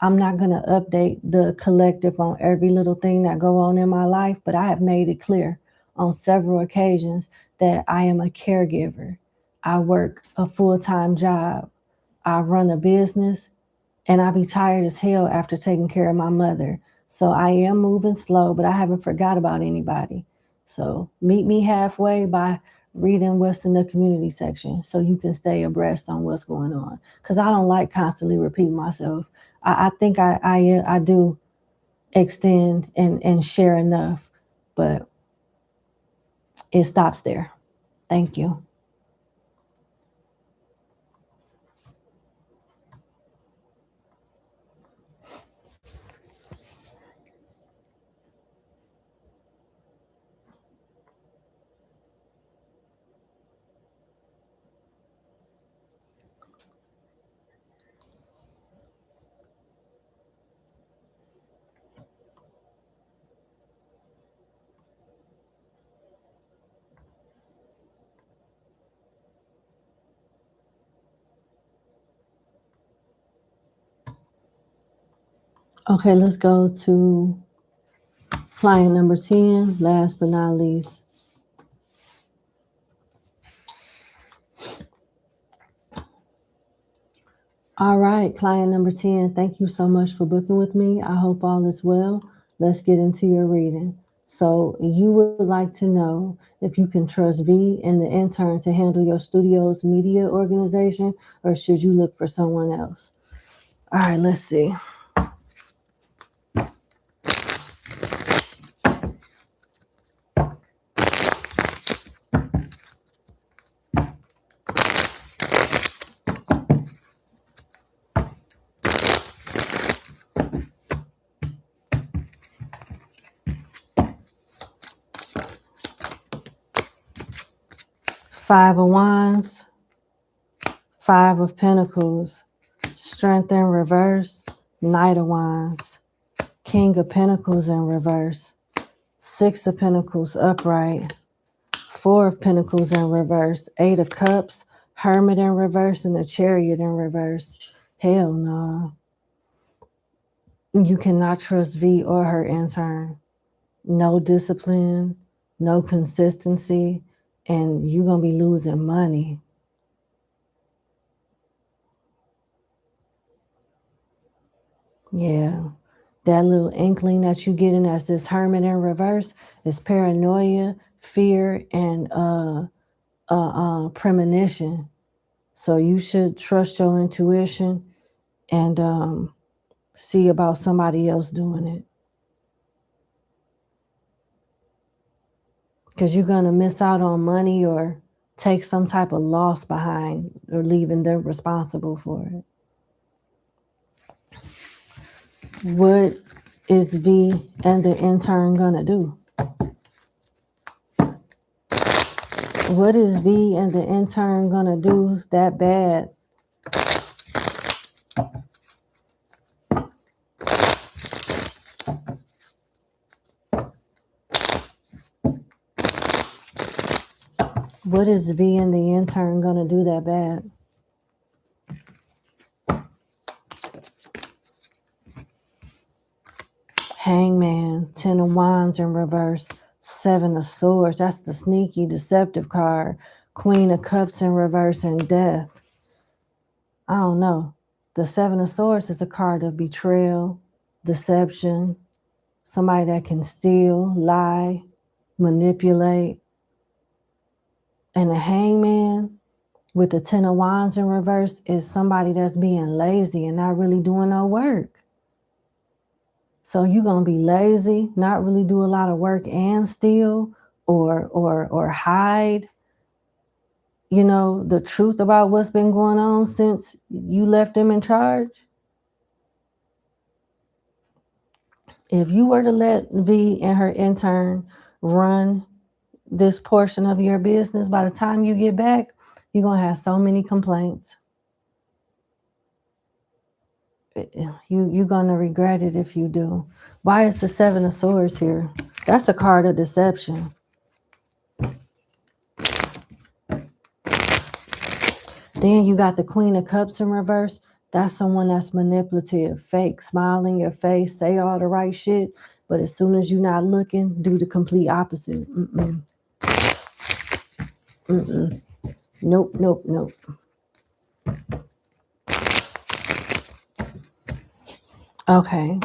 [SPEAKER 1] I'm not going to update the collective on every little thing that go on in my life, but I have made it clear on several occasions that I am a caregiver. I work a full-time job. I run a business, and I be tired as hell after taking care of my mother. So I am moving slow, but I haven't forgot about anybody. So meet me halfway by reading what's in the community section so you can stay abreast on what's going on. Because I don't like constantly repeating myself. I think I do extend and share enough, but it stops there. Thank you. Okay, let's go to client number 10, last but not least. All right, client number 10, thank you so much for booking with me. I hope all is well. Let's get into your reading. So you would like to know if you can trust V and the intern to handle your studio's media organization, or should you look for someone else? All right, let's see. Five of Wands, Five of Pentacles, Strength in reverse, Knight of Wands, King of Pentacles in reverse, Six of Pentacles upright, Four of Pentacles in reverse, Eight of Cups, Hermit in reverse, and the Chariot in reverse. Hell no. You cannot trust V or her intern. No discipline, no consistency, and you're going to be losing money. Yeah. That little inkling that you getting as this Hermit in reverse is paranoia, fear, and premonition. So you should trust your intuition and see about somebody else doing it. Because you're going to miss out on money or take some type of loss behind or leaving them responsible for it. What is V and the intern going to do? What is V and the intern going to do that bad? What is V and the intern going to do that bad? Hangman, 10 of Wands in reverse, 7 of Swords. That's the sneaky, deceptive card. Queen of Cups in reverse and Death. I don't know. The 7 of Swords is a card of betrayal, deception, somebody that can steal, lie, manipulate. And the Hangman with the 10 of Wands in reverse is somebody that's being lazy and not really doing no work. So you're going to be lazy, not really do a lot of work and steal or hide, you know, the truth about what's been going on since you left them in charge. If you were to let V and her intern run this portion of your business, by the time you get back, you're going to have so many complaints. You're going to regret it if you do. Why is the 7 of Swords here? That's a card of deception. Then you got the Queen of Cups in reverse. That's someone that's manipulative, fake, smile in your face, say all the right shit, but as soon as you're not looking, do the complete opposite. Nope, nope, nope. Okay.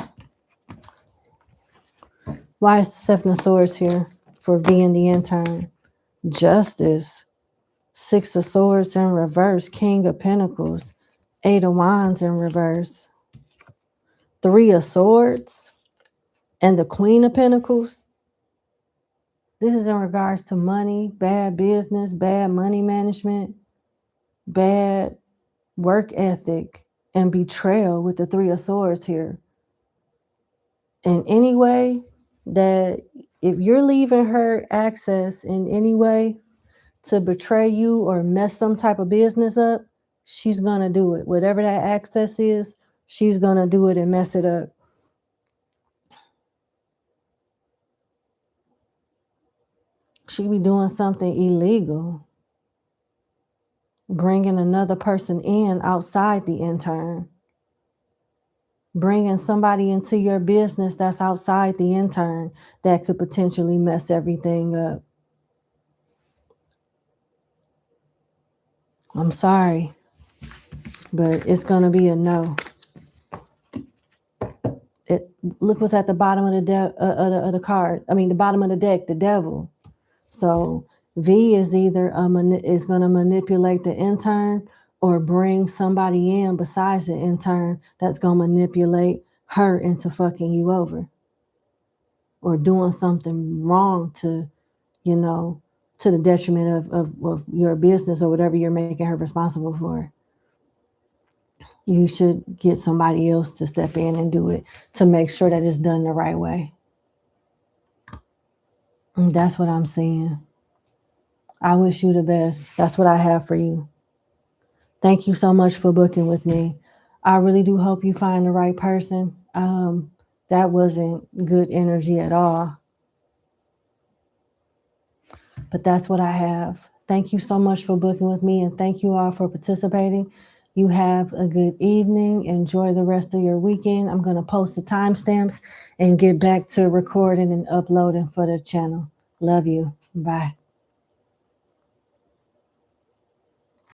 [SPEAKER 1] Why is the 7 of Swords here for V and the intern? Justice. 6 of Swords in reverse. King of Pentacles. 8 of Wands in reverse. 3 of Swords. And the Queen of Pentacles. This is in regards to money, bad business, bad money management, bad work ethic, and betrayal with the 3 of Swords here. In any way that if you're leaving her access in any way to betray you or mess some type of business up, she's going to do it. Whatever that access is, she's going to do it and mess it up. She be doing something illegal, bringing another person in outside the intern, bringing somebody into your business that's outside the intern that could potentially mess everything up. I'm sorry, but it's going to be a no. Look what's at the bottom of the card. I mean, the bottom of the deck, the devil. So V is either is going to manipulate the intern or bring somebody in besides the intern that's going to manipulate her into fucking you over or doing something wrong to, you know, to the detriment of your business or whatever you're making her responsible for. You should get somebody else to step in and do it to make sure that it's done the right way. And that's what I'm saying. I wish you the best. That's what I have for you. Thank you so much for booking with me. I really do hope you find the right person. That wasn't good energy at all. But that's what I have. Thank you so much for booking with me, and thank you all for participating. You have a good evening. Enjoy the rest of your weekend. I'm going to post the timestamps and get back to recording and uploading for the channel. Love you. Bye.